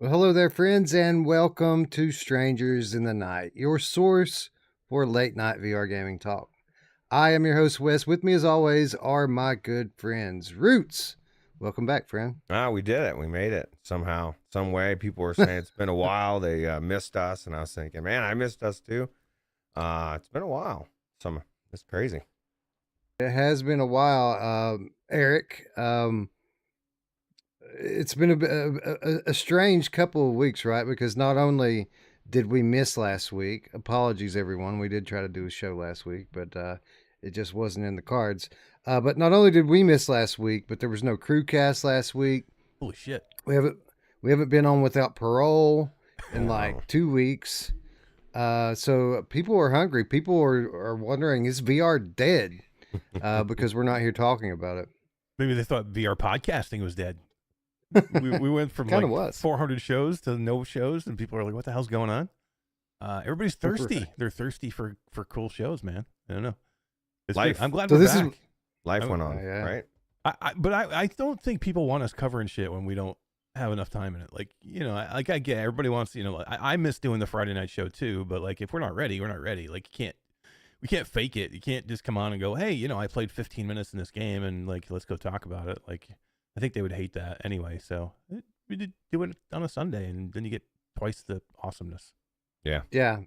Well, hello there, friends, and welcome to Strangers in the Night, your source for late night VR gaming talk. I am your host, Wes. With me, as always, are my good friends, Ruuts. Welcome back, friend. We did it. We made it somehow, some way. People were saying it's been a while. They missed us, and I was thinking, man, I missed us too. It's been a while. It's crazy. It has been a while, Eric. It's been a strange couple of weeks, right? Because not only did we miss last week, apologies, everyone. We did try to do a show last week, but it just wasn't in the cards. But not only did we miss last week, but there was no CruCast last week. Holy shit. We haven't been on Without Parole in like 2 weeks. So people are hungry. People are wondering, is VR dead? Because we're not here talking about it. Maybe they thought VR podcasting was dead. We went from Kinda like was. 400 shows to no shows, and people are like, what the hell's going on? Everybody's thirsty. Right. They're thirsty for cool shows, man. I don't know. It's Life. good. I'm glad So we're this back. Life went on, yeah. right? But I don't think people want us covering shit when we don't have enough time in it. Like, I get everybody wants, I miss doing the Friday night show too, but like if we're not ready, we're not ready. Like we can't fake it. You can't just come on and go, hey, I played 15 minutes in this game and like, let's go talk about it. Like, I think they would hate that anyway. So we did do it on a Sunday, and then you get twice the awesomeness. Yeah.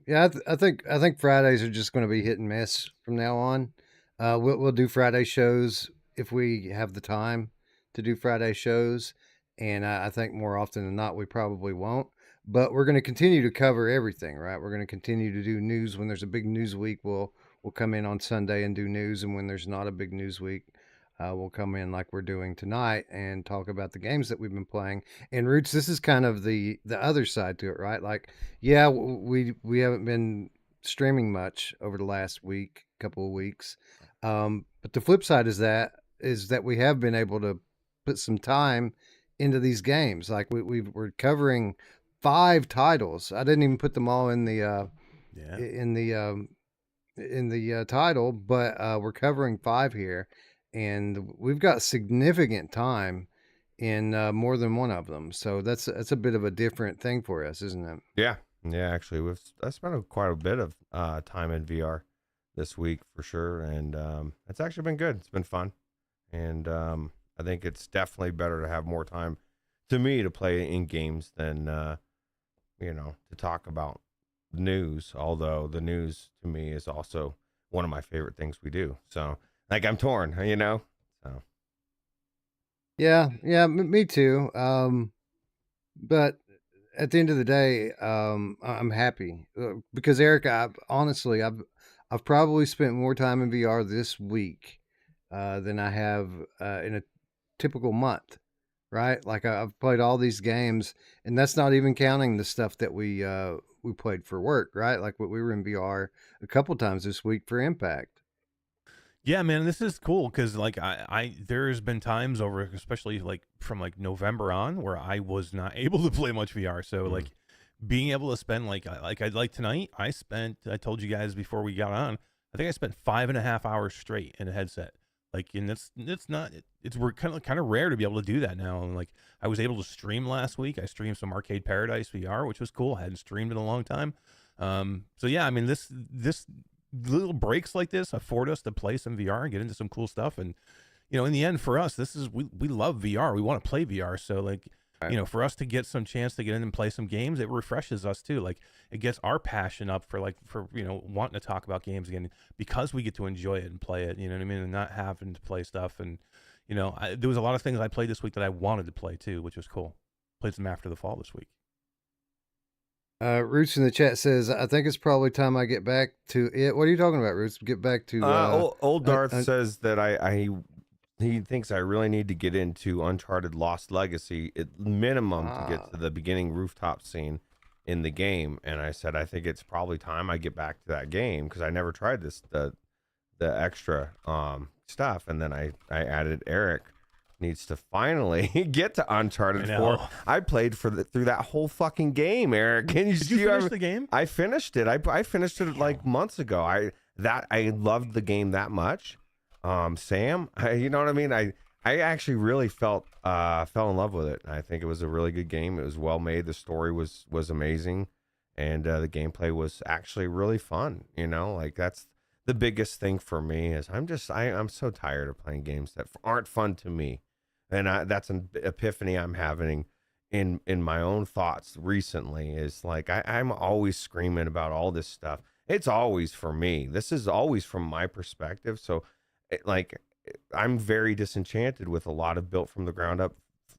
I think Fridays are just going to be hit and miss from now on. We'll do Friday shows if we have the time to do Friday shows, and I think more often than not we probably won't. But we're going to continue to cover everything, right? We're going to continue to do news when there's a big news week. We'll come in on Sunday and do news, and when there's not a big news week, we'll come in like we're doing tonight and talk about the games that we've been playing. And Roots, this is kind of the other side to it, right? Like, yeah, we haven't been streaming much over the last couple of weeks. But the flip side is that we have been able to put some time into these games. Like we're covering 5 titles. I didn't even put them all in the title, but we're covering 5 here. And we've got significant time in more than one of them, so that's a bit of a different thing for us, isn't it? Yeah. Actually, I spent quite a bit of time in VR this week for sure, and it's actually been good. It's been fun, and I think it's definitely better to have more time to me to play in games than to talk about news. Although the news to me is also one of my favorite things we do. So. Like I'm torn, So. Yeah, me too. But at the end of the day, I'm happy because Eric, I've probably spent more time in VR this week than I have in a typical month, right? Like I've played all these games, and that's not even counting the stuff that we played for work, right? Like we were in VR a couple times this week for Impact. Yeah, man, this is cool because like there's been times over, especially like from like November on, where I was not able to play much VR. So like being able to spend like tonight, I told you guys before we got on, I think I spent 5.5 hours straight in a headset. Like, and we're kind of rare to be able to do that now. And like I was able to stream last week. I streamed some Arcade Paradise VR, which was cool. I hadn't streamed in a long time. So yeah, I mean this little breaks like this afford us to play some VR and get into some cool stuff. And, in the end for us, we love VR. We want to play VR. So like, for us to get some chance to get in and play some games, it refreshes us too. Like it gets our passion up for wanting to talk about games again because we get to enjoy it and play it, you know what I mean? And not having to play stuff. And, there was a lot of things I played this week that I wanted to play too, which was cool. Played some After the Fall this week. Roots in the chat says, I think it's probably time I get back to it. What are you talking about, Roots? Get back to... Old Darth says that he thinks I really need to get into Uncharted Lost Legacy at minimum to get to the beginning rooftop scene in the game. And I said, I think it's probably time I get back to that game because I never tried the extra stuff. And then I added Eric needs to finally get to Uncharted 4. I played through that whole fucking game, Eric. Did you finish the game? I finished it. I finished it like months ago. I loved the game that much. Sam, you know what I mean? I actually really fell in love with it. I think it was a really good game. It was well made. The story was amazing, and the gameplay was actually really fun. You know, like that's the biggest thing for me is I'm so tired of playing games that aren't fun to me, and that's an epiphany I'm having in my own thoughts recently. Is like I'm always screaming about all this stuff. It's always for me. This is always from my perspective. So, like I'm very disenchanted with a lot of built from the ground up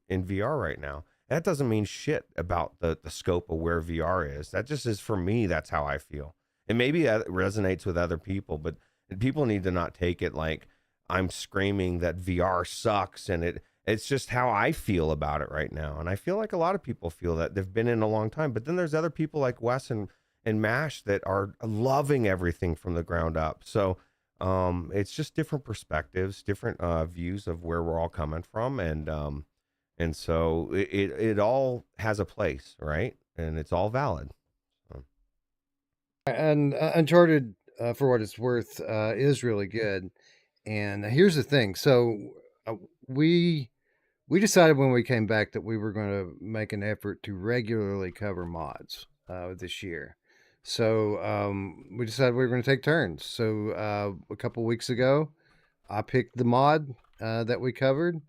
in VR right now. That doesn't mean shit about the scope of where VR is. That just is for me. That's how I feel. And maybe that resonates with other people, but people need to not take it like I'm screaming that VR sucks. And it's just how I feel about it right now. And I feel like a lot of people feel that they've been in a long time, but then there's other people like Wes and Mash that are loving everything from the ground up. So, it's just different perspectives, different views of where we're all coming from, and so it all has a place, right? And it's all valid. So. And Uncharted, for what it's worth, is really good. And here's the thing: so we decided when we came back that we were going to make an effort to regularly cover mods this year. So we decided we were going to take turns. So a couple weeks ago, I picked the mod that we covered.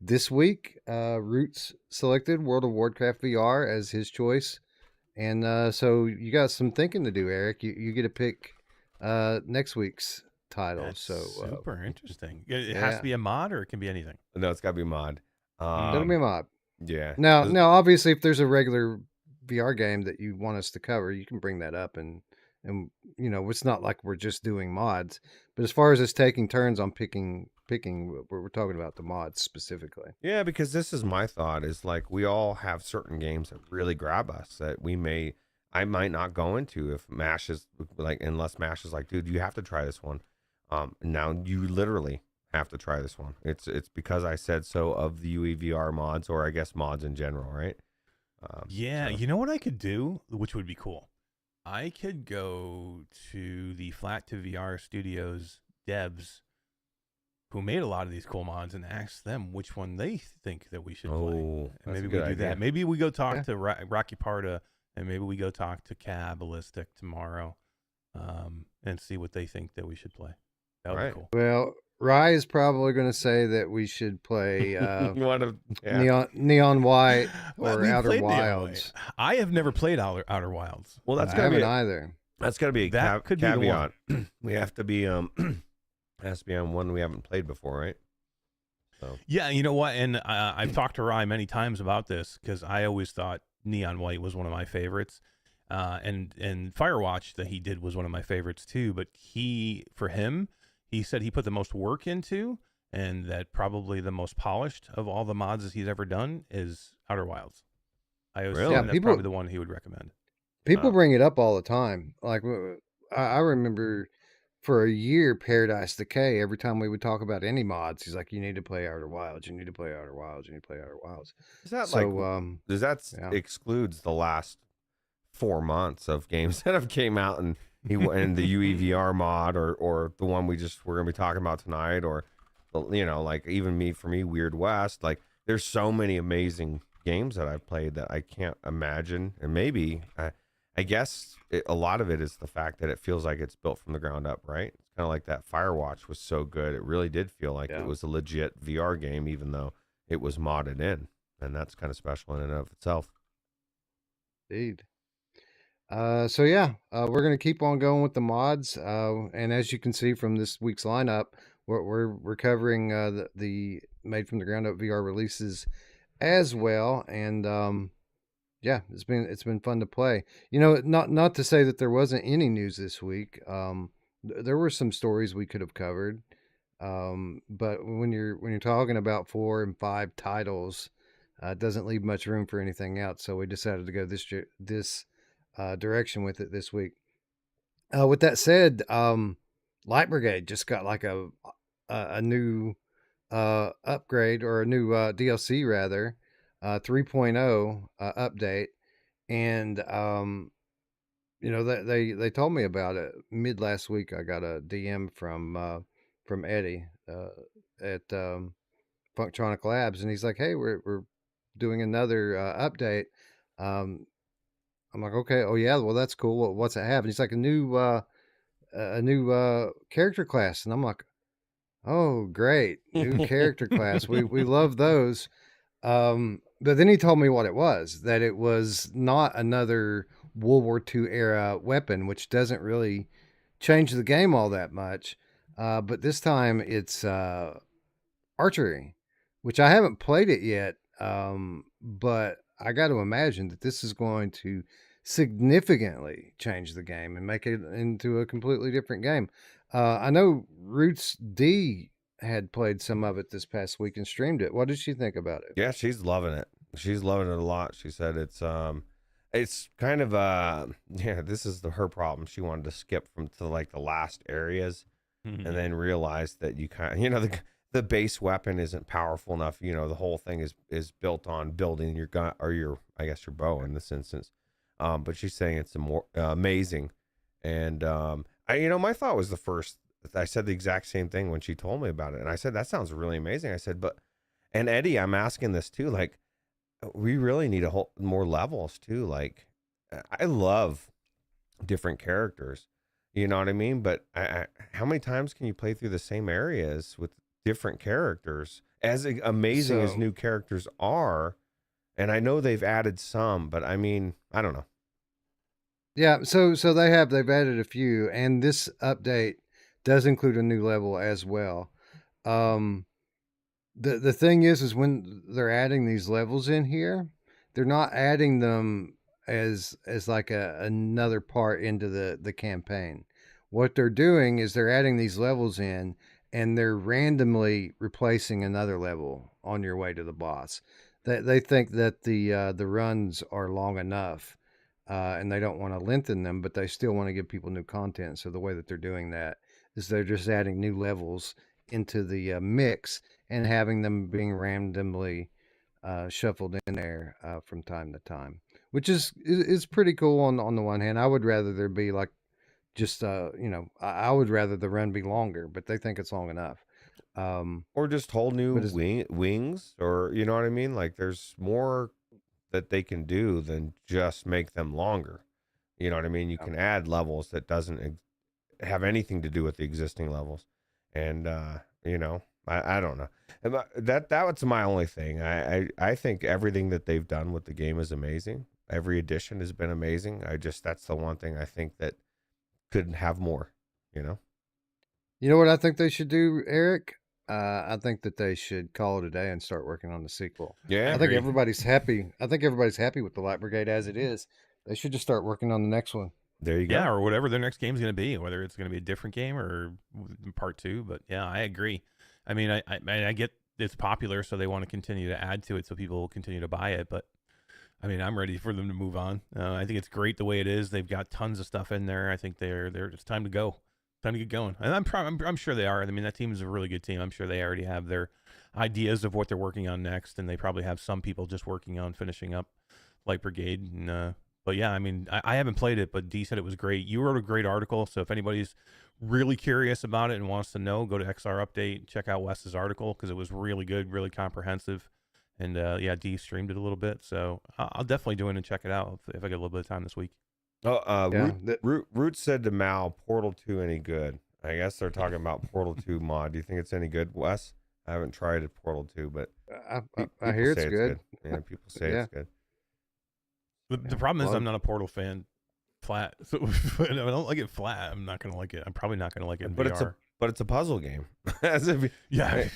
This week, Ruuts selected World of Warcraft VR as his choice. And so you got some thinking to do, Eric. You get to pick next week's title. That's so super interesting. It has to be a mod, or it can be anything. No, it's got to be mod. That'll be a mod. Yeah. Now, obviously, if there's a regular VR game that you want us to cover, you can bring that up, and it's not like we're just doing mods. But as far as us taking turns on picking, we're talking about the mods specifically. Yeah, because this is my thought is like we all have certain games that really grab us that I might not go into if Mash is like, unless Mash is like, dude, you have to try this one. Now you literally have to try this one. It's because I said so of the UEVR mods, or I guess mods in general, right? Yeah, so. You know what I could do, which would be cool? I could go to the Flat to VR Studios devs who made a lot of these cool mods and ask them which one they think that we should play. And maybe we do that. Maybe we go talk to Rocky Parta, and maybe we go talk to Cabalistic tomorrow, and see what they think that we should play. That would be cool. Well, Rye is probably going to say that we should play Neon White or Outer Wilds. I have never played Outer Wilds. Well, that's going to be either. That's got to be a could caveat. We have to be has to be on one we haven't played before, right? So. Yeah, you know what? And I've talked to Rye many times about this because I always thought Neon White was one of my favorites. And Firewatch that he did was one of my favorites too. But he said he put the most work into, and that probably the most polished of all the mods he's ever done is Outer Wilds. I assume that's probably the one he would recommend. People bring it up all the time. Like I remember for a year, Paradise Decay, every time we would talk about any mods, he's like, you need to play Outer Wilds. You need to play Outer Wilds. You need to play Outer Wilds. Is that does that excludes the last 4 months of games that have came out and the UEVR mod or the one we're going to be talking about tonight, or like even for me Weird West, like there's so many amazing games that I've played that I can't imagine. And maybe I guess a lot of it is the fact that it feels like it's built from the ground up, right? It's kind of like that Firewatch was so good. It really did feel like it was a legit VR game, even though it was modded in. And that's kind of special in and of itself. Indeed. So yeah, we're going to keep on going with the mods. And as you can see from this week's lineup, we're covering the made from the ground up VR releases as well. And yeah, it's been fun to play. Not to say that there wasn't any news this week. There were some stories we could have covered. But when you're talking about 4 and 5 titles, it doesn't leave much room for anything else. So we decided to go this direction with it this week. With that said, Light Brigade just got like a new upgrade, or a new DLC rather, 3.0 update, and they told me about it mid last week. I got a DM from Eddie at Functronic Labs, and he's like, "Hey, we're doing another update." I'm like, "Okay, oh yeah, well that's cool. What's it have?" And he's like, a new character class," and I'm like, "Oh, great, new character class. We love those." But then he told me what it was, that it was not another World War II era weapon, which doesn't really change the game all that much. But this time it's archery, which I haven't played it yet. But I got to imagine that this is going to significantly change the game and make it into a completely different game. I know Ruuts D had played some of it this past week and streamed it. What did she think about it? Yeah, she's loving it. She's loving it a lot. She said it's kind of yeah, this is her problem. She wanted to skip from to like the last areas and then realized that you kind of, the base weapon isn't powerful enough. The whole thing is built on building your gun or your, I guess, your bow in this instance. But she's saying it's more amazing. And my thought was I said the exact same thing when she told me about it. And I said, that sounds really amazing. I said, and Eddie, I'm asking this too, like, we really need more levels too. Like, I love different characters, you know what I mean? But how many times can you play through the same areas with different characters? As amazing as new characters are, and I know they've added some, but I mean, I don't know. Yeah, so they've added a few, and this update does include a new level as well. The thing is when they're adding these levels in here, they're not adding them as like another part into the campaign. What they're doing is they're adding these levels in, and they're randomly replacing another level on your way to the boss. They think that the runs are long enough, and they don't want to lengthen them, but they still want to give people new content. So the way that they're doing that is they're just adding new levels into the mix and having them being randomly shuffled in there from time to time, which is pretty cool on the one hand. I would rather there be like just I would rather the run be longer, but they think it's long enough. Or just whole new wings, or you know what I mean? Like there's more that they can do than just make them longer. You know what I mean? You can add levels that doesn't have anything to do with the existing levels. And I don't know. That was my only thing. I think everything that they've done with the game is amazing. Every edition has been amazing. That's the one thing I think that could have more, You know what I think they should do, Eric? I think that they should call it a day and start working on the sequel. Yeah. I think everybody's happy. I think everybody's happy with the Light Brigade as it is. They should just start working on the next one. There you go. Yeah, or whatever their next game is going to be, whether it's going to be a different game or part 2. But yeah, I agree. I mean, I get it's popular, so they want to continue to add to it so people will continue to buy it. But I mean, I'm ready for them to move on. I think it's great the way it is. They've got tons of stuff in there. I think they're it's time to go. Time to get going. And I'm sure they are. I mean, that team is a really good team. I'm sure they already have their ideas of what they're working on next, and they probably have some people just working on finishing up Light Brigade. And but yeah, I mean, I haven't played it, but D said it was great. You wrote a great article, so if anybody's really curious about it and wants to know, go to XR Update, check out Wes's article because it was really good, really comprehensive. And yeah, D streamed it a little bit, so I'll definitely do it and check it out if I get a little bit of time this week. Ruuts said to Mal, Portal 2 any good? I guess they're talking about Portal 2 mod. Do you think it's any good, Wes? I haven't tried it, Portal 2, but I hear it's good. Yeah, people say it's good. The problem is I'm not a Portal fan flat. So if I don't like it flat, I'm not going to like it. I'm probably not going to like it in VR. But it's a puzzle game. Yeah.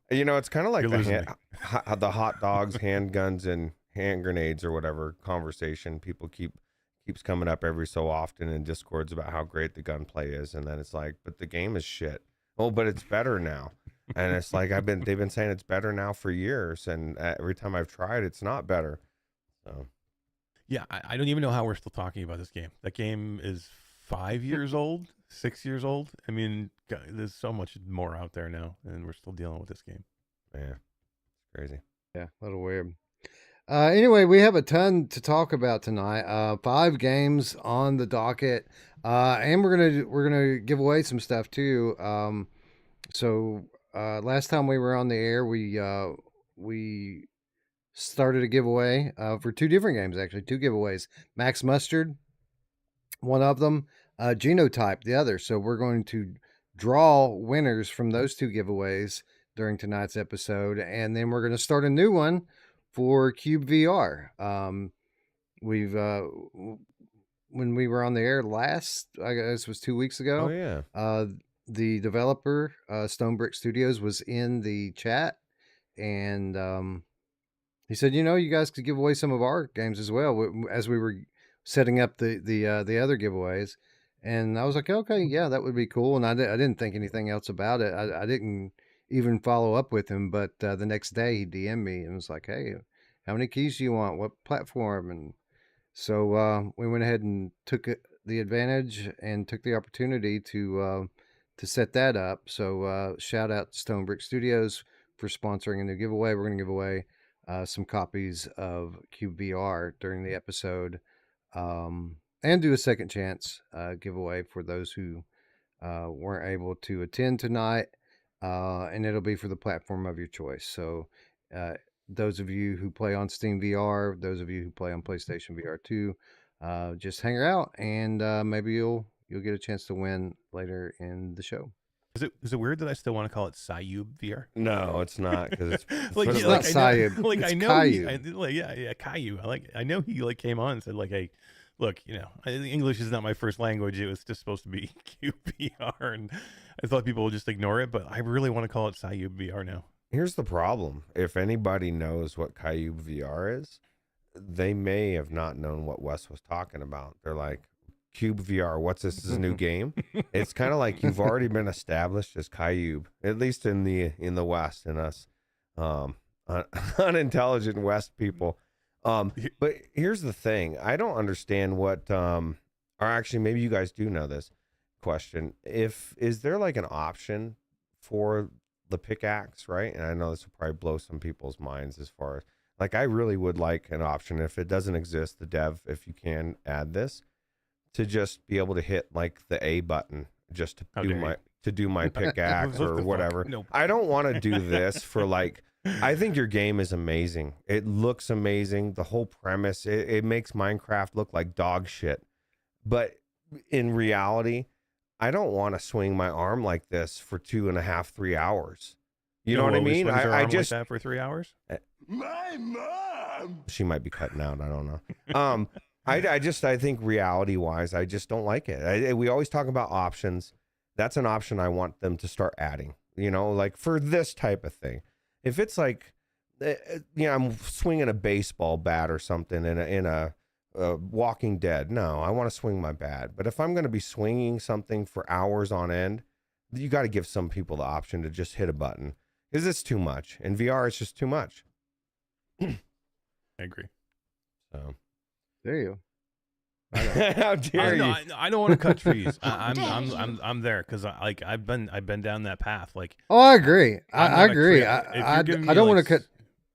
It's kind of like the hot dogs, handguns, and hand grenades or whatever conversation people keeps coming up every so often in Discords about how great the gunplay is, and then it's like, but the game is shit. Oh, but it's better now. And it's like they've been saying it's better now for years, and every time I've tried, it's not better. So yeah, I don't even know how we're still talking about this game. That game is 5 years old, 6 years old. I mean, God, there's so much more out there now, and we're still dealing with this game. Yeah, it's crazy. Yeah, a little weird. Anyway, we have a ton to talk about tonight. 5 games on the docket, and we're gonna give away some stuff too. So last time we were on the air, we started a giveaway for two different games, actually, two giveaways. Max Mustard, one of them, Genotype, the other. So we're going to draw winners from those two giveaways during tonight's episode, and then we're going to start a new one for Cyube VR. We've when we were on the air last, I guess it was 2 weeks ago. Oh yeah. The developer, Stonebrick Studios, was in the chat, and he said, you guys could give away some of our games as well as we were setting up the other giveaways. And I was like, okay, yeah, that would be cool. And I didn't think anything else about it. I didn't even follow up with him, but the next day he DM'd me and was like, hey, how many keys do you want? What platform? And so we went ahead and took the advantage and took the opportunity to set that up. So shout out to Stonebrick Studios for sponsoring a new giveaway. We're going to give away some copies of Cyube VR during the episode, and do a second chance giveaway for those who weren't able to attend tonight, and it'll be for the platform of your choice. So those of you who play on Steam VR, those of you who play on PlayStation VR 2, just hang out, and maybe you'll get a chance to win later in the show. Is it weird that I still want to call it Cyube VR? No, it's not, because it's it's not Cyube. Like it's I know, Cyube. Caillou. I know he came on and said hey, look, English is not my first language. It was just supposed to be QVR, and I thought people would just ignore it, but I really want to call it Cyube VR now. Here's the problem. If anybody knows what Cyube VR is, they may have not known what Wes was talking about. They're like, Cyube VR, what's this? This is a new game? It's kind of like you've already been established as Cyube, at least in the West, and us unintelligent West people. But here's the thing. I don't understand what, or actually maybe you guys do know this question. Is there like an option for the pickaxe, right? And I know this will probably blow some people's minds as far as, like, I really would like an option, if it doesn't exist, the dev, if you can add this, to just be able to hit like the A button just to do my pickaxe or whatever. Nope. I don't want to do this for like, I think your game is amazing. It looks amazing. The whole premise, it makes Minecraft look like dog shit. But in reality, I don't want to swing my arm like this for 2.5, 3 hours. You know what I mean? I just like that for 3 hours. My mom. She might be cutting out. I don't know. I think reality wise, I just don't like it. We always talk about options. That's an option I want them to start adding, like for this type of thing. If it's like, I'm swinging a baseball bat or something in a Walking Dead. No, I want to swing my bat. But if I'm going to be swinging something for hours on end, you got to give some people the option to just hit a button, because it's too much. In VR, it's just too much. I agree. So There you go. how dare you? I don't want to cut trees. I'm there because I've been down that path. Like, Oh, I agree. I agree. If I you're giving me, don't want to like, cut.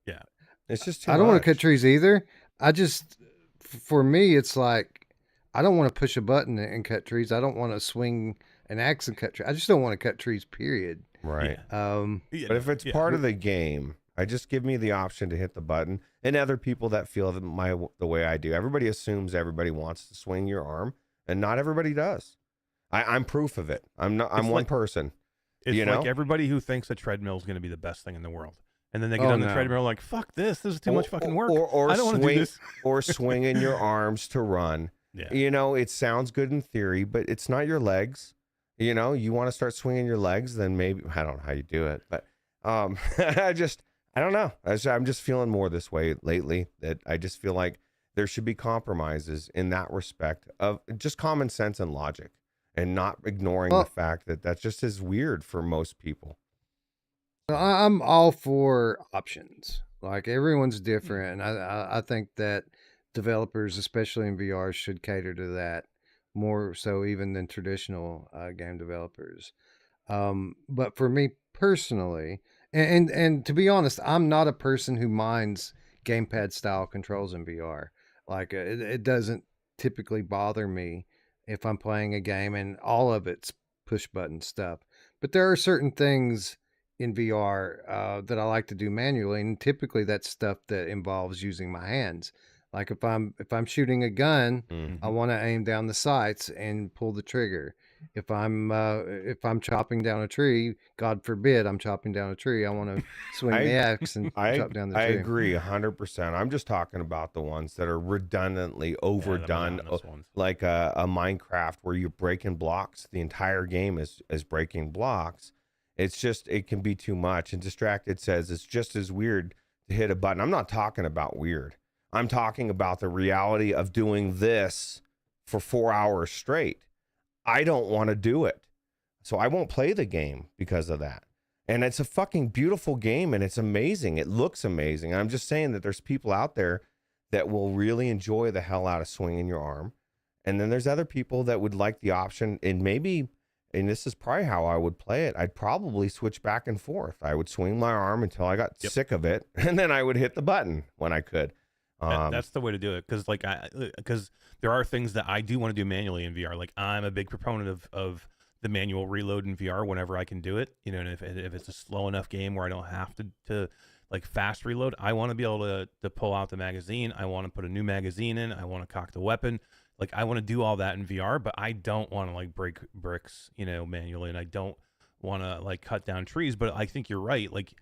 Yeah, It's just too I don't want much. to cut trees either. I just, for me, it's like I don't want to push a button and cut trees. I don't want to swing an axe and cut trees. I just don't want to cut trees. Period. Right. Yeah, But if it's part of the game, I just give me the option to hit the button, and other people that feel the way I do. Everybody assumes everybody wants to swing your arm, and not everybody does. I'm proof of it. I'm one person. it's like like everybody who thinks a treadmill is going to be the best thing in the world, and then they get on the treadmill like, "Fuck this! This is too much fucking work. Or I don't want to do this." Or swinging your arms to run. Yeah. It sounds good in theory, but it's not your legs. You want to start swinging your legs, then maybe, I don't know how you do it, but I don't know. I'm just feeling more this way lately, that I just feel like there should be compromises in that respect of just common sense and logic, and not ignoring the fact that that just is weird for most people. I'm all for options. Like, everyone's different. And I think that developers, especially in VR, should cater to that more so even than traditional game developers. But for me personally, and to be honest, I'm not a person who minds gamepad style controls in VR. Like, it doesn't typically bother me if I'm playing a game and all of it's push button stuff. But there are certain things in VR that I like to do manually, and typically that's stuff that involves using my hands. Like if I'm shooting a gun, I want to aim down the sights and pull the trigger. If I'm chopping down a tree, God forbid I'm chopping down a tree, I want to swing the axe and chop down the I tree. agree 100%. I'm just talking about the ones that are redundantly overdone, like a Minecraft where you're breaking blocks. The entire game is breaking blocks. It's just, it can be too much. And Distracted says it's just as weird to hit a button. I'm not talking about weird. I'm talking about the reality of doing this for 4 hours straight. I don't want to do it. So I won't play the game because of that. And it's a fucking beautiful game and it's amazing. It looks amazing. And I'm just saying that there's people out there that will really enjoy the hell out of swinging your arm. And then there's other people that would like the option, and maybe, and this is probably how I would play it, I'd probably switch back and forth. I would swing my arm until I got sick of it, and then I would hit the button when I could. That's the way to do it, because there are things that I do want to do manually in VR. Like I'm a big proponent of the manual reload in VR whenever I can do it. You know, and if it's a slow enough game where I don't have to like fast reload, I want to be able to pull out the magazine. I want to put a new magazine in. I want to cock the weapon. Like I want to do all that in VR, but I don't want to like break bricks, you know, manually, and I don't want to like cut down trees. But I think you're right. Like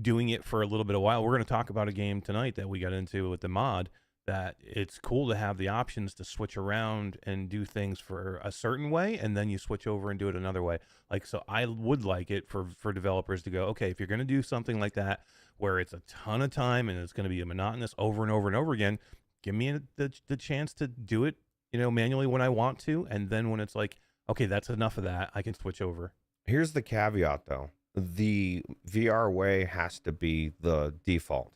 doing it for a little bit of while. We're going to talk about a game tonight that we got into with the mod, that it's cool to have the options to switch around and do things for a certain way, and then you switch over and do it another way. Like, so I would like it for developers to go, okay, if you're going to do something like that where it's a ton of time and it's going to be monotonous over and over and over again, give me the chance to do it, you know, manually when I want to, and then when it's like, okay, that's enough of that, I can switch over. Here's the caveat though. The VR way has to be the default.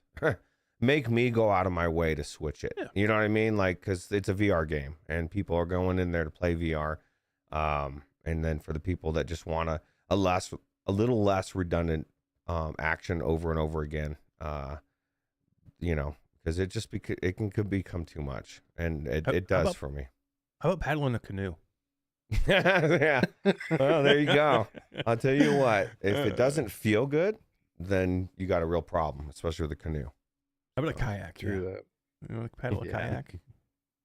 Make me go out of my way to switch it. Yeah. You know what I mean? Like, because it's a VR game and people are going in there to play VR. And then for the people that just want a little less redundant action over and over again, you know, because it could become too much, and it does for me. How about paddling a canoe? Yeah. Well, there you go. I'll tell you what, if it doesn't feel good, then you got a real problem, especially with a canoe. How about a kayak? True that. You know, like paddle a kayak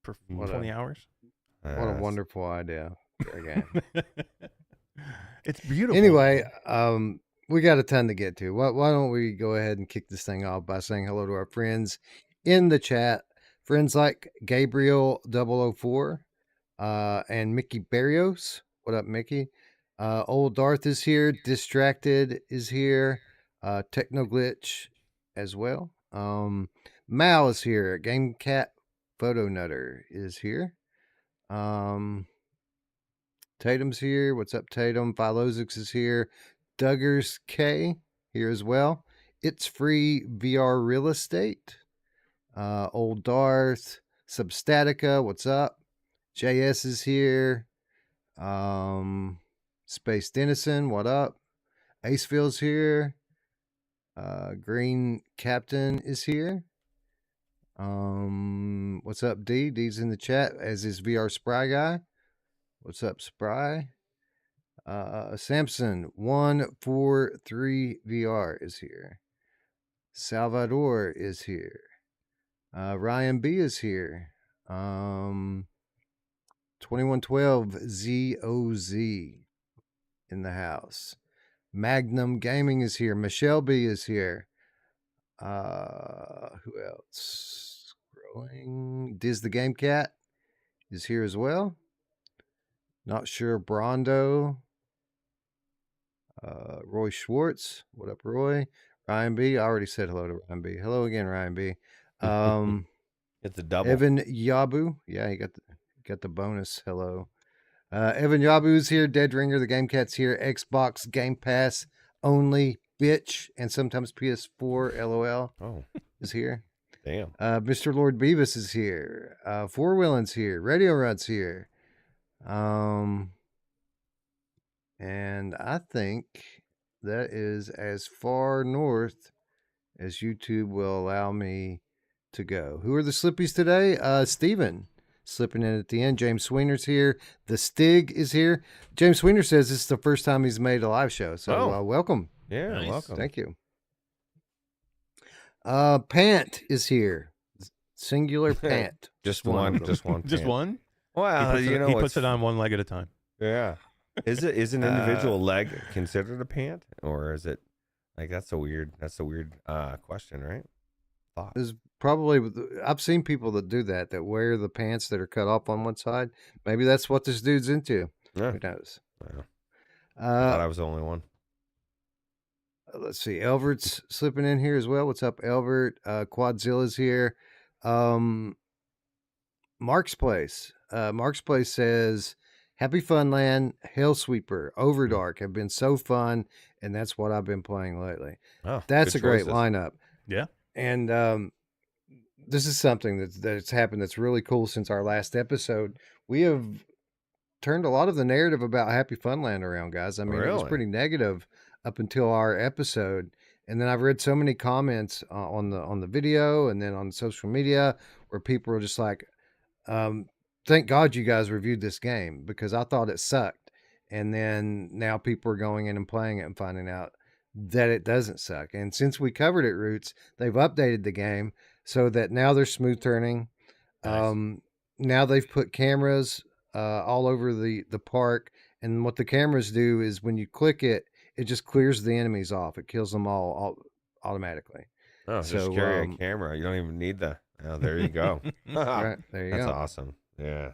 for 20 hours? What a wonderful idea. Again. It's beautiful. Anyway, we got a ton to get to. Why don't we go ahead and kick this thing off by saying hello to our friends in the chat. Friends like Gabriel 004 and Mickey Barrios. What up, Mickey? Old Darth is here. Distracted is here. Technoglitch as well. Mal is here. Game Cat Photo Nutter is here. Tatum's here. What's up, Tatum? Philosix is here. Duggars K here as well. It's Free VR Real Estate. Old Darth. Substatica, what's up? JS is here. Space Denison, what up? Acefield's here. Green Captain is here. What's up, D? D's in the chat, as is VR SpryGuy. What's up, Spry? Samson 143 VR is here. Salvador is here. Ryan B is here. 2112 ZOZ in the house. Magnum Gaming is here. Michelle B is here. Who else? Scrolling. Diz the Game Cat is here as well. Not sure. Brondo. Roy Schwartz. What up, Roy? Ryan B. I already said hello to Ryan B. Hello again, Ryan B. It's a double. Evan Yabu. Yeah, he got the bonus. Hello. Evan Yabu's here. Dead Ringer, the Game Cat's here. Xbox Game Pass only, bitch, and sometimes PS4 LOL is here. Damn. Mr. Lord Beavis is here. Four Willins here. Radio Run's here. And I think that is as far north as YouTube will allow me to go. Who are the Slippies today? Steven slipping in at the end. James Sweener's here. The Stig is here. James Sweener says this is the first time he's made a live show. So welcome. Yeah, Nice. welcome. Thank you. Pant is here. Singular Pant. Just one one, of them. just one. Just pant. one. Well, He puts it on one leg at a time. Yeah. Is an individual leg considered a pant, or is it like that's a weird question, right? Thought. Is probably I've seen people that do that wear the pants that are cut off on one side. Maybe that's what this dude's into. Yeah. Who knows? Yeah. I thought I Uh, was the only one. let's see. Elvert's slipping in here as well. What's up, Elvert? Quadzilla's here. Mark's Place. Mark's Place says, Happy Funland, Hellsweeper, Overdark have been so fun, and that's what I've been playing lately. Oh, That's good a great choices. lineup. Yeah. And this is something that's happened that's really cool since our last episode. We have turned a lot of the narrative about Happy Funland around, guys. I mean, it was Really? pretty negative up until our episode. And then I've read so many comments on the video and then on social media where people are just like, thank God you guys reviewed this game because I thought it sucked. And then now people are going in and playing it and finding out that it doesn't suck. And since we covered it, Ruuts, they've updated the game so that now there's smooth turning. Nice. Now they've put cameras all over the park. And what the cameras do is when you click it, it just clears the enemies off. It kills them all automatically. Oh, just So, carry a camera. You don't even need the. Oh, there you go. Right, there you That's go. awesome. Yeah.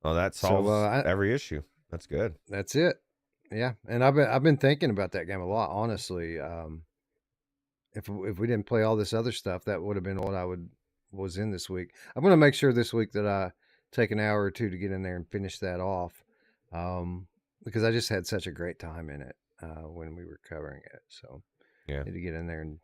Well, that So, solves every issue. That's good. That's it. Yeah, and I've been thinking about that game a lot, honestly. If we didn't play all this other stuff, that would have been what was in this week. I'm going to make sure this week that I take an hour or two to get in there and finish that off, because I just had such a great time in it when we were covering it. So Yeah. I need to get in there and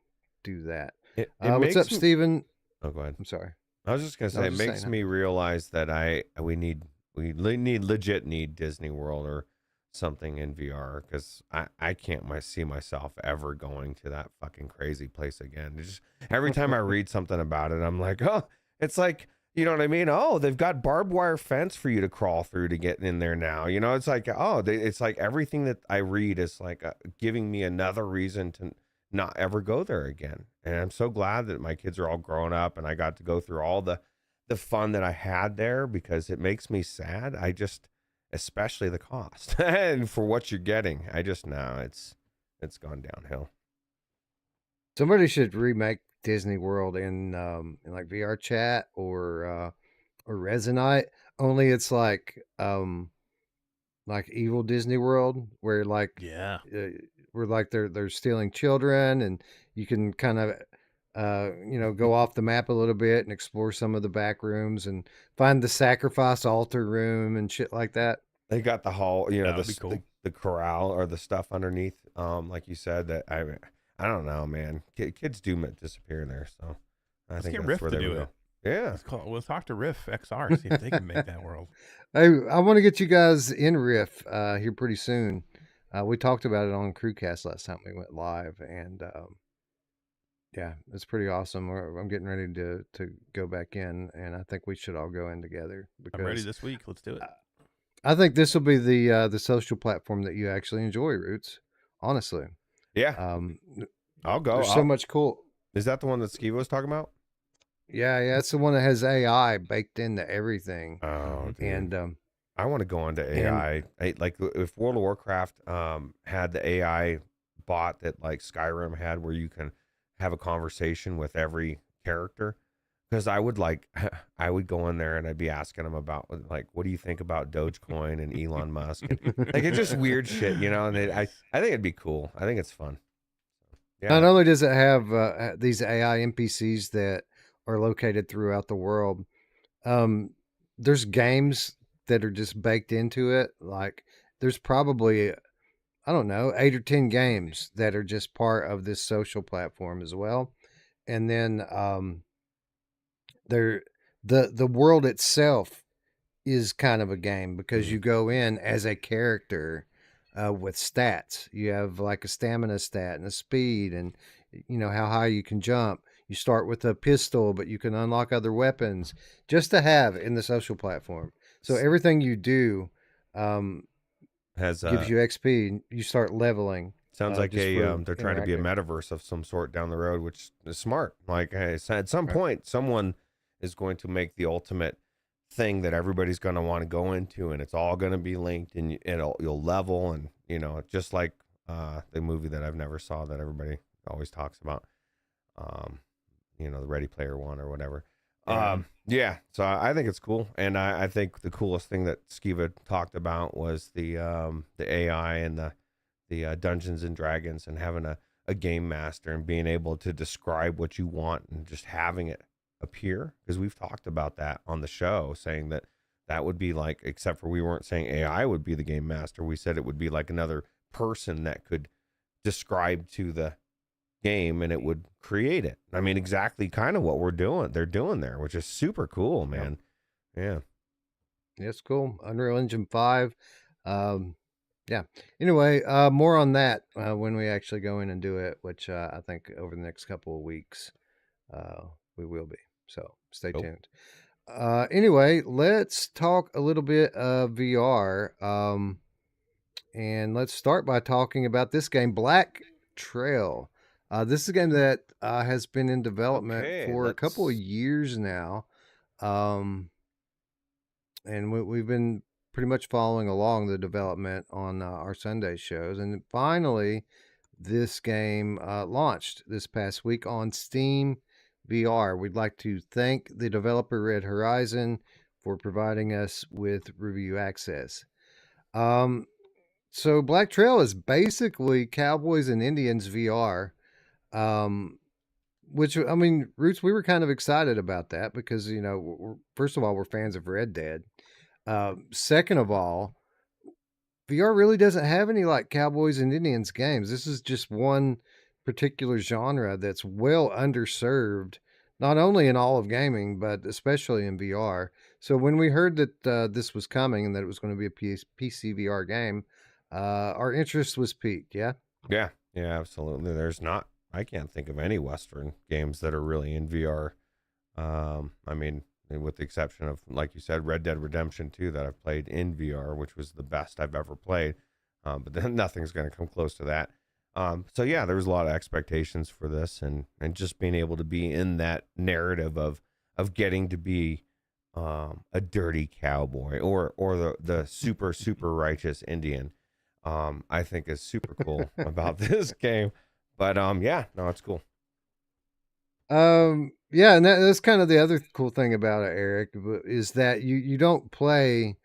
do that. It What's up, Steven? Oh, go ahead. I'm sorry. I was just gonna say, it makes me realize that we legit need Disney World or something in VR because I can't see myself ever going to that fucking crazy place again. Just every time I read something about it, I'm like, oh, it's like, you know what I mean? Oh, they've got barbed wire fence for you to crawl through to get in there now. You know, it's like, oh, it's like everything that I read is like giving me another reason to not ever go there again. And I'm so glad that my kids are all grown up and I got to go through all the fun that I had there because it makes me sad. Especially the cost and for what you're getting. I just know it's gone downhill. Somebody should remake Disney World in like VR chat or Resonite. Only it's like evil Disney World where like where like they're stealing children and you can kind of go off the map a little bit and explore some of the back rooms and find the sacrifice altar room and shit like that. They got the hall, you know, cool. the corral or the stuff underneath. Like you said, that I don't know, man. Kids do disappear there, so I think get that's Rift where to they do will. it. Yeah, We'll talk to Riff XR, see if they can make that world. I want to get you guys in Riff here pretty soon. We talked about it on CruCast last time we went live, and yeah, it's pretty awesome. I'm getting ready to go back in, and I think we should all go in together. Because I'm ready this week. Let's do it. I think this will be the social platform that you actually enjoy, Ruuts. Honestly, yeah. I'll go. There's so much cool. Is that the one that Skiva was talking about? Yeah, it's the one that has AI baked into everything. Oh, dude. And I want to go into AI. Like if World of Warcraft had the AI bot that like Skyrim had, where you can have a conversation with every character. Because I would go in there and I'd be asking them about like, what do you think about Dogecoin and Elon Musk? And, like it's just weird shit, you know. And I think it'd be cool. I think it's fun. Yeah. Not only does it have these AI NPCs that are located throughout the world, there's games that are just baked into it. Like there's probably, I don't know, 8 or 10 games that are just part of this social platform as well. And then the world itself is kind of a game because you go in as a character with stats. You have like a stamina stat and a speed and how high you can jump. You start with a pistol, but you can unlock other weapons just to have in the social platform. So everything you do gives you XP. You start leveling. Sounds like just for they're trying to be a interactive. metaverse of some sort down the road, which is smart. Like, hey, so at some Right. point, someone is going to make the ultimate thing that everybody's going to want to go into, and it's all going to be linked, and you'll level, and just like the movie that I've never saw that everybody always talks about, the Ready Player One or whatever. Right. Yeah, so I think it's cool, and I think the coolest thing that Skiva talked about was the AI and the Dungeons and Dragons, and having a game master and being able to describe what you want and just having it appear, because we've talked about that on the show, saying that would be like, except for we weren't saying AI would be the game master, we said it would be like another person that could describe to the game and it would create it. I mean, exactly kind of what they're doing there, which is super cool, man. Yeah. It's cool. Unreal Engine 5. Yeah. Anyway, more on that when we actually go in and do it, which I think over the next couple of weeks we will be. So stay tuned. Anyway, let's talk a little bit of VR. And let's start by talking about this game, Black Trail. This is a game that has been in development for a couple of years now. And we've been pretty much following along the development on our Sunday shows. And finally, this game launched this past week on Steam VR. We'd like to thank the developer Red Horizon for providing us with review access. So Black Trail is basically Cowboys and Indians VR. Which, I mean, Ruuts, we were kind of excited about that because, first of all, we're fans of Red Dead. Second of all, VR really doesn't have any like Cowboys and Indians games. This is just one particular genre that's well underserved, not only in all of gaming, but especially in VR. So when we heard that this was coming and that it was going to be a PC VR game, our interest was piqued. Yeah. Yeah, absolutely. I can't think of any Western games that are really in VR. I mean, with the exception of, like you said, Red Dead Redemption 2 that I've played in VR, which was the best I've ever played. But then nothing's going to come close to that. So yeah, there was a lot of expectations for this, and just being able to be in that narrative of getting to be a dirty cowboy or the super righteous Indian, I think is super cool about this game. But yeah, no, it's cool. Yeah, and that's kind of the other cool thing about it, Eric, is that you don't play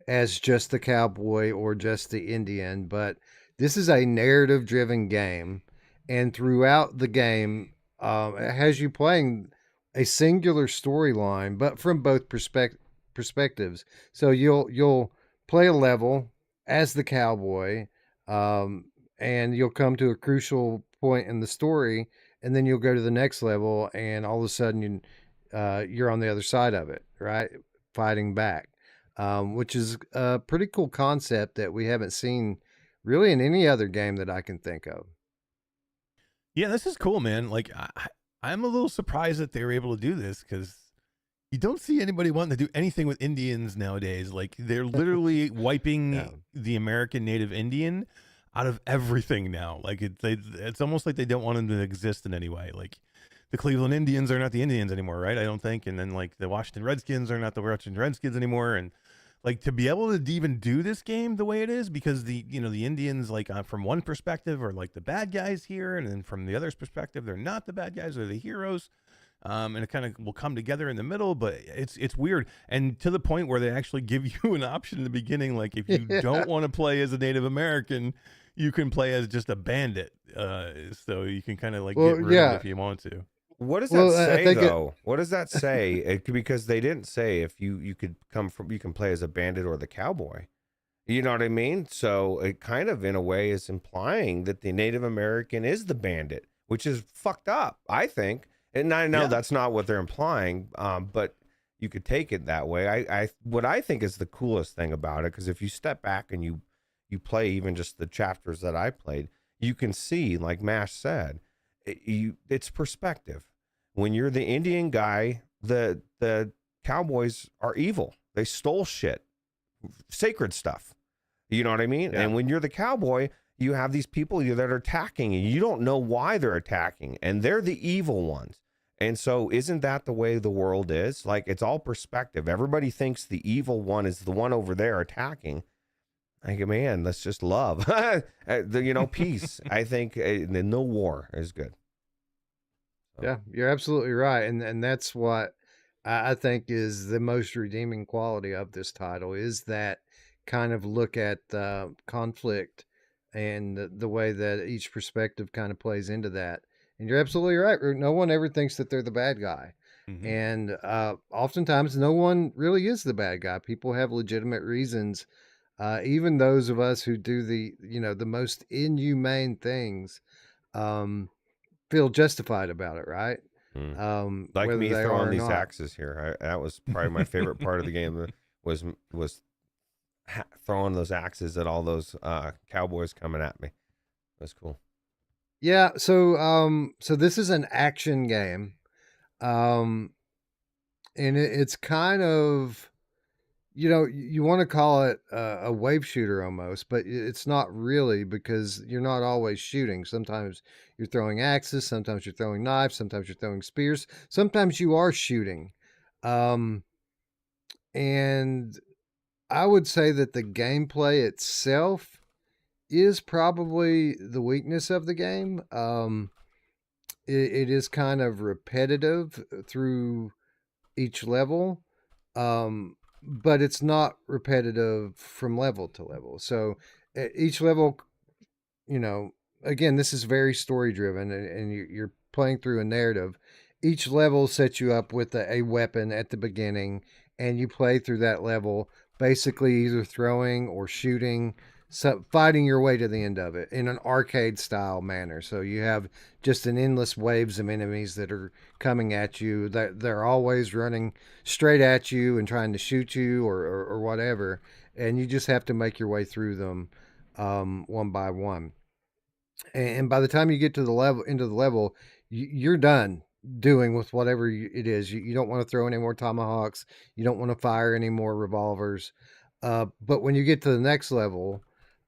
as just the cowboy or just the Indian, but this is a narrative-driven game, and throughout the game, it has you playing a singular storyline, but from both perspectives. So you'll play a level as the cowboy, and you'll come to a crucial point in the story, and then you'll go to the next level, and all of a sudden you're on the other side of it, right? Fighting back, which is a pretty cool concept that we haven't seen really in any other game that I can think of. Yeah, this is cool, man. Like, I'm a little surprised that they were able to do this, because you don't see anybody wanting to do anything with Indians nowadays. Like, they're literally wiping the American Native Indian out of everything now. Like, it's almost like they don't want them to exist in any way. Like, the Cleveland Indians are not the Indians anymore, right? I don't think. And then, like, the Washington Redskins are not the Washington Redskins anymore. And like, to be able to even do this game the way it is, because the Indians, like, from one perspective are like the bad guys here, and then from the other's perspective, they're not the bad guys, they're the heroes. And it kind of will come together in the middle, but it's weird. And to the point where they actually give you an option in the beginning, like, if you don't want to play as a Native American, you can play as just a bandit. So you can kind of like get rid of it if you want to. What does that say, though? What does that say? Because they didn't say if you could you can play as a bandit or the cowboy. You know what I mean? So it kind of, in a way, is implying that the Native American is the bandit, which is fucked up, I think. And I know that's not what they're implying, but you could take it that way. What I think is the coolest thing about it, because if you step back and you play even just the chapters that I played, you can see, like Mash said, it's perspective. When you're the Indian guy, the cowboys are evil. They stole shit, sacred stuff. You know what I mean? Yeah. And when you're the cowboy, you have these people that are attacking and you don't know why they're attacking, and they're the evil ones. And so isn't that the way the world is? Like, it's all perspective. Everybody thinks the evil one is the one over there attacking. I go, man, let's just love, peace. I think no war is good. So. Yeah, you're absolutely right. And that's what I think is the most redeeming quality of this title, is that kind of look at conflict and the way that each perspective kind of plays into that. And you're absolutely right. No one ever thinks that they're the bad guy. Mhm. And oftentimes, no one really is the bad guy. People have legitimate reasons. Even those of us who do the most inhumane things feel justified about it, right? Like Whether me they throwing are or these not. axes here. That was probably my favorite part of the game. Was throwing those axes at all those cowboys coming at me. That's cool. Yeah, so this is an action game. And it's kind of, you want to call it a wave shooter almost, but it's not really, because you're not always shooting. Sometimes you're throwing axes, sometimes you're throwing knives, sometimes you're throwing spears, sometimes you are shooting. And I would say that the gameplay itself is probably the weakness of the game. It is kind of repetitive through each level, but it's not repetitive from level to level. So each level, again, this is very story driven, and you're playing through a narrative. Each level sets you up with a weapon at the beginning, and you play through that level basically either throwing or shooting, so fighting your way to the end of it in an arcade style manner. So you have just an endless waves of enemies that are coming at you. They're always running straight at you and trying to shoot you or whatever, and you just have to make your way through them one by one. And by the time you get to the level, you're done doing with whatever it is. You don't want to throw any more tomahawks. You don't want to fire any more revolvers. But when you get to the next level,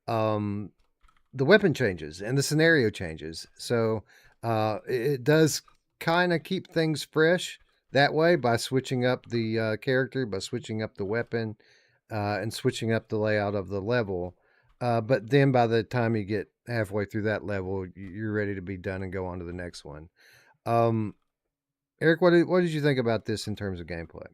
the weapon changes and the scenario changes. So it does kind of keep things fresh that way by switching up the character, by switching up the weapon, and switching up the layout of the level. But then by the time you get halfway through that level, you're ready to be done and go on to the next one. Eric, what did you think about this in terms of gameplay?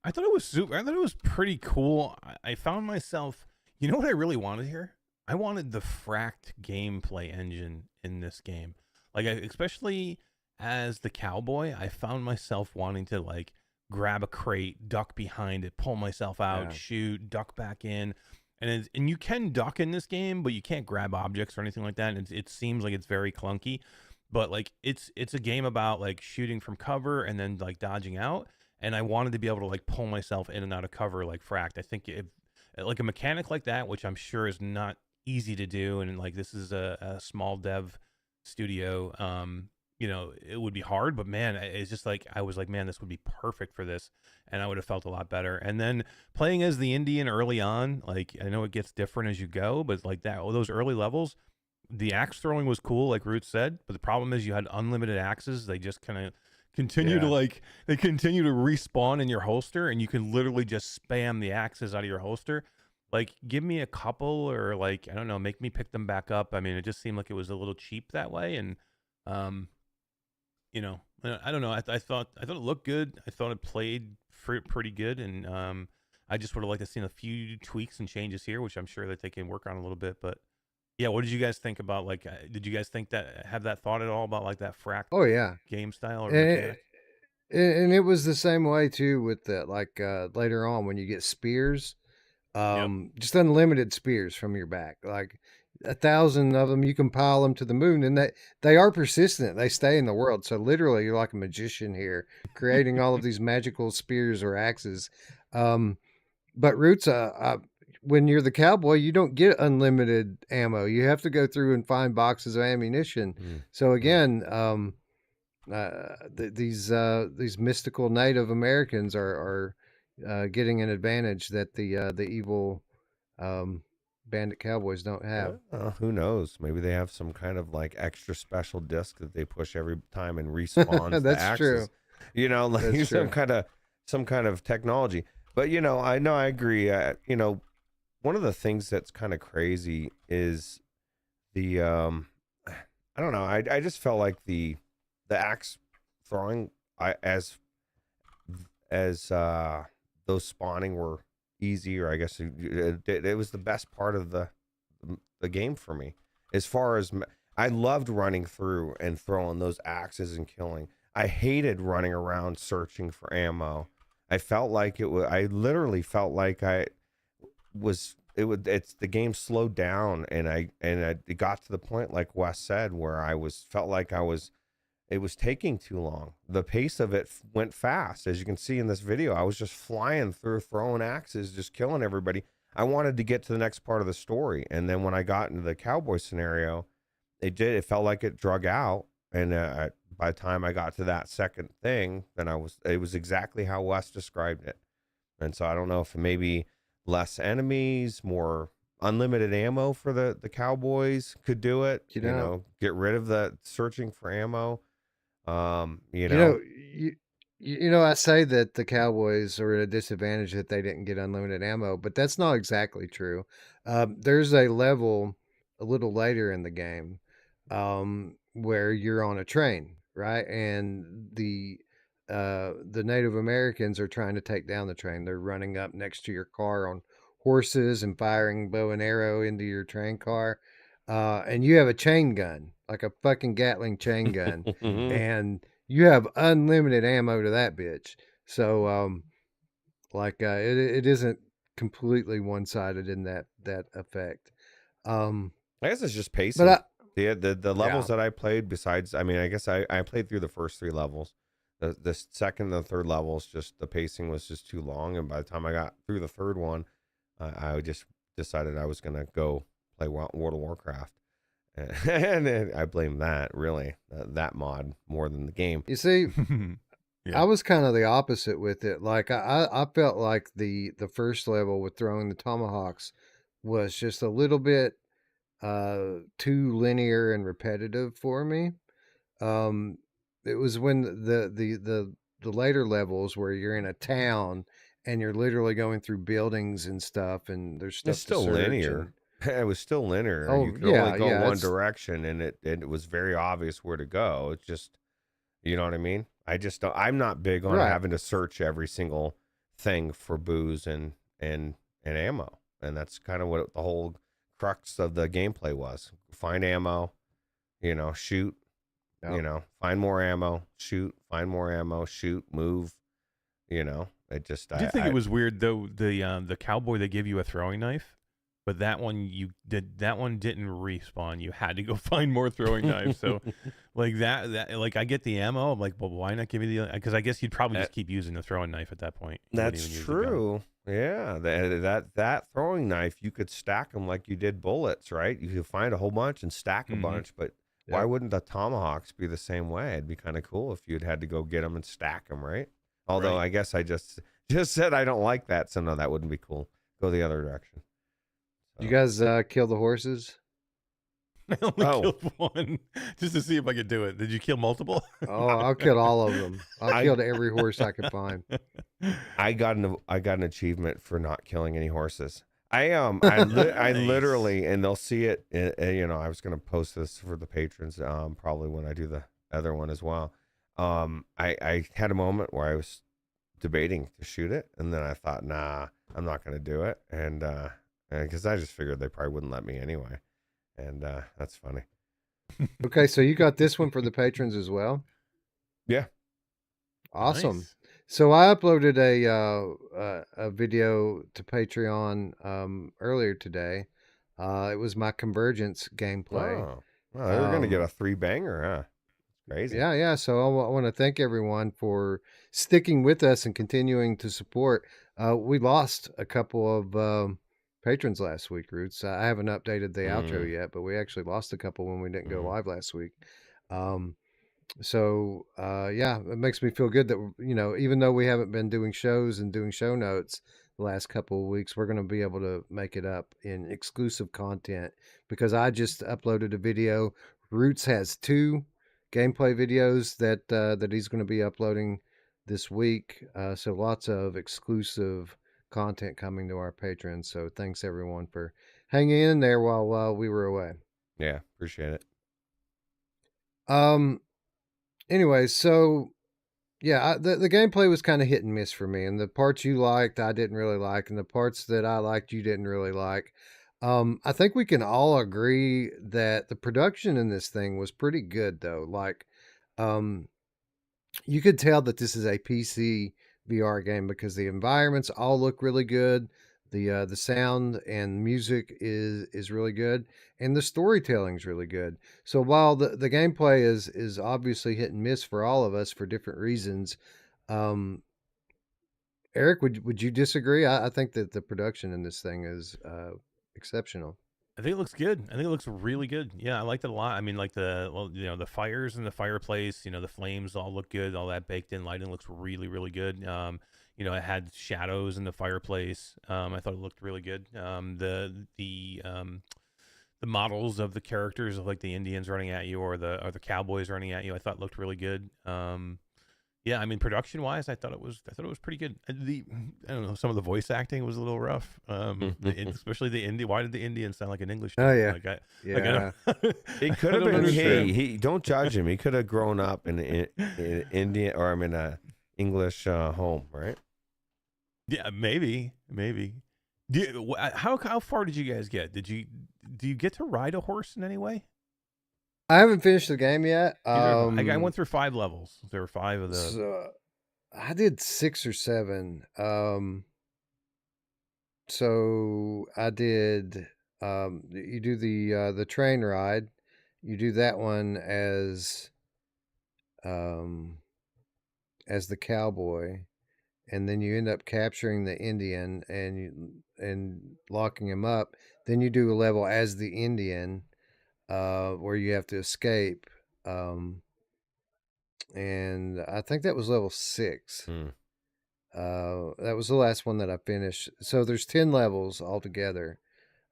I thought it was super. I thought it was pretty cool. I found myself, you know what I really wanted here? I wanted the fracked gameplay engine in this game. Like, especially as the cowboy, I found myself wanting to like grab a crate, duck behind it, pull myself out, shoot, duck back in. And you can duck in this game, but you can't grab objects or anything like that. And it seems like it's very clunky, but like it's a game about like shooting from cover and then like dodging out. And I wanted to be able to like pull myself in and out of cover like fracked. I think like a mechanic like that, which I'm sure is not easy to do, and like this is a small dev studio, it would be hard, but man, it's just like I was like, man, this would be perfect for this, and I would have felt a lot better. And then playing as the Indian early on, like I know it gets different as you go, but like those early levels, the axe throwing was cool, like Ruuts said, but the problem is you had unlimited axes. They just kind of continue to they continue to respawn in your holster, and you can literally just spam the axes out of your holster. Like, give me a couple, or like, I don't know, make me pick them back up. I mean, it just seemed like it was a little cheap that way. And, I don't know. I thought it looked good. I thought it played pretty good. And I just would have liked to see a few tweaks and changes here, which I'm sure that they can work on a little bit. But yeah, what did you guys think about, like, did you guys have that thought at all about like that frack game style? Or and it was the same way too with that, like later on when you get spears. Just unlimited spears from your back, like 1,000 of them. You can pile them to the moon, and they are persistent. They stay in the world. So literally, you're like a magician here, creating all of these magical spears or axes. But Roots, when you're the cowboy, you don't get unlimited ammo. You have to go through and find boxes of ammunition. So again, these mystical Native Americans are getting an advantage that the evil Bandit Cowboys don't have. Who knows? Maybe they have some kind of like extra special disc that they push every time and respawns the That's axes. true. Like That's some true. kind of technology. But I agree. One of the things that's kind of crazy is the I don't know. I just felt like the axe throwing as those spawning were easy, or I guess it was the best part of the game for me. As far as I loved running through and throwing those axes and killing. I hated running around searching for ammo. I felt like it was. I literally felt like it's the game slowed down, and it got to the point, like Wes said, where felt like it was taking too long. The pace of it went fast. As you can see in this video, I was just flying through, throwing axes, just killing everybody. I wanted to get to the next part of the story. And then when I got into the cowboy scenario, it felt like it drug out. And by the time I got to that second thing, then it was exactly how Wes described it. And so I don't know if maybe less enemies, more unlimited ammo for the cowboys could do it. Get rid of the searching for ammo. I say that the Cowboys are at a disadvantage that they didn't get unlimited ammo, but that's not exactly true. There's a level a little later in the game where you're on a train, right? And the Native Americans are trying to take down the train. They're running up next to your car on horses and firing bow and arrow into your train car. And you have a chain gun, like a fucking Gatling chain gun, and you have unlimited ammo to that bitch. So, it isn't completely one-sided in that effect. I guess it's just pacing. But the levels that I played, besides, I mean, I guess I played through the first 3 levels. The second and the third levels, just the pacing was just too long, and by the time I got through the third one, I just decided I was gonna go play World of Warcraft, and I blame that that mod more than the game. You see, Yeah. I was kind of the opposite with it. Like I felt like the first level with throwing the tomahawks was just a little bit too linear and repetitive for me. It was when the later levels where you're in a town and you're literally going through buildings and stuff, and there's stuff It's still to search linear. It was still linear. Oh You could yeah, only go yeah. one direction, and it was very obvious where to go. It's just, you know what I mean? I just don't, I'm not big on Right. having to search every single thing for booze and ammo, and that's kind of what the whole crux of the gameplay was. Find ammo, shoot, Yep. find more ammo, shoot, find more ammo, shoot, move, it just, I did think it was weird though, the cowboy, they give you a throwing knife, but that one didn't respawn. You had to go find more throwing knives. So like that like I get the ammo. I'm like, well, why not give me the, because I guess you'd probably just keep using the throwing knife at that point. You wouldn't That's even use the gun. true. Yeah, that throwing knife, you could stack them like you did bullets, right? You could find a whole bunch and stack a Mhm. bunch, but why wouldn't the tomahawks be the same way? It'd be kind of cool if you'd had to go get them and stack them, right? Although Right. I guess I just said I don't like that, so no, that wouldn't be cool. Go the other direction. You guys kill the horses? I only killed one just to see if I could do it. Did you kill multiple? Oh, I'll kill all of them. I killed every horse I could find. I got an achievement for not killing any horses. I Nice. literally, and they'll see it. I was gonna post this for the patrons, probably when I do the other one as well. I had a moment where I was debating to shoot it, and then I thought, nah, I'm not gonna do it, and because I just figured they probably wouldn't let me anyway, and that's funny. Okay, so you got this one for the patrons as well? Yeah. Awesome. Nice. So I uploaded a video to Patreon earlier today. It was my Convergence gameplay. Oh, well, they're gonna get a 3-banger, huh? Crazy. Yeah. So I want to thank everyone for sticking with us and continuing to support. We lost a couple of patrons last week, Ruuts. I haven't updated the outro yet, but we actually lost a couple when we didn't go live last week. So it makes me feel good that, even though we haven't been doing shows and doing show notes, the last couple of weeks, we're going to be able to make it up in exclusive content because I just uploaded a video. Ruuts has 2 gameplay videos that he's going to be uploading this week. So lots of exclusive content coming to our patrons. So thanks everyone for hanging in there while we were away. Yeah, appreciate it. Anyway, so yeah, the gameplay was kind of hit and miss for me, and the parts you liked, I didn't really like, and the parts that I liked, you didn't really like. I think we can all agree that the production in this thing was pretty good, though. Like, you could tell that this is a PC VR game because the environments all look really good. The sound and music is really good, and the storytelling is really good. So while the gameplay is obviously hit and miss for all of us for different reasons, um, Eric, would you disagree? I think that the production in this thing is exceptional. I think it looks good. I think it looks really good. Yeah, I liked it a lot. I mean, like the fires in the fireplace, the flames all look good. All that baked in lighting looks really, really good. It had shadows in the fireplace. I thought it looked really good. The models of the characters of like the Indians running at you or the cowboys running at you, I thought looked really good. Yeah, I mean, production wise, I thought it was pretty good. I don't know, some of the voice acting was a little rough. Especially the Indian. Why did the Indian sound like an English dude? Oh yeah, yeah. It could have been. Hey, he don't judge him. He could have grown up in Indian or a English home, right? Yeah, maybe. How far did you guys get? Do you get to ride a horse in any way? I haven't finished the game yet. I went through 5 levels. There were 5 of the. So I did 6 or 7. So I did. You do the train ride. You do that one as the cowboy, and then you end up capturing the Indian and locking him up. Then you do a level as the Indian, where you have to escape. And I think that was level 6. That was the last one that I finished. So there's 10 levels altogether.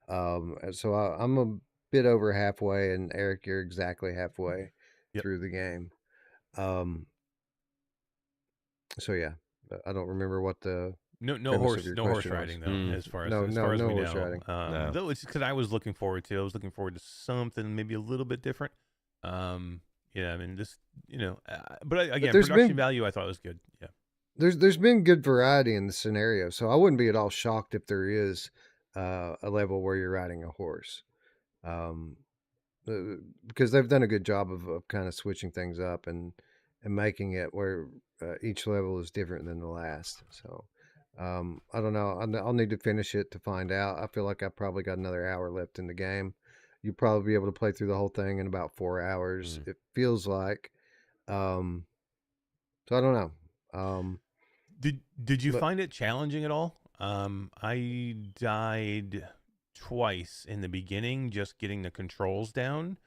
So I'm a bit over halfway, and Eric, you're exactly halfway through the game. So yeah, I don't remember what the no horse riding though. As far as we know, riding. Though it's because I was looking forward to something maybe a little bit different. Yeah, I mean this, but again, production value I thought was good. Yeah, there's been good variety in the scenario, so I wouldn't be at all shocked if there is a level where you're riding a horse, because they've done a good job of kind of switching things up and making it where each level is different than the last. So I don't know. I'll need to finish it to find out. I feel like I probably got another hour left in the game. You'll probably be able to play through the whole thing in about 4 hours. It feels like. So I don't know. Did you find it challenging at all? I died twice in the beginning, just getting the controls down.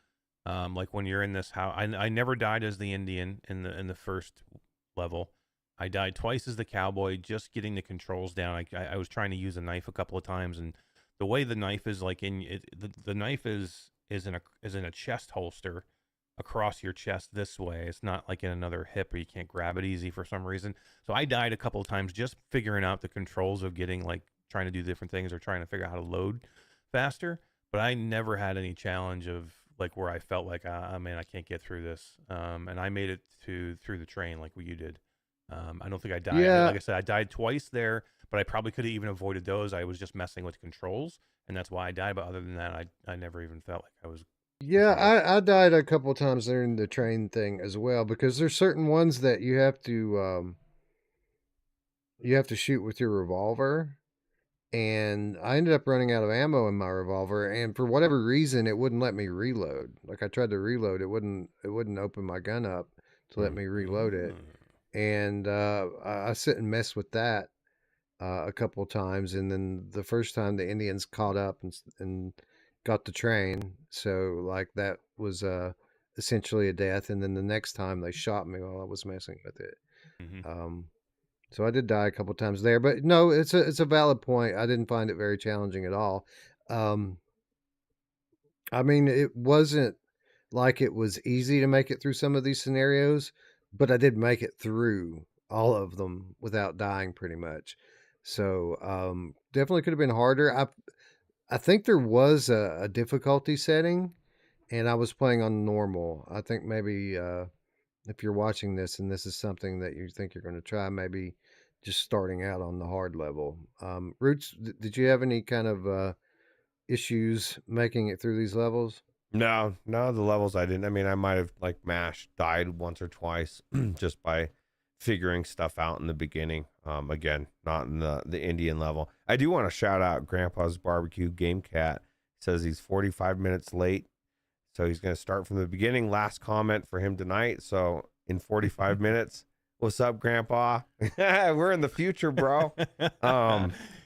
Like when you're in this house, I never died as the Indian in the first level. I died twice as the cowboy, just getting the controls down. I was trying to use a knife a couple of times, and the way the knife is like the knife is in a chest holster across your chest this way. It's not like in another hip where you can't grab it easy for some reason. So I died a couple of times just figuring out the controls of getting trying to do different things or trying to figure out how to load faster. But I never had any challenge of where I felt like, man, I can't get through this. And I made it through the train like what you did. I don't think I died. Yeah. Like I said, I died twice there, but I probably could have even avoided those. I was just messing with controls, and that's why I died. But other than that, I never even felt like I was. Yeah, I died a couple of times during the train thing as well, because there's certain ones that you have to shoot with your revolver, and I ended up running out of ammo in my revolver, and for whatever reason it wouldn't let me reload. Like I tried to reload, it wouldn't open my gun up to let me reload it. And I sit and mess with that a couple of times, and then the first time the Indians caught up and got the train, so that was essentially a death. And then the next time they shot me while I was messing with it. So I did die a couple times there, but no, it's a valid point. I didn't find it very challenging at all. Um, I mean, it wasn't like it was easy to make it through some of these scenarios, but I did make it through all of them without dying pretty much. So definitely could have been harder. I think there was a difficulty setting, and I was playing on normal. I think maybe if you're watching this and this is something that you think you're going to try, maybe just starting out on the hard level. Roots, did you have any kind of issues making it through these levels? No, no, the levels I didn't. I mean, I might have like died once or twice just by figuring stuff out in the beginning. Again, not in the Indian level. I do want to shout out Grandpa's Barbecue Game Cat. Says he's 45 minutes late, so he's going to start from the beginning. Last comment for him tonight. So in 45 minutes, what's up, Grandpa? We're in the future, bro.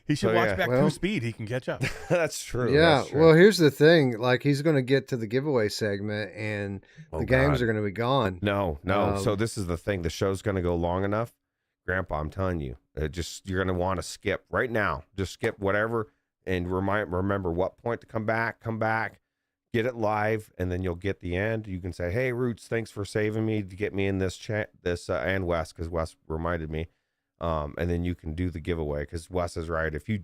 He should so, watch yeah. back through speed. He can catch up. That's true. Yeah. That's true. Well, here's the thing. Like, he's going to get to the giveaway segment, and the games are going to be gone. No. So this is the thing. The show's going to go long enough. Grandpa, I'm telling you, you're going to want to skip right now. Just skip whatever and remember what point to come back, get it live, and then you'll get the end. You can say, hey, Ruuts, thanks for saving me to get me in this chat, and Wes, because Wes reminded me. And then you can do the giveaway, because Wes is right. If you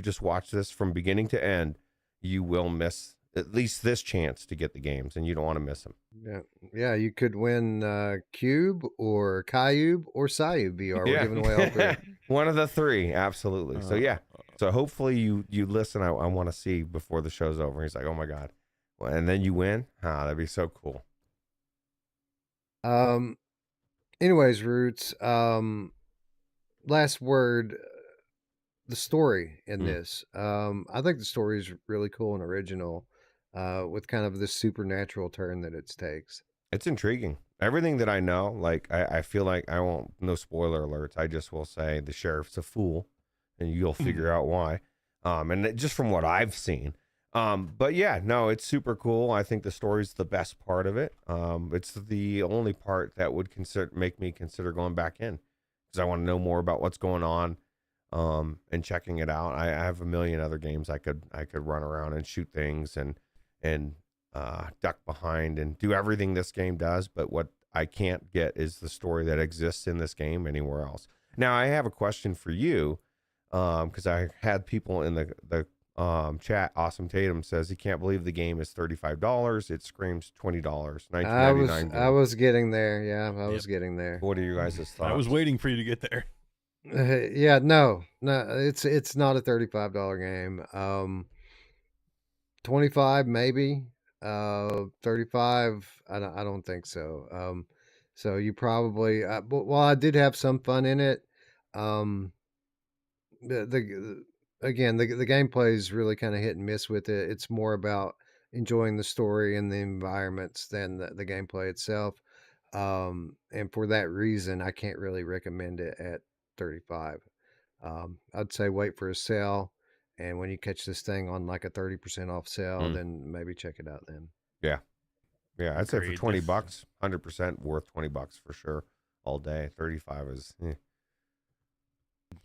just watch this from beginning to end, you will miss at least this chance to get the games, and you don't want to miss them. Yeah. You could win Cube or Cyube or Cyube VR. We're giving away all three. One of the three, absolutely. So yeah. So hopefully you listen. I want to see before the show's over. He's like, oh my god, well, and then you win. That'd be so cool. Anyways, Roots. Last word. The story in this. I think the story is really cool and original, with kind of this supernatural turn that it takes. It's intriguing. Everything that I know, like I feel like I won't. No spoiler alerts. I just will say the sheriff's a fool, and you'll figure out why. And just from what I've seen. But yeah, no, it's super cool. I think the story's the best part of it. It's the only part that would make me consider going back in, because I want to know more about what's going on. And checking it out. I have a million other games I could run around and shoot things and duck behind and do everything this game does. But what I can't get is the story that exists in this game anywhere else. Now I have a question for you, because I had people in the chat. Awesome Tatum says he can't believe the game is $35. It screams $20. $19.99. I was getting there. Yeah, I was getting there. What are you guys' thoughts? I was waiting for you to get there. Yeah, no, it's not a $35 game. 25 maybe. 35. I don't think so. So you probably. Well, I did have some fun in it. The gameplay is really kind of hit and miss with it. It's more about enjoying the story and the environments than the gameplay itself. And for that reason, I can't really recommend it at 35. I'd say wait for a sale, and when you catch this thing on like a 30% off sale, then maybe check it out then. Yeah, I'd say for $20, 100% worth $20 for sure all day. 35 is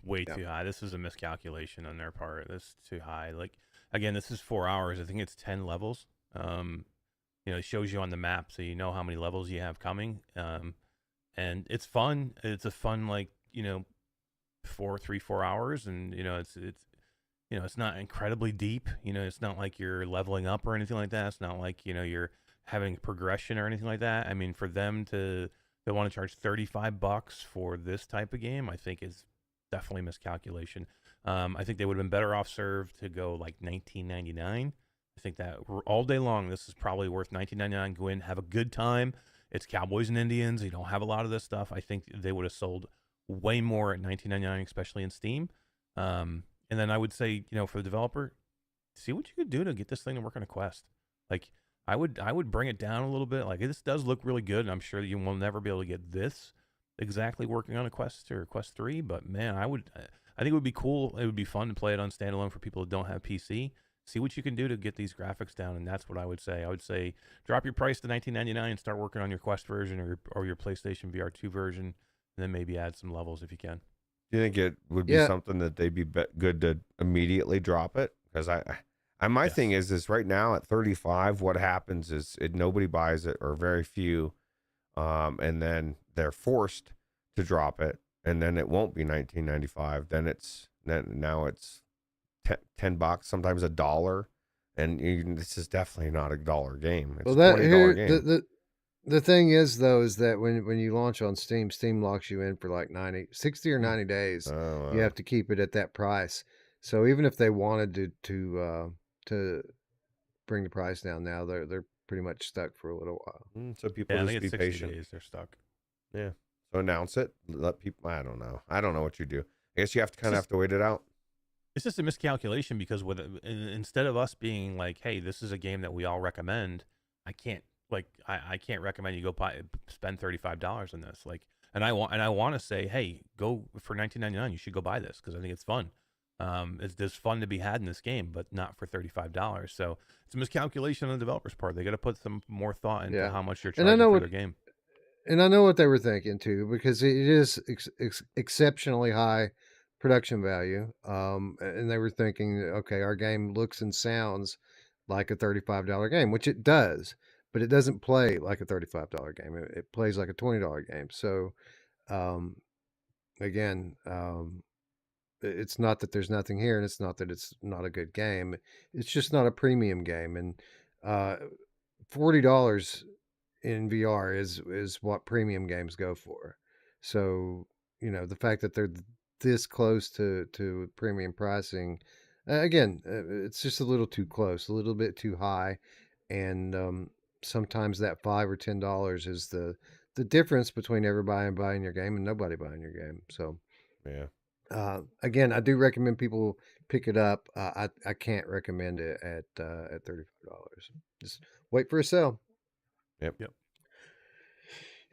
way too high. This is a miscalculation on their part. This is too high. Like, again, this is 4 hours. I think it's 10 levels. It shows you on the map, so you know how many levels you have coming. And it's fun. It's a fun, 4 hours, and it's not incredibly deep. It's not like you're leveling up or anything like that. It's not like you're having progression or anything like that. I mean, for them they want to charge $35 for this type of game, I think is definitely miscalculation. I think they would have been better off served to go like $19.99. I think that all day long, this is probably worth $19.99. Go in, have a good time. It's Cowboys and Indians. You don't have a lot of this stuff. I think they would have sold way more at $19.99, especially in Steam. And then I would say, for the developer, see what you could do to get this thing to work on a Quest. Like, I would bring it down a little bit. Like, this does look really good, and I'm sure you will never be able to get this exactly working on a Quest or Quest 3. But man, I think it would be cool. It would be fun to play it on standalone for people who don't have PC. See what you can do to get these graphics down, and that's what I would say. I would say drop your price to $19.99 and start working on your Quest version or your PlayStation VR 2 version, and then maybe add some levels if you can. You think it would be Yeah. something that they'd be good to immediately drop it? Because my thing is right now at 35, what happens is nobody buys it or very few, and then they're forced to drop it, and then it won't be $19.95. Now it's $10, sometimes $1, and this is definitely not $1 game. It's Well, a $20 game. The thing is though, is that when you launch on Steam, Steam locks you in for like 60 or 90 days. Oh, You have to keep it at that price. So even if they wanted to bring the price down now, they're pretty much stuck for a little while. So people I just think be it's 60 patient. days they're stuck. Yeah. So announce it. Let people. I don't know what you do. I guess you have to wait it out. It's just a miscalculation because instead of us being like, hey, this is a game that we all recommend, I can't recommend you go spend $35 on this. Like, and I want to say, hey, go for $19.99. You should go buy this because I think it's fun. There's fun to be had in this game, but not for $35. So it's a miscalculation on the developer's part. They got to put some more thought into how much you're charging for their game. And I know what they were thinking too, because it is exceptionally high production value. And they were thinking, okay, our game looks and sounds like a $35 game, which it does, but it doesn't play like a $35 game. It plays like a $20 game. So, again, it's not that there's nothing here, and it's not that it's not a good game. It's just not a premium game, and $40 in VR is what premium games go for. So, the fact that they're this close to premium pricing, again, it's just a little too close, a little bit too high, and sometimes that $5 or $10 is the difference between everybody buying your game and nobody buying your game. So, Yeah. again, I do recommend people pick it up. I can't recommend it at $35. Just wait for a sale. Yep.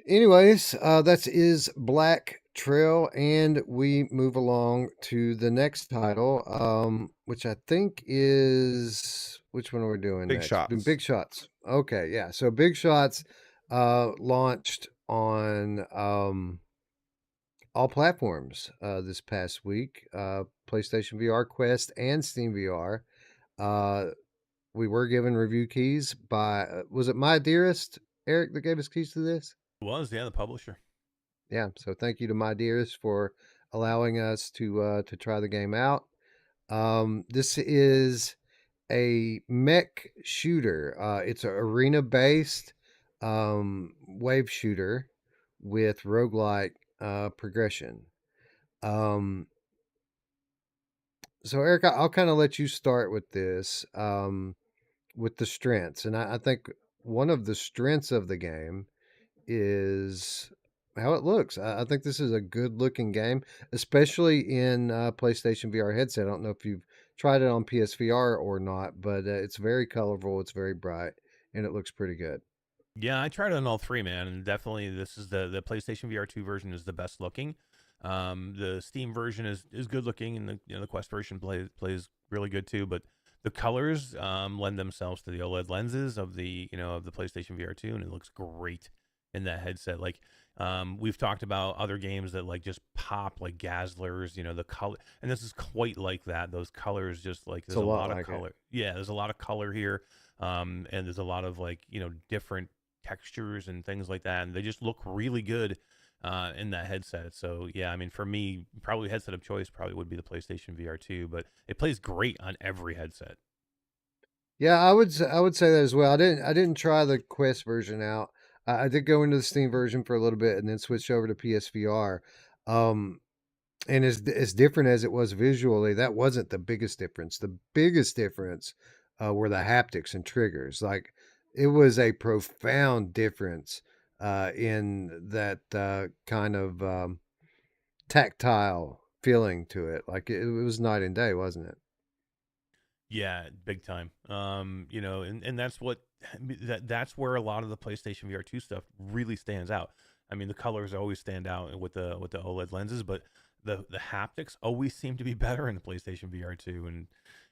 Anyways, that is Black Trail, and we move along to the next title, which I think is, which one are we doing Big next? Shots. Doing Big Shots. Okay, yeah. So Big Shots launched on all platforms this past week, PlayStation VR, Quest, and Steam VR. We were given review keys by, was it My Dearest, Eric, that gave us keys to this? It was, the publisher. Yeah, so thank you to My Dearest for allowing us to try the game out. This is a mech shooter. It's an arena-based wave shooter with roguelike progression. So Eric, I'll kind of let you start with this, with the strengths, and I think one of the strengths of the game is how it looks. I think this is a good looking game, especially in PlayStation VR headset. I don't know if you've tried it on PSVR or not, but it's very colorful, it's very bright, and it looks pretty good. Yeah, I tried it on all three, man, and definitely this is the PlayStation VR 2 version is the best looking. The Steam version is good looking, and the Quest version plays really good too. But the colors lend themselves to the OLED lenses of the of the PlayStation VR 2, and it looks great in that headset. Like we've talked about other games that like just pop, like Gazzlers, the color, and this is quite like that. Those colors just like there's a lot of color. Yeah, there's a lot of color here, and there's a lot of like different textures and things like that, and they just look really good in that headset. So yeah, I mean, for me, probably headset of choice probably would be the PlayStation VR 2, but it plays great on every headset. Yeah, I would say that as well. I didn't try the Quest version out. I did go into the Steam version for a little bit and then switch over to PSVR. And as different as it was visually, that wasn't the biggest difference. The biggest difference were the haptics and triggers. Like, it was a profound difference in that kind of tactile feeling to it. Like, it was night and day, wasn't it? Yeah, big time. And that's that's where a lot of the PlayStation VR 2 stuff really stands out. I mean, the colors always stand out with the OLED lenses, but the haptics always seem to be better in the PlayStation VR 2. And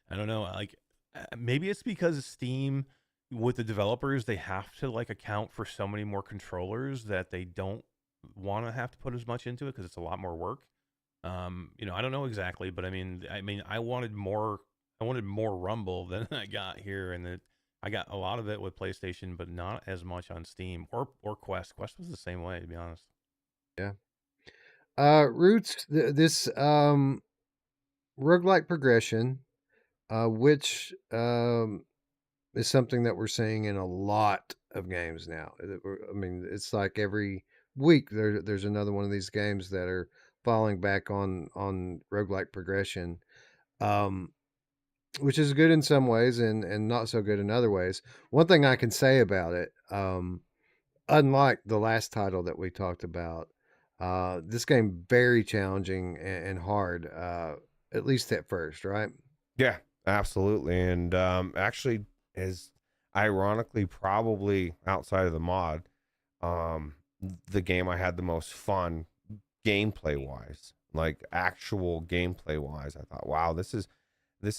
I don't know, like maybe it's because Steam with the developers, they have to like account for so many more controllers that they don't want to have to put as much into it because it's a lot more work. I don't know exactly, but I mean, I wanted more. I wanted more Rumble than I got here, and I got a lot of it with PlayStation, but not as much on Steam or Quest. Quest was the same way, to be honest. Yeah. Roots, this roguelike progression, which is something that we're seeing in a lot of games now. I mean, it's like every week there's another one of these games that are falling back on roguelike progression, um, which is good in some ways and not so good in other ways. One thing I can say about it, unlike the last title that we talked about, this game very challenging and hard, at least at first, right? Yeah, absolutely. And actually, is ironically probably outside of the mod, um, the game I had the most fun gameplay wise, like actual gameplay wise. I thought, wow, this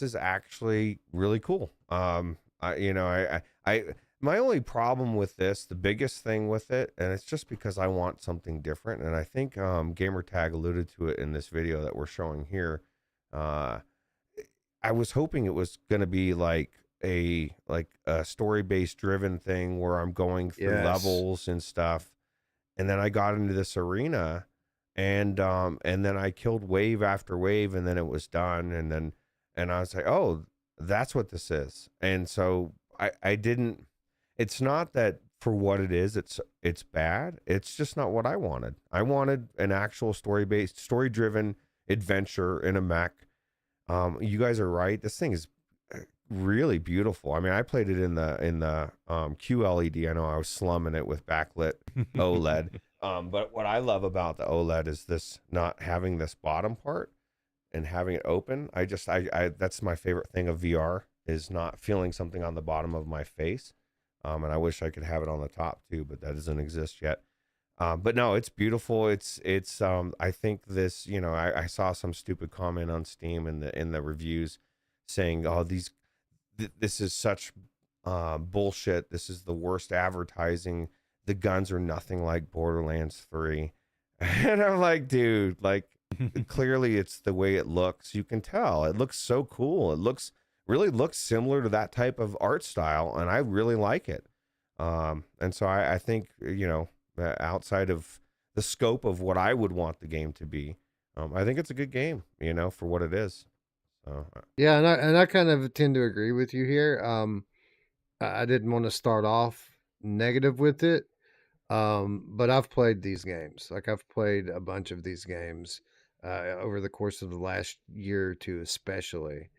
is actually really cool. I my only problem with this, the biggest thing with it, and it's just because I want something different, and I think Gamertag alluded to it in this video that we're showing here. Uh, I was hoping it was going to be like a story based driven thing where I'm going through Yes. levels and stuff, and then I got into this arena, and then I killed wave after wave, and then it was done, and I was like, oh, that's what this is. And so I didn't. It's not that for what it is, it's bad. It's just not what I wanted. I wanted an actual story driven adventure in a mech. You guys are right. This thing is really beautiful. I mean, I played it in the QLED. I know I was slumming it with backlit OLED. But what I love about the OLED is this not having this bottom part and having it open. I that's my favorite thing of VR, is not feeling something on the bottom of my face. And I wish I could have it on the top too, but that doesn't exist yet. But no, it's beautiful. It's I think this, I saw some stupid comment on Steam in the reviews saying, oh, this is such bullshit. This is the worst advertising. The guns are nothing like Borderlands 3. And I'm like, dude, like clearly it's the way it looks. You can tell. It looks so cool. It really looks similar to that type of art style, and I really like it. And so I think, outside of the scope of what I would want the game to be, I think it's a good game, for what it is. So Yeah, and I kind of tend to agree with you here. I didn't want to start off negative with it, but I've played these games. Like I've played a bunch of these games over the course of the last year or two, especially.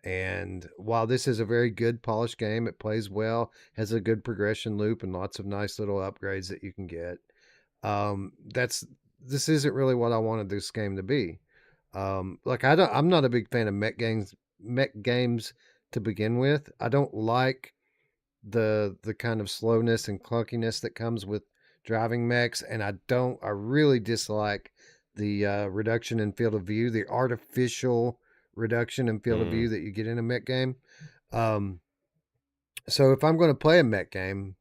And while this is a very good polished game, it plays well, has a good progression loop, and lots of nice little upgrades that you can get. This isn't really what I wanted this game to be. Like I'm not a big fan of mech games to begin with. I don't like the kind of slowness and clunkiness that comes with driving mechs, and I really dislike the reduction in field of view, the artificial reduction in field of view that you get in a mech game. So if I'm going to play a mech game,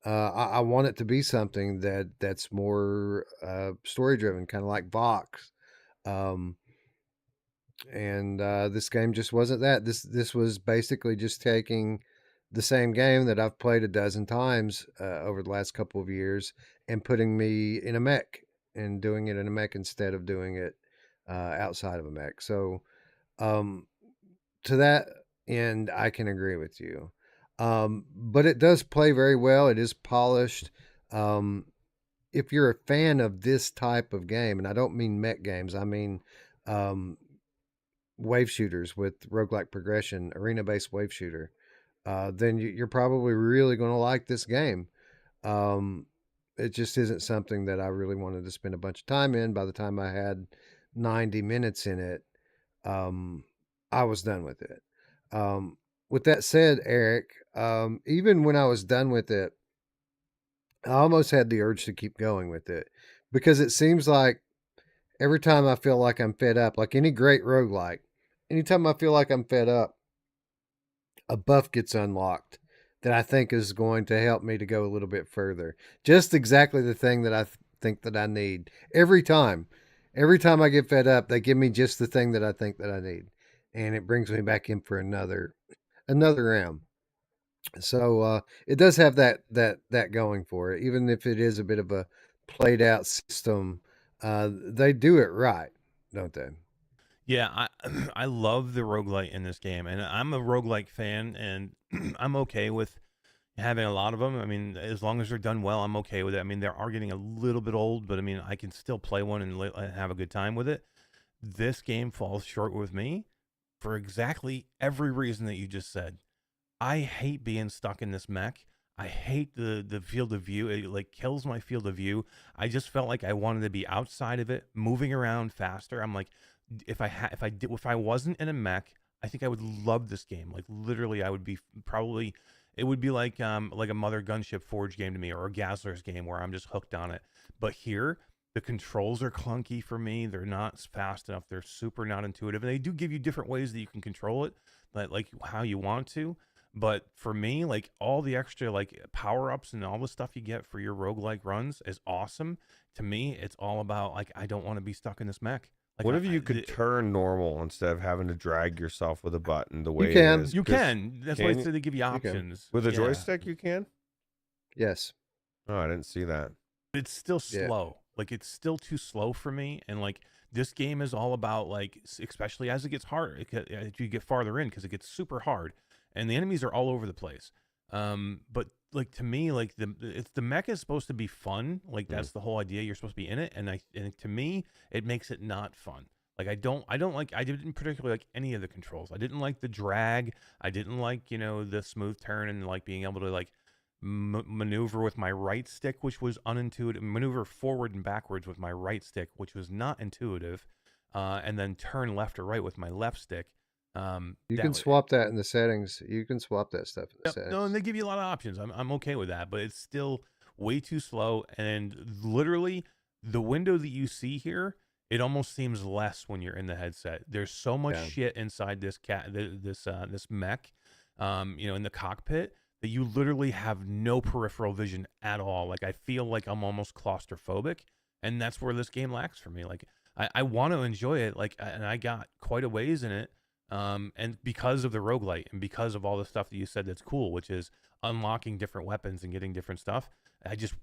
I want it to be something that's more story driven, kind of like Vox. And this game just wasn't that. This was basically just taking the same game that I've played a dozen times over the last couple of years and putting me in a mech and doing it in a mech instead of doing it outside of a mech. So to that end, I can agree with you. But it does play very well. It is polished. If you're a fan of this type of game, and I don't mean mech games, I mean wave shooters with roguelike progression, arena-based wave shooter, then you're probably really going to like this game. It just isn't something that I really wanted to spend a bunch of time in. By the time I had 90 minutes in it, I was done with it. With that said, Eric, even when I was done with it, I almost had the urge to keep going with it, because it seems like every time I feel like I'm fed up, like any great roguelike, anytime I feel like I'm fed up, a buff gets unlocked that I think is going to help me to go a little bit further. Just exactly the thing that I think that I need every time. every time I get fed up, they give me just the thing that I think that I need, and it brings me back in for another round. So it does have that going for it, even if it is a bit of a played out system. They do it right, don't they? Yeah, I I love the roguelite in this game, and I'm a roguelike fan, and I'm okay with having a lot of them. I mean, as long as they're done well, I'm okay with it. I mean, they are getting a little bit old, but I mean, I can still play one and have a good time with it. This game falls short with me for exactly every reason that you just said. I hate being stuck in this mech. I hate the field of view. It like kills my field of view. I just felt like I wanted to be outside of it, moving around faster. I'm like, if I wasn't in a mech, I think I would love this game. Like literally, I would be probably. It would be like a Mother Gunship Forge game to me, or a Gazler's game where I'm just hooked on it. But here, the controls are clunky for me. They're not fast enough. They're super not intuitive, and they do give you different ways that you can control it, like how you want to. But for me, like all the extra like power ups and all the stuff you get for your roguelike runs is awesome. To me, it's all about like I don't want to be stuck in this mech. Like What if you could turn normal instead of having to drag yourself with a button the way can. it is? You can. That's why I say they give you can. options. With a Yeah. joystick, you can? Yes. Oh, I didn't see that. It's still Yeah. slow. Like it's still too slow for me. And like this game is all about like, especially as it gets harder, as you get farther in, because it gets super hard, and the enemies are all over the place. But like to me, like the mech is supposed to be fun. Like that's the whole idea. You're supposed to be in it, and to me, it makes it not fun. Like I didn't particularly like any of the controls. I didn't like the drag. I didn't like the smooth turn and like being able to like maneuver with my right stick, which was unintuitive. Maneuver forward and backwards with my right stick, which was not intuitive, and then turn left or right with my left stick. You can swap that in the settings. You can swap that stuff in the settings. No, and they give you a lot of options. I'm okay with that, but it's still way too slow. And literally, the window that you see here, it almost seems less when you're in the headset. There's so much shit inside this this mech, in the cockpit, that you literally have no peripheral vision at all. Like I feel like I'm almost claustrophobic, and that's where this game lacks for me. Like I want to enjoy it, like, and I got quite a ways in it. And because of the roguelite and because of all the stuff that you said that's cool, which is unlocking different weapons and getting different stuff, I just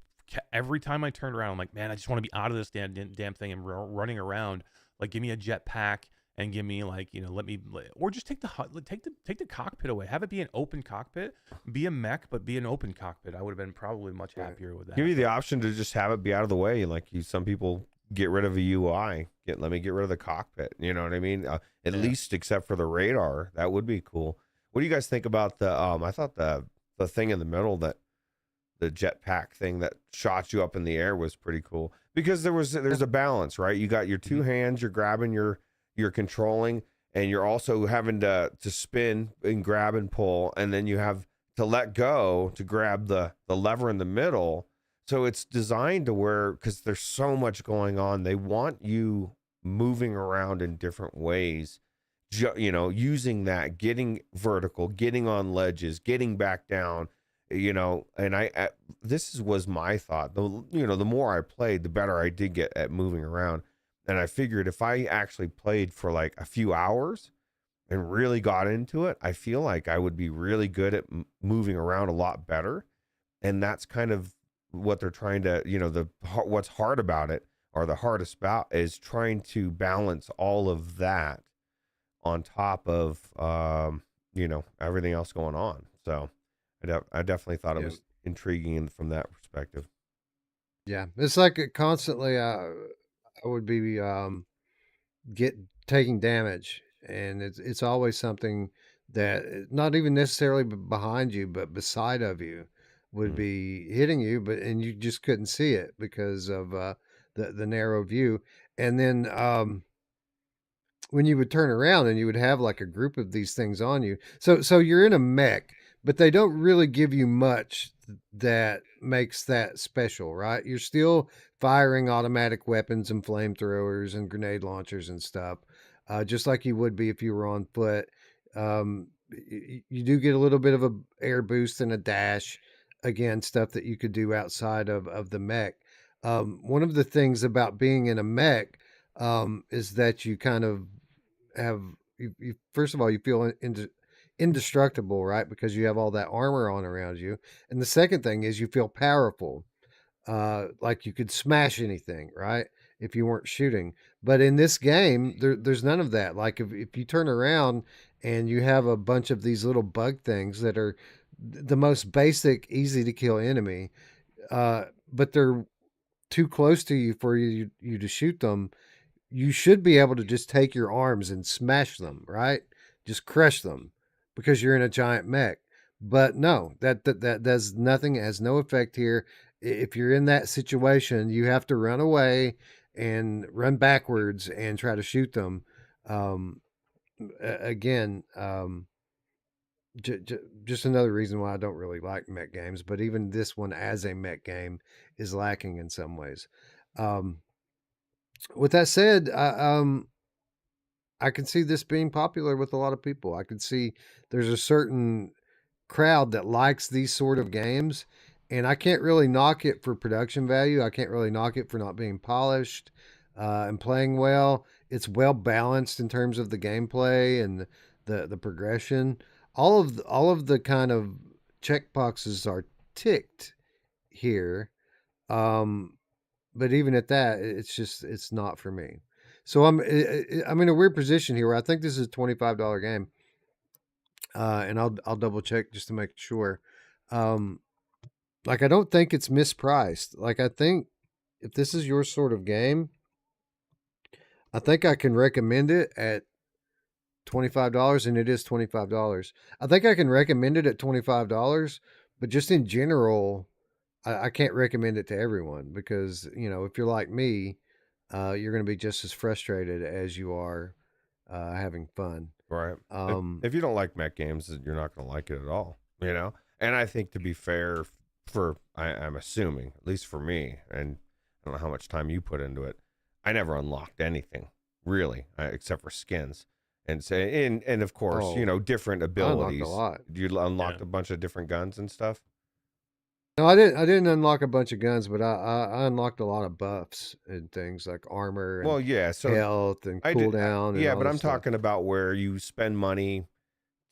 every time I turned around, I'm like, man, I just want to be out of this damn thing and running around. Like, give me a jetpack and give me like let me, or just take the cockpit away. Have it be an open cockpit, be a mech, but be an open cockpit. I would have been probably much happier with that. Give you the option to just have it be out of the way, like some people get rid of a UI. Let me get rid of the cockpit. You know what I mean? At least except for the radar, that would be cool. What do you guys think about the? I thought the thing in the middle, that the jetpack thing that shot you up in the air, was pretty cool, because there's a balance, right? You got your two hands, you're grabbing, you're controlling, and you're also having to spin and grab and pull, and then you have to let go to grab the lever in the middle. So it's designed to where, because there's so much going on, they want you moving around in different ways, using that, getting vertical, getting on ledges, getting back down, and this was my thought. The more I played, the better I did get at moving around. And I figured if I actually played for like a few hours and really got into it, I feel like I would be really good at moving around a lot better. And that's kind of what they're trying to, what's hard about it, or the hardest about, is trying to balance all of that on top of, everything else going on. So I definitely thought it was intriguing from that perspective. Yeah. It's like constantly, I would be, taking damage, and it's always something that not even necessarily behind you, but beside of you would be hitting you, and you just couldn't see it because of the narrow view. And then when you would turn around and you would have like a group of these things on you, so you're in a mech, but they don't really give you much that makes that special, right? You're still firing automatic weapons and flamethrowers and grenade launchers and stuff, just like you would be if you were on foot. You do get a little bit of a air boost and a dash. Again, stuff that you could do outside of the mech. One of the things about being in a mech, is that you kind of have you first of all you feel indestructible, right? Because you have all that armor on around you, and the second thing is you feel powerful, like you could smash anything, right? If you weren't shooting. But in this game, there's none of that. Like if you turn around and you have a bunch of these little bug things that are the most basic, easy to kill enemy, but they're too close to you for you to shoot them, you should be able to just take your arms and smash them, right? Just crush them because you're in a giant mech. But no, that does nothing. It has no effect here. If you're in that situation, you have to run away and run backwards and try to shoot them. Um, Again, just another reason why I don't really like mech games. But even this one as a mech game is lacking in some ways. Um, with that said, I can see this being popular with a lot of people. I can see there's a certain crowd that likes these sort of games, and I can't really knock it for production value. I can't really knock it for not being polished and playing well. It's well balanced in terms of the gameplay and the progression. All of the kind of check boxes are ticked here. Um, but even at that, it's not for me. So I'm in a weird position here where I think this is a $25 game, and I'll double check just to make sure. Um, like I don't think it's mispriced. Like I think if this is your sort of game, I think I can recommend it at $25, and it is $25. I think I can recommend it at $25, but just in general, I can't recommend it to everyone because if you're like me, you're going to be just as frustrated as you are having fun. Right. Um, If you don't like mech games, you're not going to like it at all, you know? And I think to be fair, I'm assuming, at least for me, and I don't know how much time you put into it, I never unlocked anything, really, except for skins. And of course, different I unlocked abilities. a lot. You unlocked a bunch of different guns and stuff? No, I didn't. I didn't unlock a bunch of guns, but I unlocked a lot of buffs and things like armor and Well, yeah, so health and I did, cooldown and yeah, all but this I'm stuff. talking about where you spend money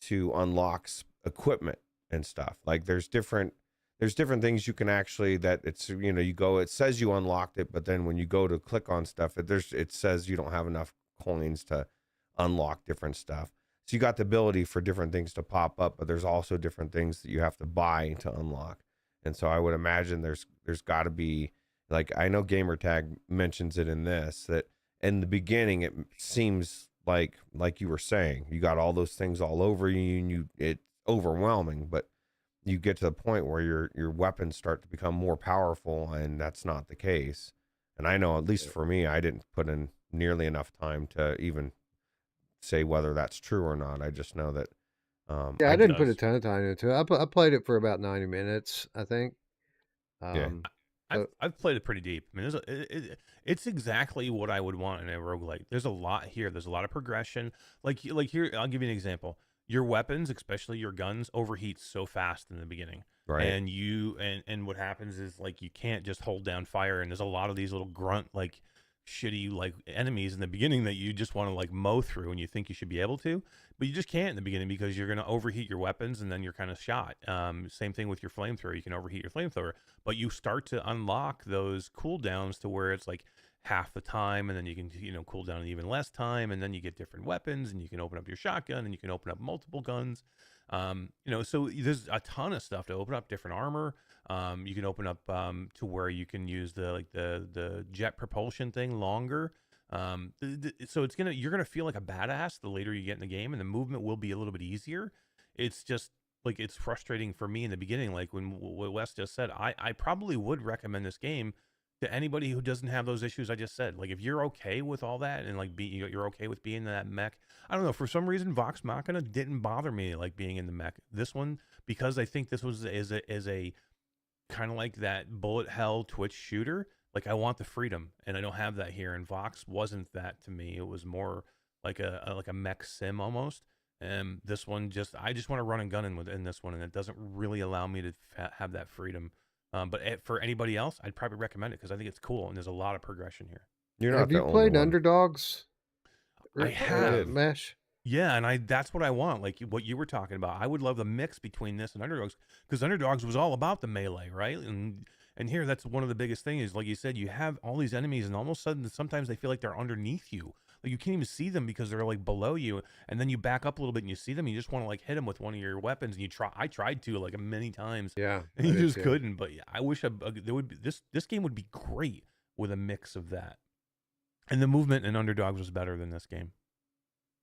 to unlock equipment and stuff. Like there's different things you can actually that it's you go, it says you unlocked it, but then when you go to click on stuff, it says you don't have enough coins to unlock different stuff. So you got the ability for different things to pop up, but there's also different things that you have to buy to unlock. And so I would imagine there's got to be, like, I know Gamertag mentions it in this, that in the beginning it seems like you were saying, you got all those things all over you and it's overwhelming, but you get to the point where your weapons start to become more powerful, and that's not the case. And I know, at least for me, I didn't put in nearly enough time to even say whether that's true or not. I just know that Yeah, I I didn't did. put a ton of time into it. I played it for about 90 minutes, I think. Yeah. I've played it pretty deep. I mean, it's exactly what I would want in a roguelike. There's a lot here. There's a lot of progression. Like here, I'll give you an example. Your weapons, especially your guns, overheat so fast in the beginning. Right. And what happens is, like, you can't just hold down fire, and there's a lot of these little grunt, like, shitty, like, enemies in the beginning that you just want to, like, mow through, and you think you should be able to, but you just can't in the beginning because you're going to overheat your weapons, and then you're kind of shot. Same thing with your flamethrower. You can overheat your flamethrower, but you start to unlock those cooldowns to where it's like half the time, and then you can cool down even less time, and then you get different weapons, and you can open up your shotgun, and you can open up multiple guns. So there's a ton of stuff to open up, different armor. You can open up to where you can use the jet propulsion thing longer. So you're gonna feel like a badass the later you get in the game, and the movement will be a little bit easier. It's just, like, it's frustrating for me in the beginning, like when what Wes just said. I probably would recommend this game to anybody who doesn't have those issues I just said. Like, if you're okay with all that, and like you're okay with being in that mech. I don't know, for some reason Vox Machina didn't bother me, like, being in the mech. This one, because I think this was is a kind of like that bullet hell Twitch shooter. Like, I want the freedom, and I don't have that here. And Vox wasn't that to me. It was more like a mech sim almost. And this one, I just want to run and gun in this one, and it doesn't really allow me to have that freedom. But for anybody else, I'd probably recommend it because I think it's cool, and there's a lot of progression here. You're not Have the you only played one. Underdogs? I have. Mesh. Yeah, and that's what I want. Like what you were talking about. I would love the mix between this and Underdogs, because Underdogs was all about the melee, right? And here, that's one of the biggest things. Like you said, you have all these enemies, and almost sudden, sometimes they feel like they're underneath you. Like you can't even see them because they're like below you. And then you back up a little bit and you see them. And you just want to like hit them with one of your weapons. And I tried to like many times. Yeah, And I you did just too. couldn't. But yeah, I wish there would be this game would be great with a mix of that. And the movement in Underdogs was better than this game.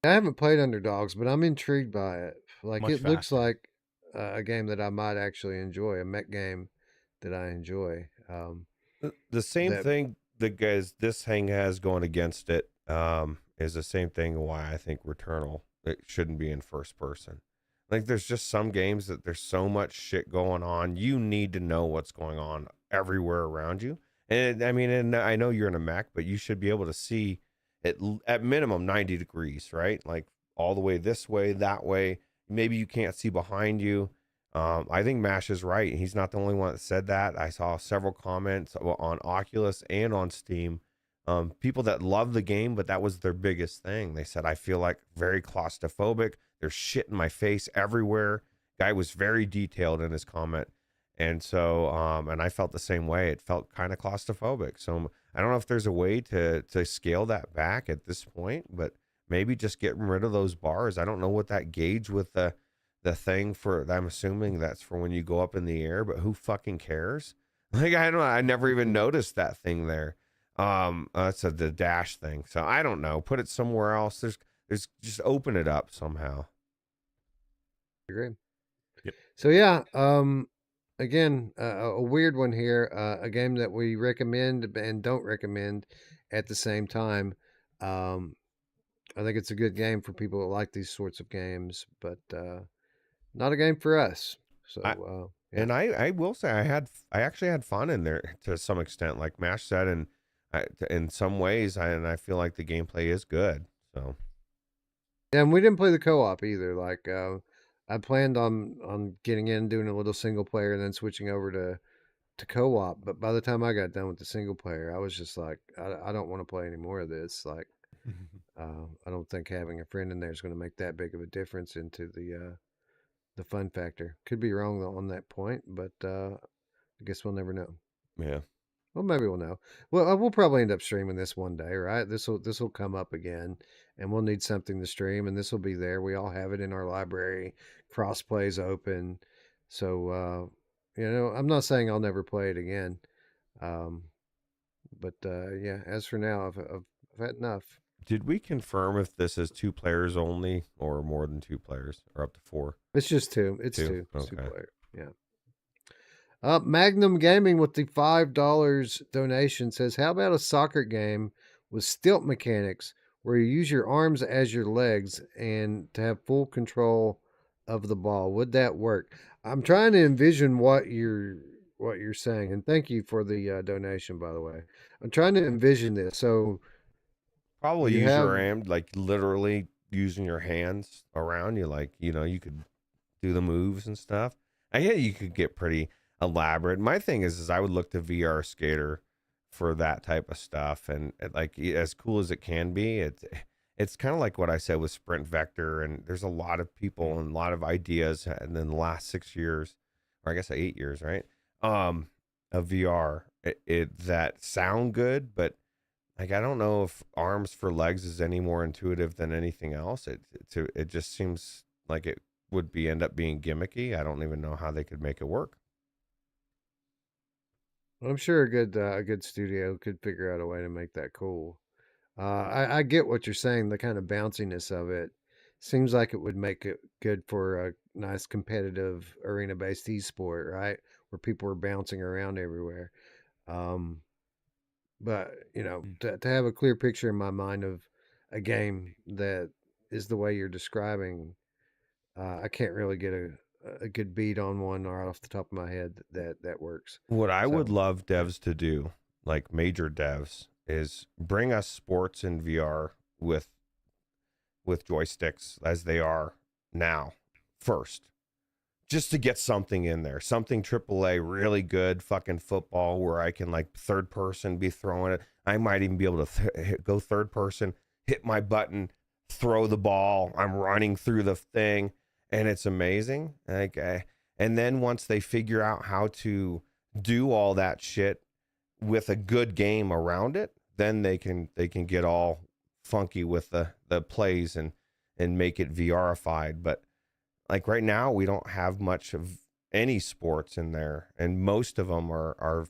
I haven't played Underdogs, but I'm intrigued by it. Like Much it looks faster. like a game that I might actually enjoy, a mech game that I enjoy. The same That thing the guys this thing has going against it is the same thing why I think Returnal it shouldn't be in first person. Like there's just some games that there's so much shit going on. You need to know what's going on everywhere around you. And I mean, and I know you're in a Mac, but you should be able to see at minimum 90 degrees, right? Like all the way this way, that way. Maybe you can't see behind you. I think Mash is right. He's not the only one that said that. I saw several comments on Oculus and on Steam. People that love the game, but that was their biggest thing. They said, I feel like very claustrophobic. There's shit in my face everywhere. Guy was very detailed in his comment. And so, and I felt the same way. It felt kind of claustrophobic. So I don't know if there's a way to scale that back at this point, but maybe just getting rid of those bars. I don't know what that gauge with the thing for, I'm assuming that's for when you go up in the air, but who fucking cares? Like, I don't know. I never even noticed that thing there. That's the dash thing. So I don't know. Put it somewhere else. There's just open it up somehow. agree. Yep. So yeah, again, a weird one here. A game that we recommend and don't recommend at the same time. I think it's a good game for people that like these sorts of games, but not a game for us. So yeah. And I will say I actually had fun in there to some extent, like Mash said, and in some ways, I feel like the gameplay is good. So Yeah, and we didn't play the co-op either. Like I planned on getting in, doing a little single player, and then switching over to co-op. But by the time I got done with the single player, I was just like, I don't want to play any more of this. Like, I don't think having a friend in there is going to make that big of a difference into the fun factor. Could be wrong on that point, but I guess we'll never know. yeah. Well, maybe we'll know. Well, we'll probably end up streaming this one day, right? This will come up again, and we'll need something to stream, and this will be there. We all have it in our library. Crossplay's open, so I'm not saying I'll never play it again, but yeah. As for now, I've had enough. Did we confirm if this is 2 players only or more than 2 players or up to 4? It's just two. It's Two? two. It's Okay. 2-player. Yeah. Magnum Gaming with the $5 donation says, "How about a soccer game with stilt mechanics where you use your arms as your legs and to have full control of the ball? Would that work?" I'm trying to envision what you're saying, and thank you for the donation, by the way. I'm trying to envision this. So Probably you use have your hand, like literally using your hands around you, like you could do the moves and stuff. I hear you could get pretty elaborate. My thing is I would look to VR Skater for that type of stuff, and like as cool as it can be, it's kind of like what I said with Sprint Vector, and there's a lot of people and a lot of ideas, and in the last 6 years, or I guess 8 years, right, of VR, it that sound good, but like I don't know if arms for legs is any more intuitive than anything else. It just seems like it would end up being gimmicky. I don't even know how they could make it work. I'm sure a good studio could figure out a way to make that cool. I get what you're saying. The kind of bounciness of it seems like it would make it good for a nice competitive arena-based esport, right? Where people are bouncing around everywhere. But to have a clear picture in my mind of a game that is the way you're describing, I can't really get a good beat on one right off the top of my head that works. What I would So love devs to do, like major devs, is bring us sports in VR with joysticks as they are now first. Just to get something in there, something AAA really good fucking football where I can like third person be throwing it. I might even be able to go third person, hit my button, throw the ball. I'm running through the thing, and it's amazing. And then once they figure out how to do all that shit with a good game around it, then they can get all funky with the plays and make it VRified. But like right now, we don't have much of any sports in there, and most of them are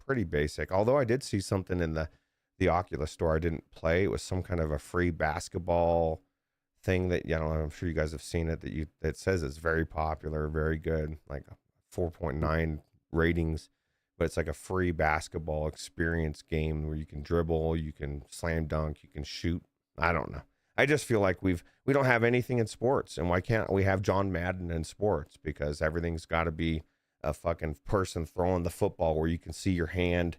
pretty basic. Although I did see something in the Oculus store I didn't play. It was some kind of a free basketball thing that, I'm sure you guys have seen it, that says it's very popular, very good, like 4.9 ratings, but it's like a free basketball experience game where you can dribble, you can slam dunk, you can shoot. I don't know. I just feel like we don't have anything in sports, and why can't we have John Madden in sports? Because everything's got to be a fucking person throwing the football where you can see your hand.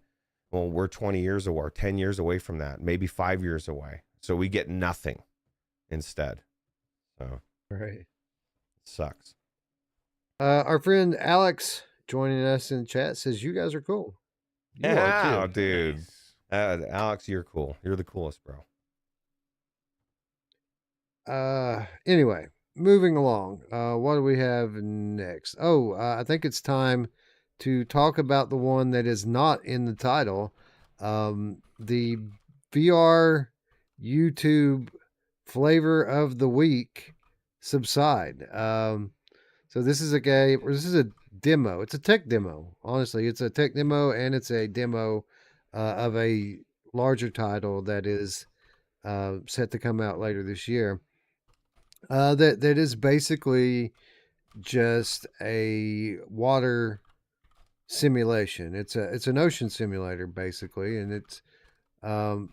Well, we're 20 years away, or 10 years away from that, maybe 5 years away. So we get nothing instead. So Right. it sucks. Our friend Alex joining us in the chat says you guys are cool. You are Yeah, too. dude. Nice. Alex, you're cool. You're the coolest, bro. Anyway, moving along. What do we have next? I think it's time to talk about the one that is not in the title. The VR YouTube flavor of the week, Subside. So this is a game, or this is a demo. It's a tech demo. Honestly, it's a tech demo, and it's a demo of a larger title that is set to come out later this year. That is basically just a water simulation. It's an ocean simulator basically, and it's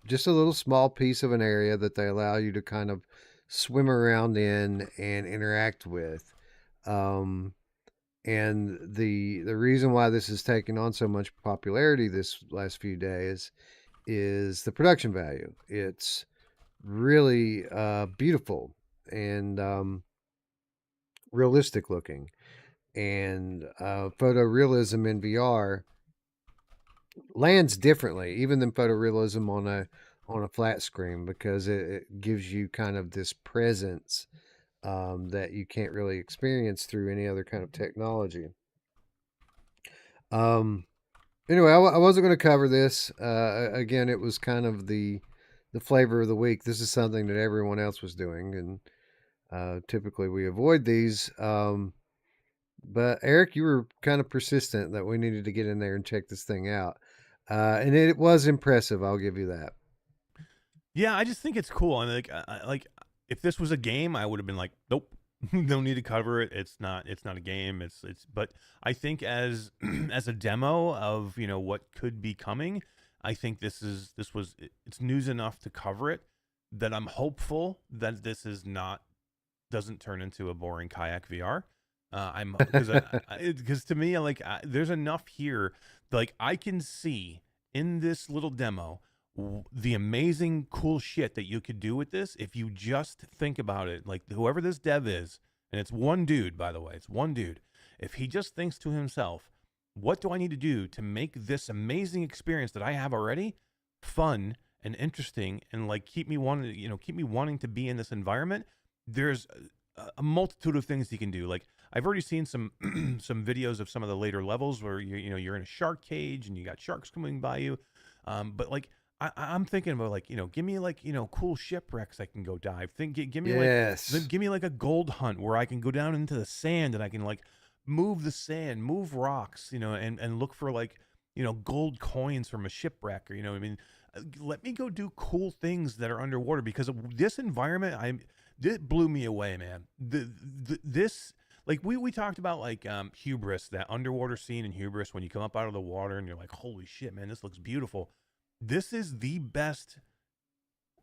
just a little small piece of an area that they allow you to kind of swim around in and interact with. And the reason why this is taking on so much popularity this last few days is the production value. It's really beautiful and realistic looking, and photorealism in VR lands differently even than photorealism on a flat screen, because it gives you kind of this presence that you can't really experience through any other kind of technology. Anyway, I wasn't going to cover this. Again, it was kind of the flavor of the week. This is something that everyone else was doing, and typically we avoid these. But Eric, you were kind of persistent that we needed to get in there and check this thing out. And it was impressive. I'll give you that. Yeah, I just think it's cool. And like if this was a game, I would have been like, nope, no need to cover it. It's not a game. But I think as as a demo of what could be coming, I think it's news enough to cover it, that I'm hopeful that this doesn't turn into a boring kayak VR. Because to me, there's enough here. Like, I can see in this little demo the amazing cool shit that you could do with this if you just think about it. Like, whoever this dev is, and it's one dude, by the way, it's one dude. If he just thinks to himself, what do I need to do to make this amazing experience that I have already fun and interesting, and like keep me wanting to be in this environment? There's a multitude of things he can do. Like, I've already seen some some videos of some of the later levels where you're in a shark cage and you got sharks coming by you. But like, I'm thinking about, like, give me like, cool shipwrecks I can go dive. Give me give me like a gold hunt where I can go down into the sand and I can like move the sand, move rocks, and look for like, gold coins from a shipwreck, or, let me go do cool things that are underwater, because of this environment, it blew me away, man. This, like, we talked about, like, Hubris, that underwater scene in Hubris when you come up out of the water and you're like, holy shit, man, this looks beautiful. This is the best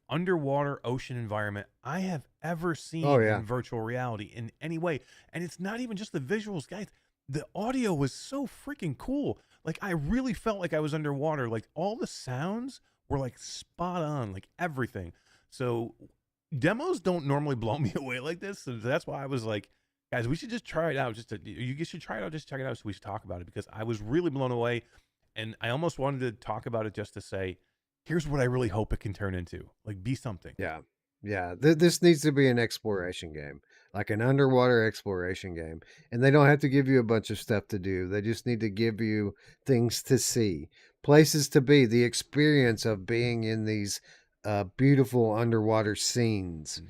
underwater ocean environment I have ever seen in virtual reality in any way. And it's not even just the visuals, guys. The audio was so freaking cool. Like, I really felt like I was underwater. Like, all the sounds were like spot on, like everything. So demos don't normally blow me away like this. So that's why I was like, guys, we should just try it out. You should try it out. Just check it out. So we should talk about it, because I was really blown away. And I almost wanted to talk about it just to say, here's what I really hope it can turn into. Like, be something. Yeah. Yeah. This needs to be an exploration game, like an underwater exploration game. And they don't have to give you a bunch of stuff to do. They just need to give you things to see, places to be, the experience of being in these beautiful underwater scenes.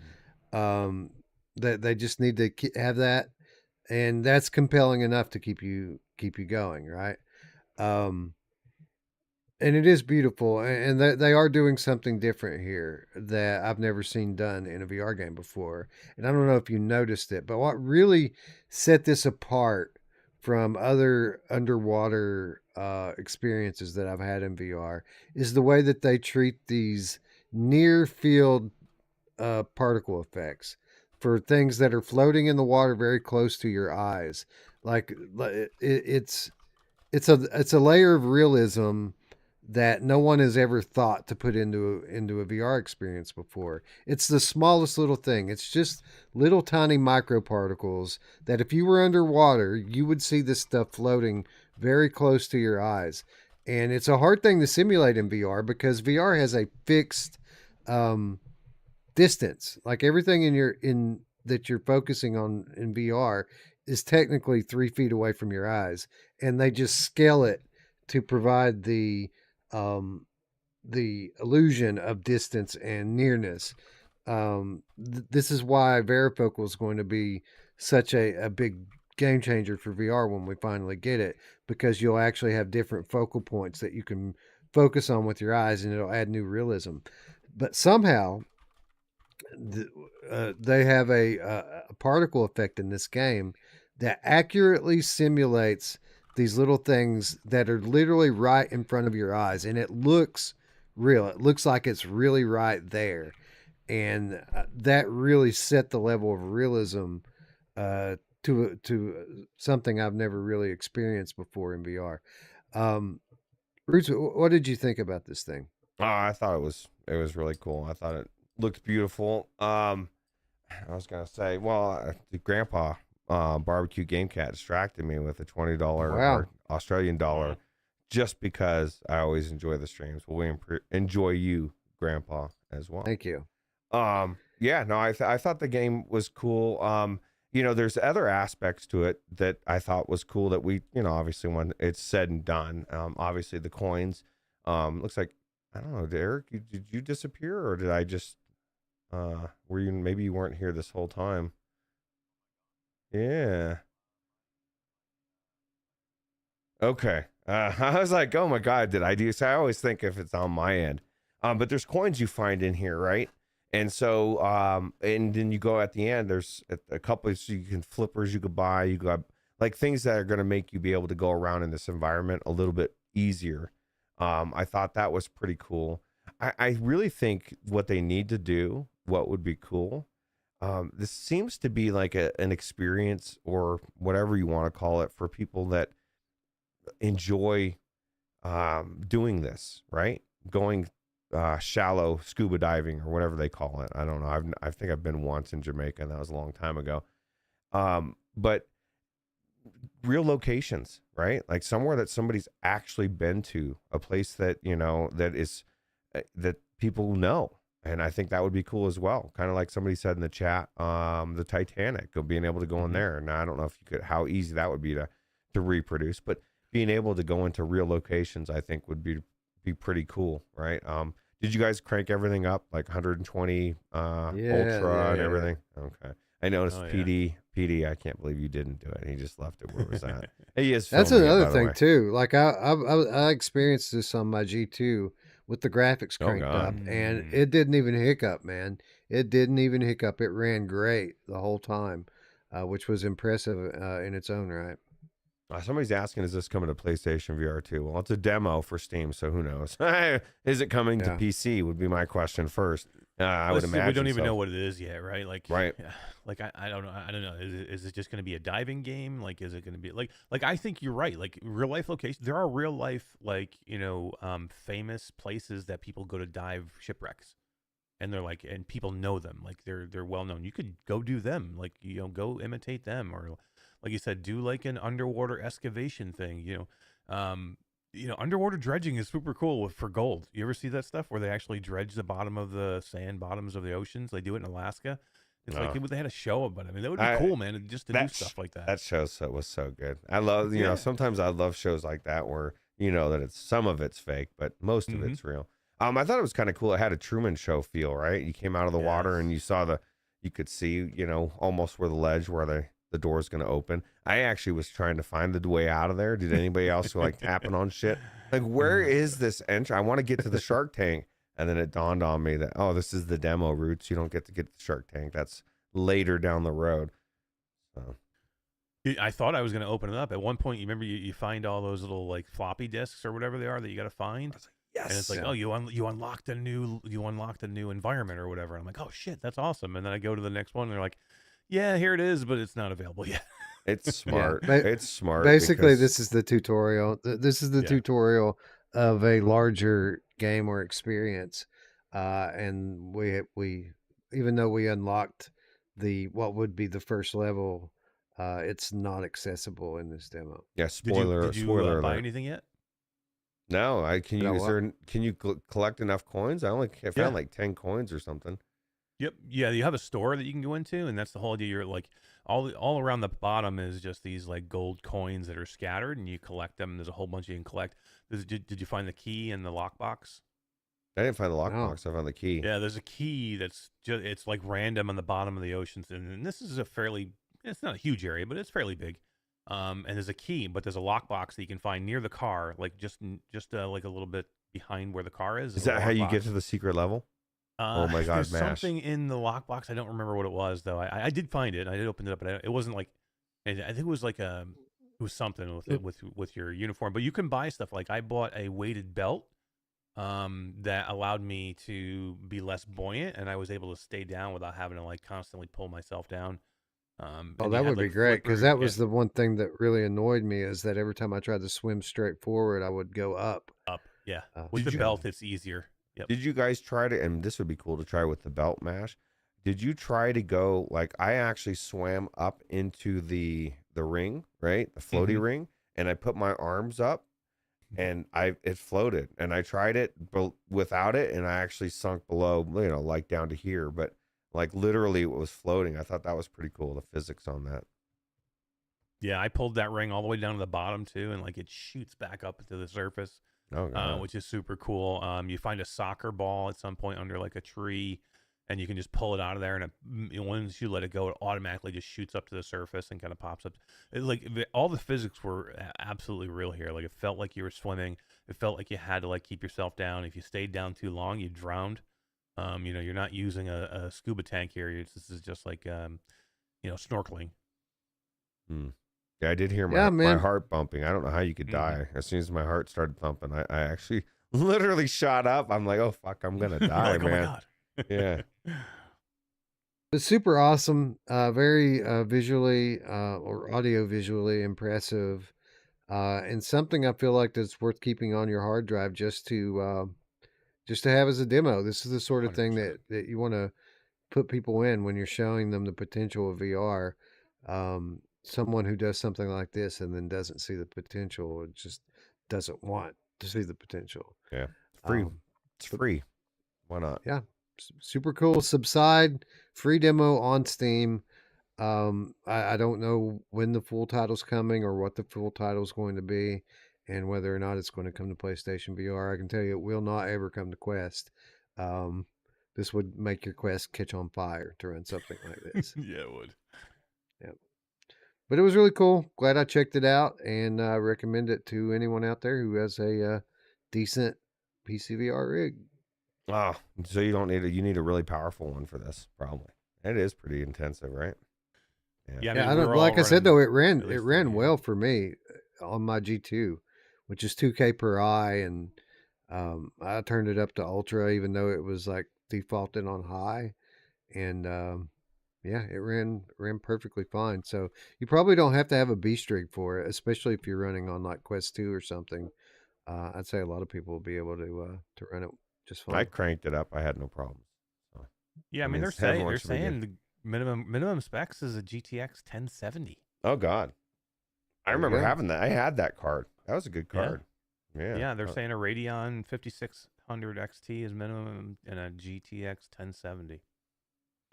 That they just need to have that, and that's compelling enough to keep you going, right? Um, and it is beautiful, and they are doing something different here that I've never seen done in a VR game before. And I don't know if you noticed it, but what really set this apart from other underwater experiences that I've had in VR is the way that they treat these near field particle effects for things that are floating in the water very close to your eyes. Like it's a layer of realism that no one has ever thought to put into a VR experience before. It's the smallest little thing. It's just little tiny microparticles that if you were underwater, you would see this stuff floating very close to your eyes. And it's a hard thing to simulate in VR because VR has a fixed distance. Like everything in that you're focusing on in VR is technically 3 feet away from your eyes, and they just scale it to provide the illusion of distance and nearness. This is why varifocal is going to be such a big game changer for VR when we finally get it, because you'll actually have different focal points that you can focus on with your eyes, and it'll add new realism. But somehow they have a particle effect in this game that accurately simulates these little things that are literally right in front of your eyes, and it looks real. It looks like it's really right there, and that really set the level of realism to something I've never really experienced before in VR. Ruuts, what did you think about this thing? Oh, I thought it was really cool. I thought it looked beautiful. I was gonna say, well, the Grandpa barbecue game cat distracted me with a $20 or Australian dollar, just because I always enjoy the streams. Well, we enjoy you, Grandpa, as well. Thank you. Yeah, no, I thought the game was cool. There's other aspects to it that I thought was cool that we, obviously when it's said and done, obviously the coins, looks like, I don't know, Derek, did you disappear, or did I just, maybe you weren't here this whole time? Yeah. Okay. I was like, oh my God, did I do? So I always think if it's on my end. But there's coins you find in here, right? And so, and then you go at the end, there's a couple of flippers you could buy. You got like things that are going to make you be able to go around in this environment a little bit easier. I thought that was pretty cool. I really think what they need to do, what would be cool, this seems to be like an experience, or whatever you want to call it, for people that enjoy doing this, right? Going shallow scuba diving, or whatever they call it. I don't know. I think I've been once in Jamaica, and that was a long time ago. But real locations, right? Like somewhere that somebody's actually been to, a place that, that is, that people know. And I think that would be cool as well. Kind of like somebody said in the chat, the Titanic, being able to go in there. Now, I don't know if you could, how easy that would be to reproduce, but being able to go into real locations, I think would be pretty cool, right? Did you guys crank everything up like 120 ultra and everything? Okay. I noticed PD, I can't believe you didn't do it. He just left it where it was at. He is. That's another thing too. Like I experienced this on my G2 with the graphics cranked up, and it didn't even hiccup, man. It didn't even hiccup. It ran great the whole time, which was impressive in its own right. Somebody's asking, is this coming to PlayStation VR 2? Well, it's a demo for Steam, so who knows? Is it coming to PC would be my question first. I would imagine we don't even know what it is yet, right? Like, right. Like I don't know. I don't know. Is it just going to be a diving game? Like, is it going to be like I think you're right. Like real life locations. There are real life, like, famous places that people go to dive shipwrecks. And they're like, and people know them. Like they're well known. You could go do them. Like, go imitate them, or like you said, do like an underwater excavation thing, underwater dredging is super cool for gold. You ever see that stuff where they actually dredge the bottom of the sand bottoms of the oceans? They do it in Alaska. It's like they had a show about it. I mean, that would be cool, man, just to do stuff like that. That show was so good. I love, sometimes I love shows like that where that some of it's fake, but most of it's real. I thought it was kind of cool. It had a Truman Show feel, right? You came out of the water and you could see, almost where the ledge where the door's going to open. I actually was trying to find the way out of there. Did anybody else like tapping on shit? Like, where is this entry? I want to get to the shark tank. And then it dawned on me that, this is the demo routes. You don't get to get the shark tank. That's later down the road. So. I thought I was going to open it up. At one point, you remember you find all those little like floppy disks or whatever they are that you got to find. Yes. And it's like, you unlocked a new environment or whatever. I'm like, oh shit, that's awesome. And then I go to the next one and they're like, yeah, here it is, but it's not available yet. It's smart. It's smart. Basically, this is the tutorial. This is the tutorial of a larger game or experience. And we even though we unlocked what would be the first level, it's not accessible in this demo. Yeah, spoiler. Did you spoiler buy alert. anything yet? No, can you collect enough coins? I only found like 10 coins or something. Yep. Yeah, you have a store that you can go into, and that's the whole idea. You're like all around the bottom is just these like gold coins that are scattered, and you collect them. There's a whole bunch you can collect. Did you find the key in the lockbox? I didn't find the lockbox. I found the key. Yeah, there's a key that's it's like random on the bottom of the oceans, and this is it's not a huge area, but it's fairly big. And there's a key, but there's a lockbox that you can find near the car, like just like a little bit behind where the car is. Is that how you get to the secret level? Oh my God, there's something in the lockbox. I don't remember what it was though. I did find it. I did open it up, but it wasn't like. I think it was like it was something with your uniform. But you can buy stuff. Like I bought a weighted belt that allowed me to be less buoyant, and I was able to stay down without having to like constantly pull myself down. That would be great, because that was the one thing that really annoyed me, is that every time I tried to swim straight forward, I would go up. Yeah. With the belt, it's easier. Yep. Did you guys try to, and this would be cool to try with the belt mash, did you try to go, like, I actually swam up into the ring, right? The floaty ring, and I put my arms up, and it floated, and I tried it without it, and I actually sunk below, like down to here, but like literally it was floating. I thought that was pretty cool, the physics on that. Yeah, I pulled that ring all the way down to the bottom too, and like it shoots back up to the surface. Which is super cool. You find a soccer ball at some point under like a tree, and you can just pull it out of there, and once you let it go, it automatically just shoots up to the surface and kind of pops up. All the physics were absolutely real here. Like it felt like you were swimming. It felt like you had to like keep yourself down. If you stayed down too long, you drowned. You're not using a scuba tank here. This is just like snorkeling. Yeah, I did hear my heart bumping. I don't know how you could die. As soon as my heart started thumping, I actually literally shot up. I'm like, oh fuck, I'm gonna die, man. Oh my God. Yeah. It's super awesome. Very visually or audio visually impressive, and something I feel like that's worth keeping on your hard drive just to have as a demo. This is the sort of 100%. Thing that you want to put people in when you're showing them the potential of VR. Someone who does something like this and then doesn't see the potential, or just doesn't want to see the potential. Yeah, it's free. It's free. Why not? Yeah, super cool. Subside, free demo on Steam. I don't know when the full title's coming or what the full title's going to be, and whether or not it's going to come to PlayStation VR. I can tell you it will not ever come to Quest. This would make your Quest catch on fire to run something like this. Yeah, it would. Yep. But it was really cool. Glad I checked it out, and I recommend it to anyone out there who has a decent PSVR rig. Oh, so you need a really powerful one for this, probably. It is pretty intensive, right? Yeah, I don't, like I said though, it ran well for me on my G2, which is 2K per eye, and I turned it up to ultra, even though it was like defaulted on high, and yeah, it ran perfectly fine. So you probably don't have to have a beast rig for it, especially if you're running on like Quest 2 or something. I'd say a lot of people will be able to run it just fine. I cranked it up. I had no problems. So, yeah, I mean they're saying the minimum specs is a GTX 1070. Oh God, I remember having that. I had that card. That was a good card. Yeah, they're saying a Radeon 5600 XT is minimum and a GTX 1070.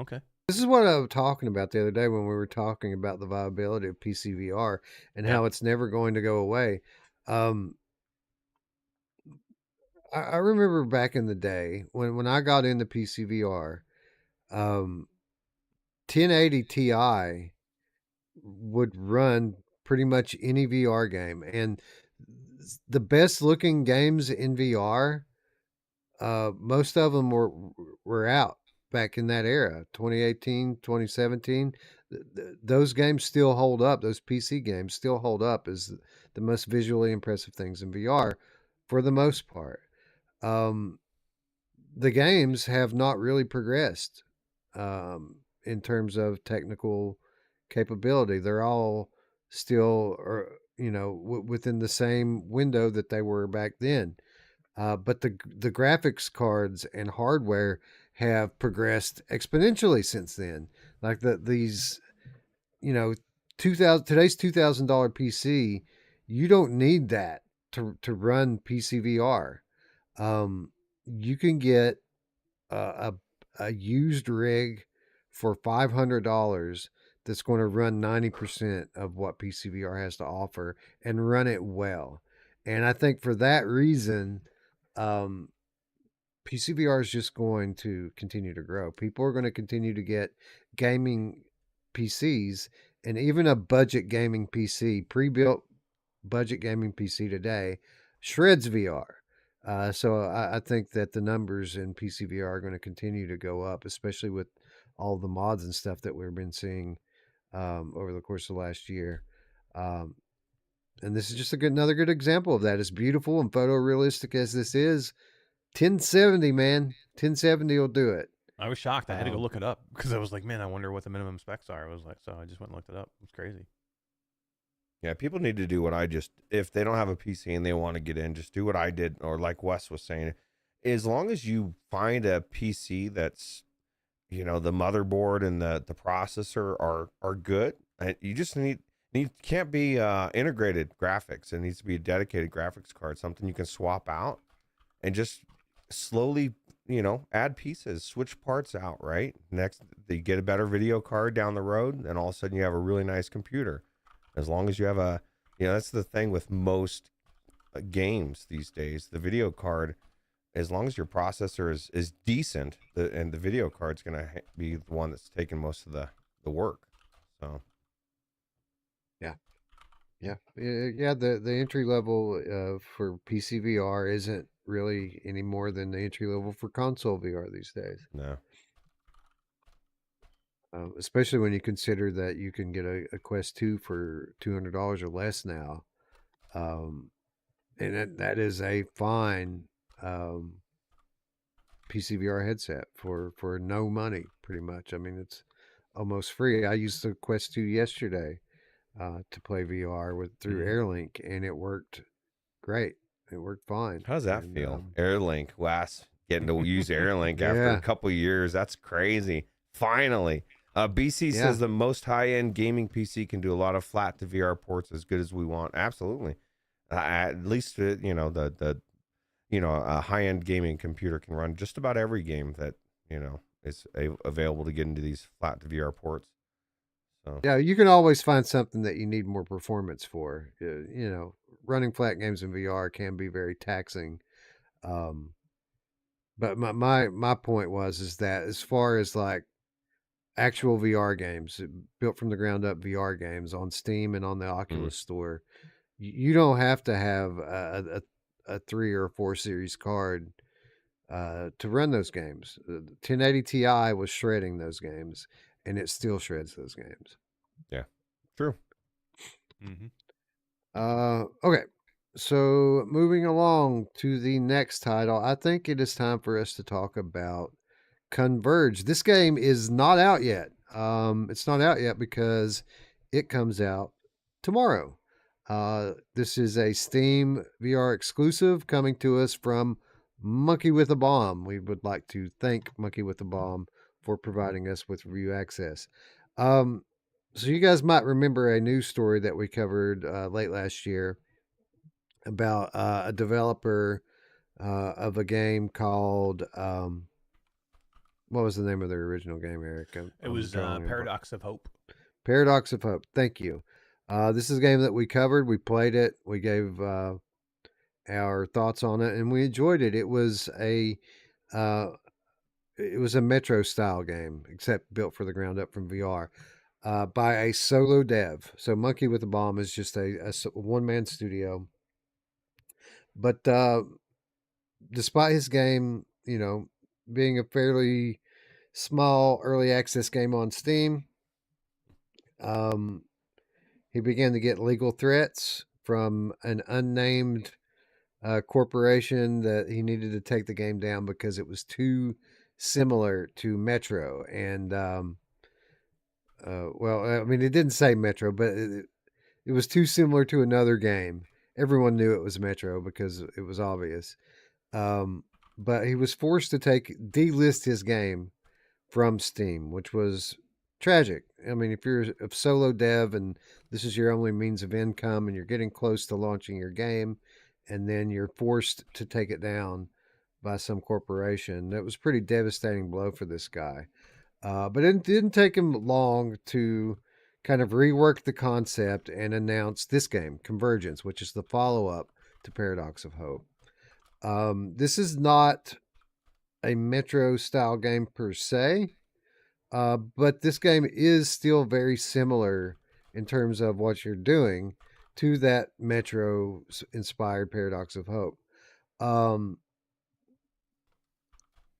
Okay. This is what I was talking about the other day when we were talking about the viability of PCVR and how it's never going to go away. I remember back in the day when I got into PCVR, 1080 Ti would run pretty much any VR game, and the best looking games in VR, most of them were out back in that era, 2018, 2017. Those games still hold up. Those PC games still hold up as the most visually impressive things in VR for the most part. The games have not really progressed in terms of technical capability. They're all still, within the same window that they were back then. But the graphics cards and hardware have progressed exponentially since then. Like these, 2000 today's $2,000 PC, you don't need that to run PCVR. You can get a used rig for $500 that's going to run 90% of what PCVR has to offer and run it well. And I think for that reason, PCVR is just going to continue to grow. People are going to continue to get gaming PCs, and even a budget gaming PC, pre-built budget gaming PC today, shreds VR. So I think that the numbers in PCVR are going to continue to go up, especially with all the mods and stuff that we've been seeing over the course of last year. And this is just another good example of that. As beautiful and photorealistic as this is, 1070, man. 1070 will do it. I was shocked. I had to go look it up because I was like, man, I wonder what the minimum specs are. I was like, so I just went and looked it up. It's crazy. Yeah, people need to do what I just, if they don't have a PC and they want to get in, just do what I did, or like Wes was saying. As long as you find a PC that's, the motherboard and the processor are good, and you just can't be integrated graphics. It needs to be a dedicated graphics card, something you can swap out and just slowly, add pieces, switch parts out, right? Next, you get a better video card down the road, and all of a sudden you have a really nice computer. As long as you have that's the thing with most games these days, the video card, as long as your processor is decent, and the video card's going to be the one that's taking most of the work. So. Yeah. The entry level for PC VR isn't really any more than the entry level for console VR these days. No. Especially when you consider that you can get a Quest 2 for $200 or less now. And that is a fine PCVR headset for no money, pretty much. I mean, it's almost free. I used the Quest 2 yesterday to play VR through Airlink, and it worked great. It worked fine. How does that feel? Airlink, Wes, getting to use Airlink after a couple years. That's crazy. Finally. BC says the most high-end gaming PC can do a lot of flat to VR ports as good as we want. Absolutely. At least, a high-end gaming computer can run just about every game that, is available to get into these flat to VR ports. So. Yeah, you can always find something that you need more performance for. Running flat games in VR can be very taxing. But my point is that as far as like actual VR games, built from the ground up VR games on Steam and on the Oculus store, you don't have to have a 3 or 4 series card to run those games. The 1080 Ti was shredding those games, and it still shreds those games. Yeah, true. Okay, so moving along to the next title, I think it is time for us to talk about Converge. This game is not out yet. It's not out yet because it comes out tomorrow. This is a Steam VR exclusive coming to us from Monkey with a Bomb. We would like to thank Monkey with a Bomb for providing us with review access. So you guys might remember a news story that we covered late last year about a developer of a game called what was the name of their original game, Eric? It I'm was drawing a blank. Paradox of Hope. Paradox of Hope. Thank you. This is a game that we covered. We played it. We gave our thoughts on it, and we enjoyed it. Uh, it was a Metro style game, except built for the ground up from VR, by a solo dev. So Monkey with a Bomb is just a one man studio. But despite his game, being a fairly small early access game on Steam, um, he began to get legal threats from an unnamed corporation that he needed to take the game down because it was too similar to Metro. And, well, I mean, it didn't say Metro, but it was too similar to another game. Everyone knew it was Metro because it was obvious. But he was forced to delist his game from Steam, which was tragic. I mean, if you're a solo dev and this is your only means of income and you're getting close to launching your game and then you're forced to take it down by some corporation, that was a pretty devastating blow for this guy. But it didn't take him long to kind of rework the concept and announce this game, Convergence, which is the follow up to Paradox of Hope. This is not a Metro style game per se, but this game is still very similar in terms of what you're doing to that Metro inspired Paradox of Hope.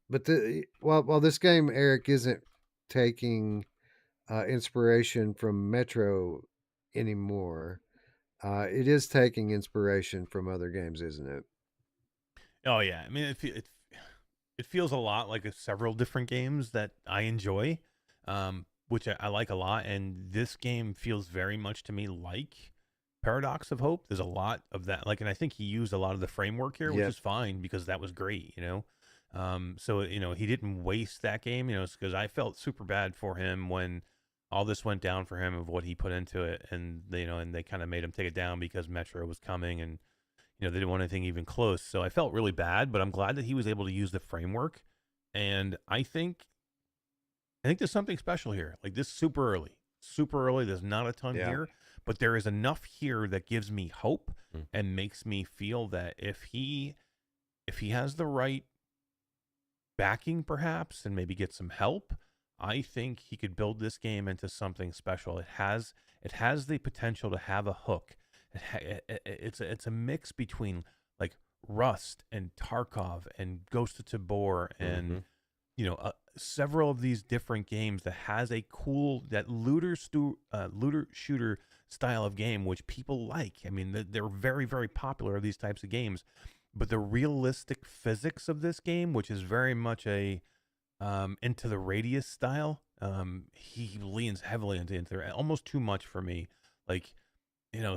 But while this game, Eric, isn't taking inspiration from Metro anymore, it is taking inspiration from other games, isn't it? Oh yeah, I mean it feels a lot like several different games that I enjoy, which I like a lot. And this game feels very much to me like Paradox of Hope. There's a lot of that, like, and I think he used a lot of the framework here, which Yep. is fine because that was great, So he didn't waste that game, because I felt super bad for him when all this went down for him of what he put into it, and and they kind of made him take it down because Metro was coming, and they didn't want anything even close. So I felt really bad, but I'm glad that he was able to use the framework. And I think there's something special here. Like, this super early. Super early. There's not a ton Yeah. here, but there is enough here that gives me hope Mm. and makes me feel that if he has the right backing perhaps and maybe get some help, I think he could build this game into something special. It has the potential to have a hook. It's a mix between like Rust and Tarkov and Ghost of Tabor and several of these different games that has a cool looter shooter style of game which people like. I mean, they're very, very popular, these types of games, but the realistic physics of this game, which is very much a into the radius style, he leans heavily into there, almost too much for me. Like,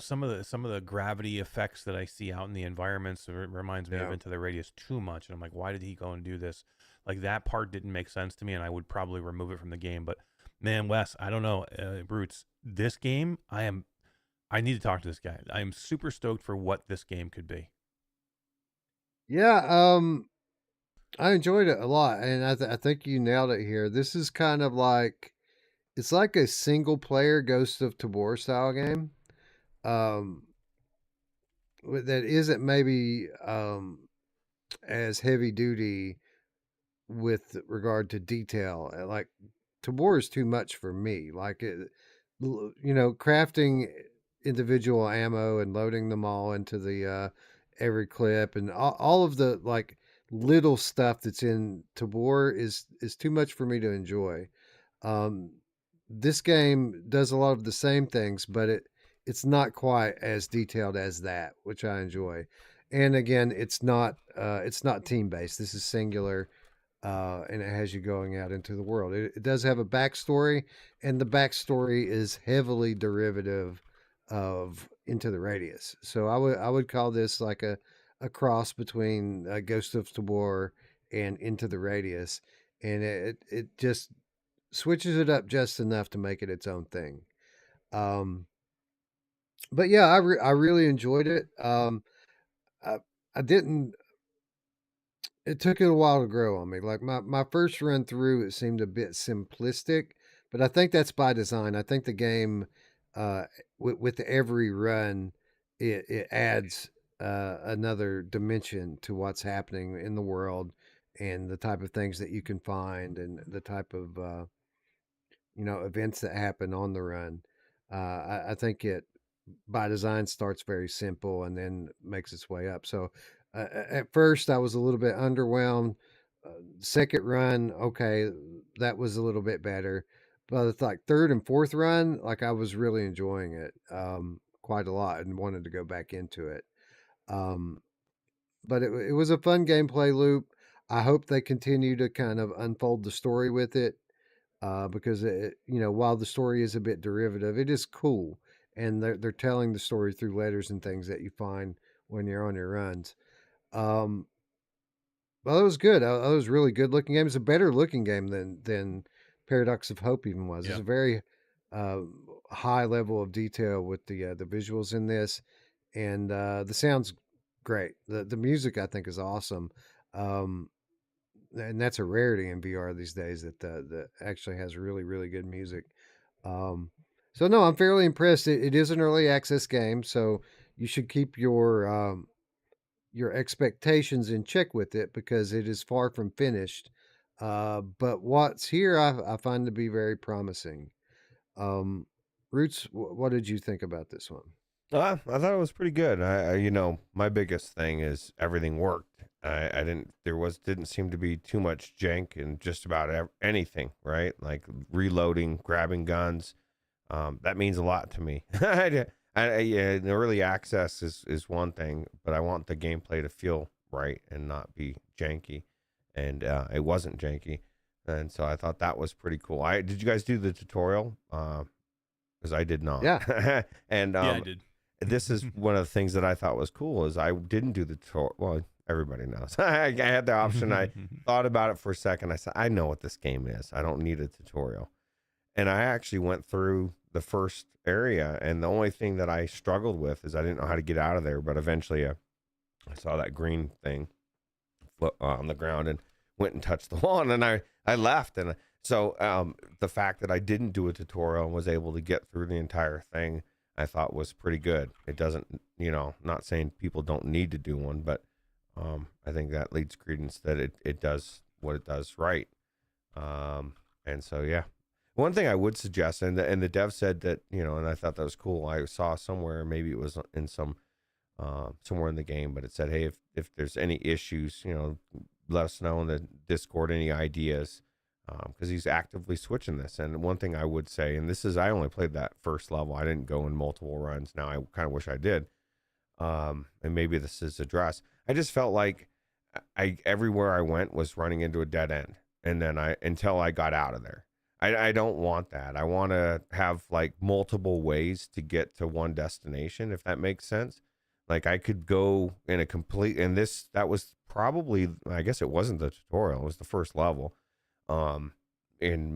some of the gravity effects that I see out in the environments reminds me of Yeah. Into the Radius too much, and I'm like, why did he go and do this? Like, that part didn't make sense to me, and I would probably remove it from the game. But man, Wes, I don't know, Ruuts, this game, I need to talk to this guy. I am super stoked for what this game could be. Yeah, I enjoyed it a lot, and I think you nailed it here. This is kind of like it's like a single player Ghost of Tabor style game. Um, that isn't maybe as heavy duty with regard to detail. Like Tabor is too much for me. Like crafting individual ammo and loading them all into the every clip and all of the like little stuff that's in Tabor is too much for me to enjoy. Um, this game does a lot of the same things, but it's not quite as detailed as that, which I enjoy. And again, it's not team based. This is singular, and it has you going out into the world. It does have a backstory, and the backstory is heavily derivative of Into the Radius. So I would call this like a cross between Ghost of Tabor and Into the Radius, and it just switches it up just enough to make it its own thing. But yeah, I really enjoyed it. I didn't. It took it a while to grow on me. Like my first run through, it seemed a bit simplistic, but I think that's by design. I think the game, with every run, it adds another dimension to what's happening in the world and the type of things that you can find and the type of events that happen on the run. I think it by design starts very simple and then makes its way up. So at first I was a little bit underwhelmed. Second run, okay, that was a little bit better. But it's like third and fourth run, like I was really enjoying it quite a lot and wanted to go back into it. Um, but it was a fun gameplay loop. I hope they continue to kind of unfold the story with it because while the story is a bit derivative, it is cool, and they're telling the story through letters and things that you find when you're on your runs. Um, well, it was good. It was really good looking game. It's a better looking game than Paradox of Hope even was. It's Yeah. a very uh, high level of detail with the visuals in this, and the sound's great. The music I think is awesome. Um, and that's a rarity in VR these days that actually has really really good music. Um, so no, I'm fairly impressed. It is an early access game, so you should keep your expectations in check with it because it is far from finished. But what's here, I find to be very promising. Um, Roots, what did you think about this one? I thought it was pretty good. My biggest thing is everything worked. I didn't, there didn't seem to be too much jank in just about anything, right? Like reloading, grabbing guns. That means a lot to me. Yeah, the early access is one thing, but I want the gameplay to feel right and not be janky. And it wasn't janky. And so I thought that was pretty cool. Did you guys do the tutorial? Because I did not. Yeah. And Yeah, I did. this is one of the things that I thought was cool is I didn't do the tutorial. Well, everybody knows. I had the option. I thought about it for a second. I said, I know what this game is. I don't need a tutorial. And I actually went through the first area, and the only thing that I struggled with is I didn't know how to get out of there. But eventually, I saw that green thing on the ground and went and touched the wall, and then I left. And so the fact that I didn't do a tutorial and was able to get through the entire thing, I thought was pretty good. It doesn't, not saying people don't need to do one, but I think that leads credence that it does what it does right. And so, yeah. One thing I would suggest, and the dev said that, and I thought that was cool. I saw somewhere, maybe it was in somewhere in the game, but it said, hey, if there's any issues, let us know in the Discord, any ideas, because he's actively switching this. And one thing I would say, and I only played that first level. I didn't go in multiple runs. Now I kind of wish I did. And maybe this is addressed. I just felt like everywhere I went was running into a dead end, and then until I got out of there. I don't want that. I want to have like multiple ways to get to one destination, if that makes sense. Like I could go in a complete, and that was probably, I guess it wasn't the tutorial, it was the first level. And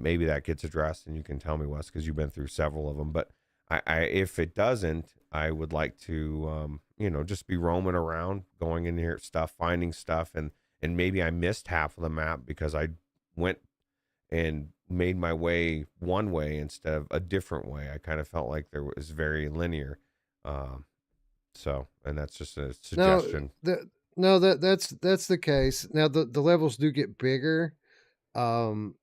maybe that gets addressed, and you can tell me, Wes, because you've been through several of them. But if it doesn't, I would like to, just be roaming around, going in here, finding stuff, and maybe I missed half of the map because I went and made my way one way instead of a different way. I kind of felt like there was very linear. And that's just a suggestion. That's the case. Now the levels do get bigger, and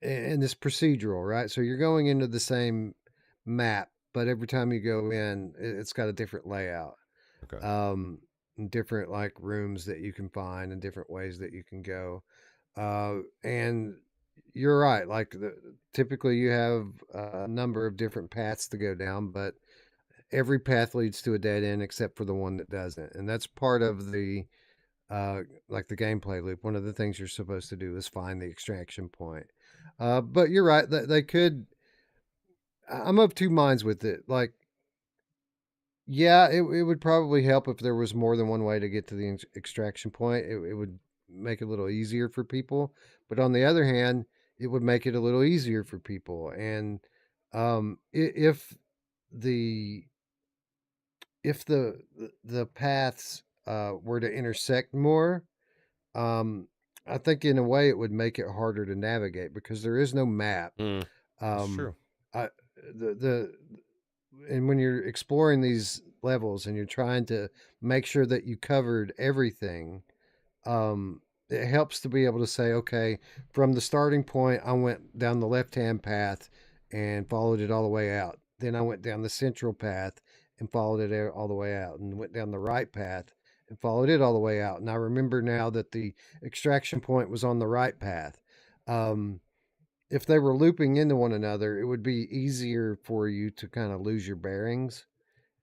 it's procedural, right? So you're going into the same map, but every time you go in, it's got a different layout. Okay. And different like rooms that you can find and different ways that you can go. And you're right. Like typically you have a number of different paths to go down, but every path leads to a dead end except for the one that doesn't. And that's part of the like the gameplay loop. One of the things you're supposed to do is find the extraction point. But you're right. They could. I'm of two minds with it. Like, yeah, it would probably help if there was more than one way to get to the extraction point. It would make it a little easier for people. But on the other hand, it would make it a little easier for people. And if the paths were to intersect more, um, I think in a way it would make it harder to navigate because there is no map. That's Um, true. I the and when you're exploring these levels and you're trying to make sure that you covered everything, it helps to be able to say, okay, from the starting point, I went down the left hand path and followed it all the way out. Then I went down the central path and followed it all the way out, and went down the right path and followed it all the way out. And I remember now that the extraction point was on the right path. Um, if they were looping into one another, it would be easier for you to kind of lose your bearings.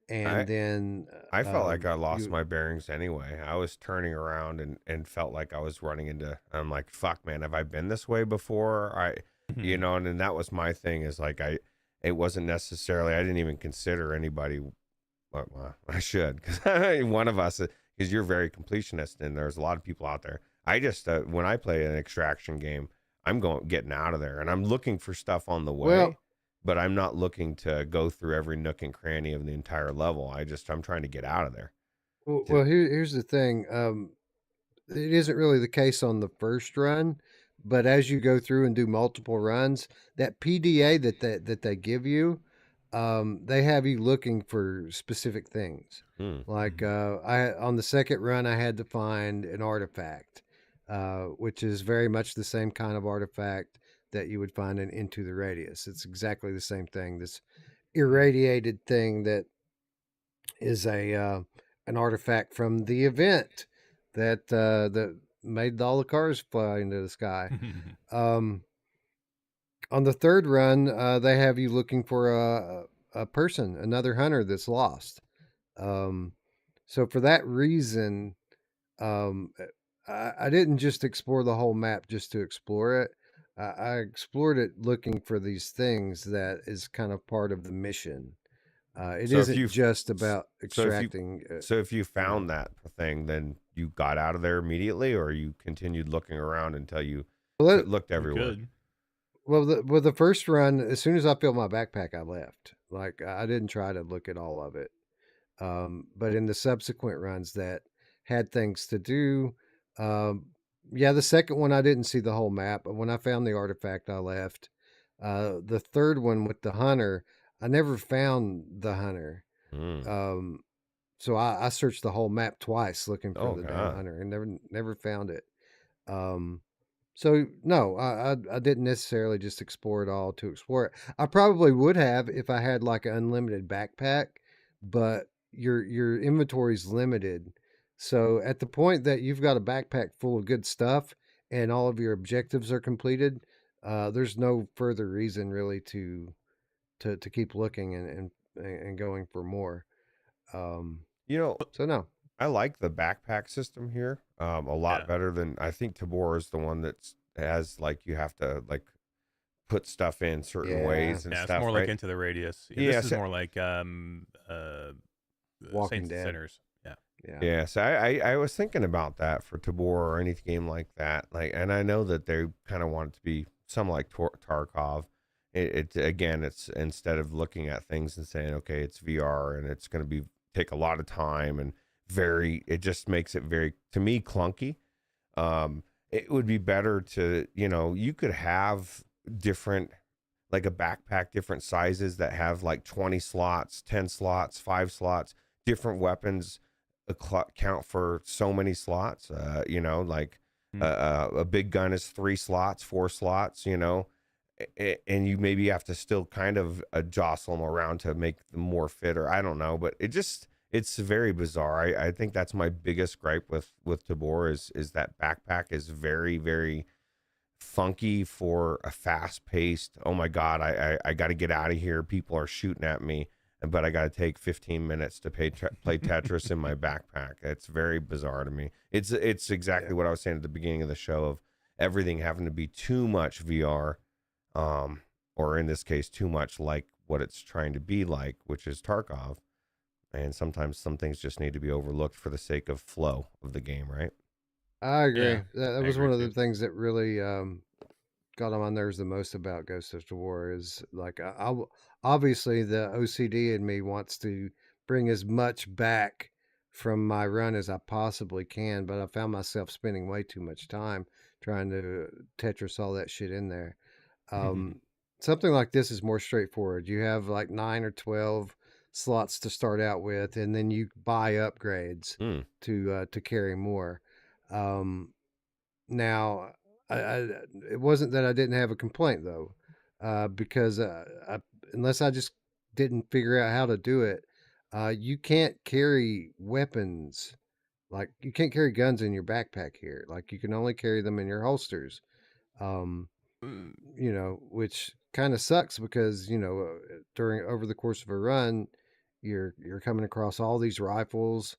I And then I felt like I lost you, my bearings anyway. I was turning around and felt like I was running into. I'm like, fuck, man, have I been this way before? You know, and then that was my thing. Is like it wasn't necessarily. I didn't even consider anybody. Well, I should, because one of us, because you're very completionist, and there's a lot of people out there. I just when I play an extraction game, I'm getting out of there, and I'm looking for stuff on the way. well, But I'm not looking to go through every nook and cranny of the entire level. I'm trying to get out of there. here's the thing. It isn't really the case on the first run, but as you go through and do multiple runs, that PDA that they give you, they have you looking for specific things. Like I on the second run, I had to find an artifact, which is very much the same kind of artifact that you would find in Into the Radius. It's exactly the same thing. This irradiated thing that is a an artifact from the event that made all the cars fly into the sky. Um, on the third run, they have you looking for a person, another hunter that's lost. Um, so for that reason, um, I didn't just explore the whole map just to explore it. I explored it looking for these things that is kind of part of the mission. It So if you isn't just s- about so if you extracting. so if you You know, found that thing, then you got out of there immediately, or you continued looking around until you well, looked You everywhere. could. well, the first run, as soon as I filled my backpack, I left. Like I didn't try to look at all of it. But in the subsequent runs that had things to do, um, yeah, the second one I didn't see the whole map. But when I found the artifact, I left. The third one with the hunter, I never found the hunter. Mm. Um, so I searched the whole map twice looking for Oh the damn god. hunter and never found it. Um, so no, I didn't necessarily just explore it all to explore it. I probably would have if I had like an unlimited backpack, but your inventory is limited. So at the point that you've got a backpack full of good stuff and all of your objectives are completed, there's no further reason really to keep looking and going for more. Um, You know, so no, I like the backpack system here a lot Yeah. better than I think Tabor is the one that's has like you have to like put stuff in certain yeah, ways and Yeah, it's stuff, more like right? Into the Radius. Yeah, Yeah, this is so, more like Walking Saints and Dead. Sinners. Yeah. Yeah. yeah. So I was thinking about that for Tabor or any game like that. Like, and I know that they kind of want it to be some like Tarkov. It again, it's instead of looking at things and saying, okay, it's VR and it's going to be take a lot of time and it just makes it very to me clunky. It would be better to, you could have different like a backpack, different sizes that have like 20 slots, 10 slots, 5 slots, different weapons count for so many slots. Like a big gun is 3 slots, 4 slots, and you maybe have to still kind of jostle them around to make them more fit, or I don't know, but it's very bizarre. I think that's my biggest gripe with Tabor is that backpack is very, very funky for a fast paced. Oh my god, I got to get out of here. People are shooting at me, but I got to take 15 minutes to play Tetris in my backpack. It's very bizarre to me. It's exactly what I was saying at the beginning of the show of everything having to be too much VR, or in this case, too much like what it's trying to be like, which is Tarkov. And sometimes some things just need to be overlooked for the sake of flow of the game, right? I agree. Yeah. That I was agree one of the too. things that really got on my nerves the most about Ghost of War is like obviously the OCD in me wants to bring as much back from my run as I possibly can, but I found myself spending way too much time trying to Tetris all that shit in there. Something like this is more straightforward. You have like 9 or 12 slots to start out with, and then you buy upgrades to carry more. Now, it wasn't that I didn't have a complaint though, because unless I just didn't figure out how to do it, you can't carry weapons. Like you can't carry guns in your backpack here. Like you can only carry them in your holsters. Um, which kind of sucks because during over the course of a run, you're coming across all these rifles,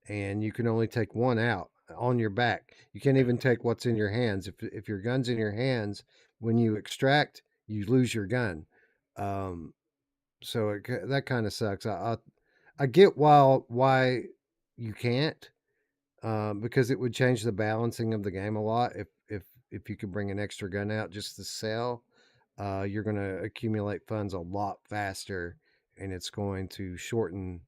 and you can only take one out on your back. You can't even take what's in your hands. If your gun's in your hands, when you extract, you lose your gun. So that kind of sucks. I get why you can't, because it would change the balancing of the game a lot if you could bring an extra gun out just to sell. You're going to accumulate funds a lot faster, and it's going to shorten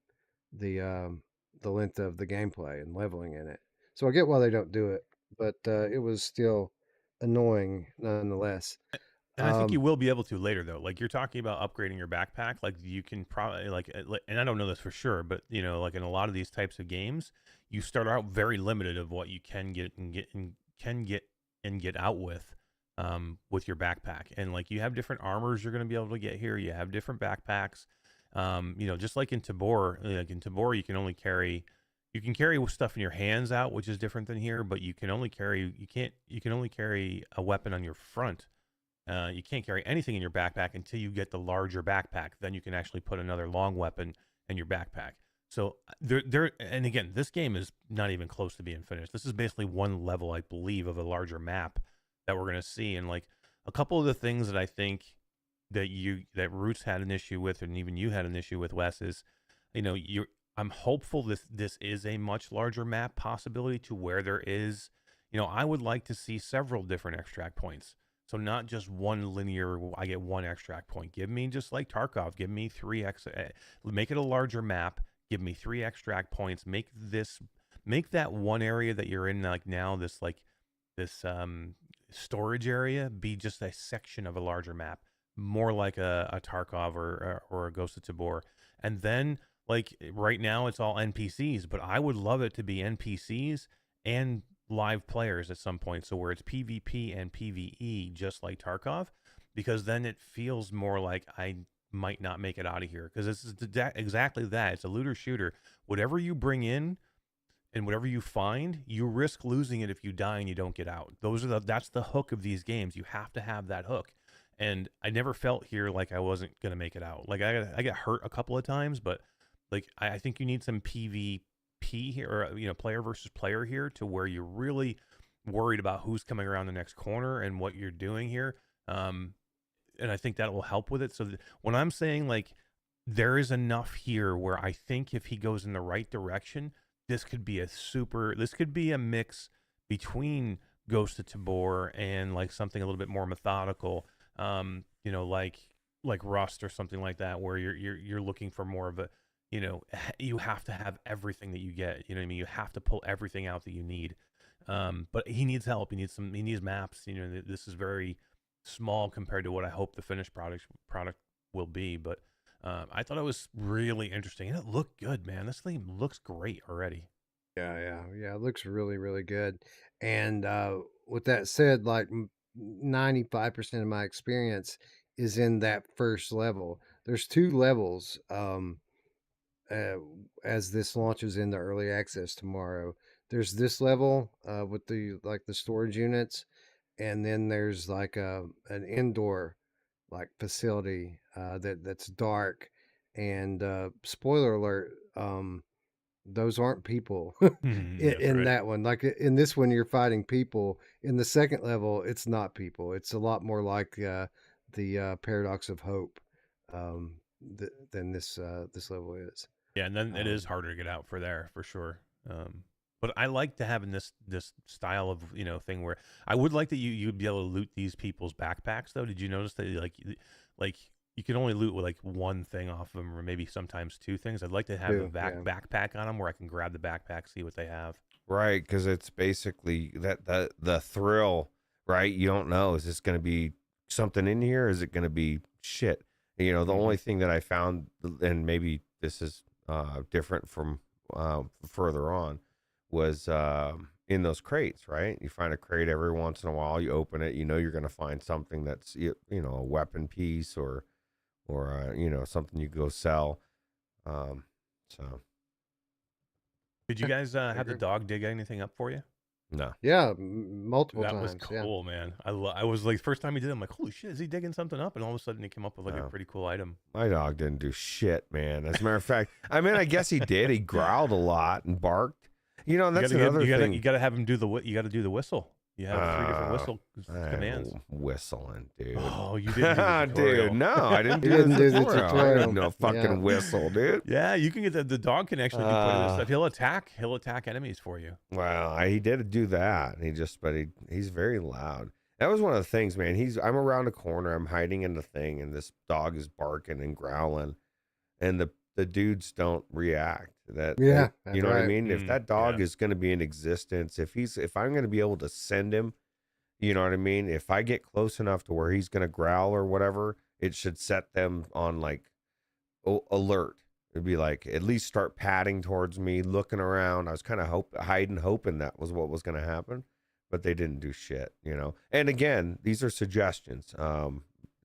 the length of the gameplay and leveling in it. So I get why they don't do it, but it was still annoying nonetheless. And I think you will be able to later, though. Like you're talking about upgrading your backpack, like you can probably and I don't know this for sure, but like in a lot of these types of games, you start out very limited of what you can get and get out with your backpack. And like you have different armors you're going to be able to get here. You have different backpacks. Just like in Tabor, you can only carry stuff in your hands out, which is different than here. But you can only carry a weapon on your front. You can't carry anything in your backpack until you get the larger backpack. Then you can actually put another long weapon in your backpack. So and again, this game is not even close to being finished. This is basically one level, I believe, of a larger map that we're going to see. And like a couple of the things that I think that Ruuts had an issue with, and even you had an issue with, Wes, is, I'm hopeful this is a much larger map possibility to where there is, I would like to see several different extract points. So not just one linear, I get one extract point. Give me, just like Tarkov, give me 3 make it a larger map, give me 3 extract points, make that one area that you're in like now, this storage area, be just a section of a larger map, more like a Tarkov or a Ghost of Tabor. And then like right now it's all NPCs, but I would love it to be NPCs and live players at some point, so where it's PvP and PvE just like Tarkov, because then it feels more like I might not make it out of here, because this is exactly that. It's a looter shooter. Whatever you bring in and whatever you find, you risk losing it if you die and you don't get out. That's the hook of these games. You have to have that hook, and I never felt here like I wasn't gonna make it out. Like I got hurt a couple of times, but like I think you need some PvP here, or player versus player here, to where you're really worried about who's coming around the next corner and what you're doing here. And I think that will help with it. So when I'm saying like there is enough here where I think if he goes in the right direction, this could be a mix between Ghost of Tabor and like something a little bit more methodical, like Rust or something like that, where you're looking for more of a, you have to have everything that you get. You know what I mean? You have to pull everything out that you need. But he needs help. He needs maps. This is very small compared to what I hope the finished product will be. But I thought it was really interesting, and it looked good, man. This thing looks great already. Yeah. It looks really, really good. And with that said, like 95% of my experience is in that first level. There's 2 levels. As this launches into early access tomorrow, there's this level with the storage units, and then there's like an indoor like facility that's dark, and spoiler alert, those aren't people in right. that one. Like in this one, you're fighting people. In the second level, it's not people. It's a lot more like the Paradox of Hope than this level is. Yeah, and then it is harder to get out for sure. But I like to having this style of thing where I would like that you'd be able to loot these people's backpacks though. Did you notice that like you can only loot with like one thing off of them, or maybe sometimes two things. I'd like to have a backpack on them where I can grab the backpack, see what they have. Right, because it's basically that the thrill, right? You don't know, is this going to be something in here? Is it going to be shit? The only thing that I found, and maybe this is different from further on, was in those crates, right? You find a crate every once in a while, you open it, you're going to find something that's a weapon piece or something you go sell. So did you guys have the dog dig anything up for you? No. Yeah, multiple that times. That was cool, man. I was like, first time he did it, I'm like, holy shit, is he digging something up? And all of a sudden he came up with like a pretty cool item. My dog didn't do shit, man. As a matter of fact, I mean, I guess he did. He growled a lot and barked. That's another thing. You got to have him do the whistle. You have 3 different whistle commands. Whistling, dude. Oh, you didn't do the tutorial. Dude, no, I didn't do the tutorial. I didn't know fucking whistle, dude. Yeah, you can get the dog can actually do quite a bit of stuff. He'll attack enemies for you. Well, he did do that. He's very loud. That was one of the things, man. I'm around a corner, I'm hiding in the thing, and this dog is barking and growling, and the dudes don't react. You know what I mean? If that dog is going to be in existence, if I'm going to be able to send him, you know what I mean? If I get close enough to where he's going to growl or whatever, it should set them on like alert. It'd be like, at least start padding towards me, looking around. I was kind of hoping that was what was going to happen, but they didn't do shit, And again, these are suggestions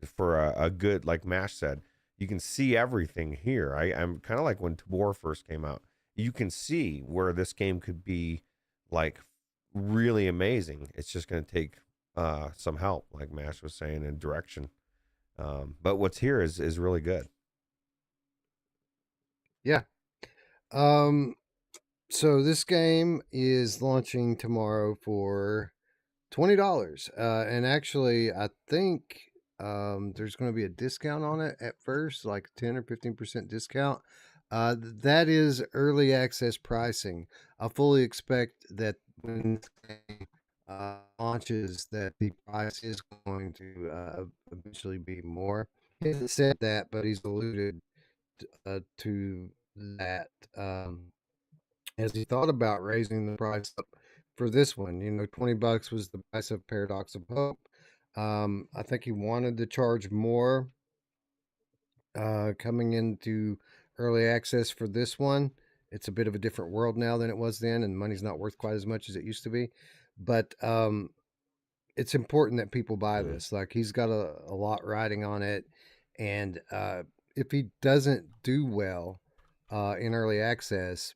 for a good, like Mash said, you can see everything here. I'm kind of like when Tabor first came out. You can see where this game could be like really amazing. It's just going to take some help, like Mash was saying, and direction. But what's here is really good. Yeah. So this game is launching tomorrow for $20. And actually, I think there's going to be a discount on it at first, like 10 or 15% discount. That is early access pricing. I fully expect that when this game launches, that the price is going to eventually be more. He hasn't said that, but he's alluded to that as he thought about raising the price up for this one. $20 was the price of Paradox of Hope. I think he wanted to charge more coming into early access for this one. It's a bit of a different world now than it was then, and money's not worth quite as much as it used to be. But it's important that people buy this. Like, he's got a lot riding on it, and if he doesn't do well in early access,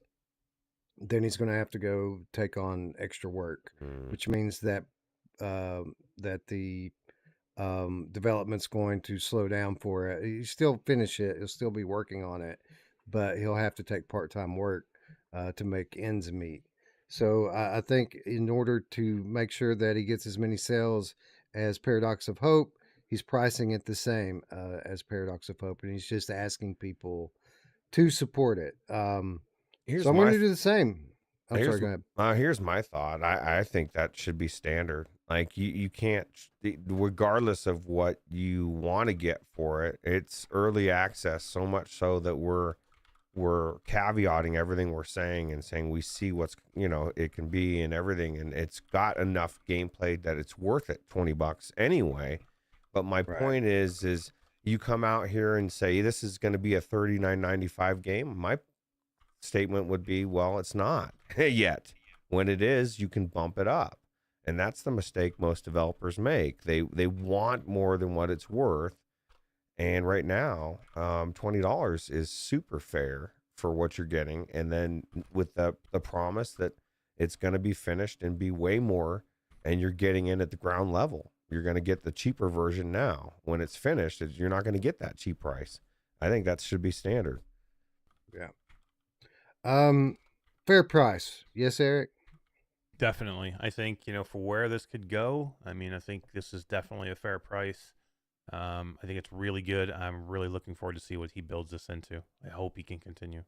then he's going to have to go take on extra work, which means that the development's going to slow down for it. He still finish it. He'll still be working on it, but he'll have to take part-time work to make ends meet. So I think in order to make sure that he gets as many sales as Paradox of Hope, he's pricing it the same as Paradox of Hope, and he's just asking people to support it. So I'm going to do the same. I'm sorry, go ahead. Here's my thought. I think that should be standard. Like, you can't, regardless of what you want to get for it, it's early access, so much so that we're caveating everything we're saying and saying we see what's, it can be and everything, and it's got enough gameplay that it's worth it, $20 anyway. But my point is you come out here and say this is going to be a $39.95 game. My statement would be, well, it's not yet. When it is, you can bump it up, and that's the mistake most developers make. They want more than what it's worth, and right now, $20 is super fair for what you're getting, and then with the promise that it's going to be finished and be way more, and you're getting in at the ground level. You're going to get the cheaper version now. When it's finished, you're not going to get that cheap price. I think that should be standard. Yeah. Fair price. Yes, Eric? Definitely. I think, for where this could go, I think this is definitely a fair price. I think it's really good. I'm really looking forward to see what he builds this into. I hope he can continue.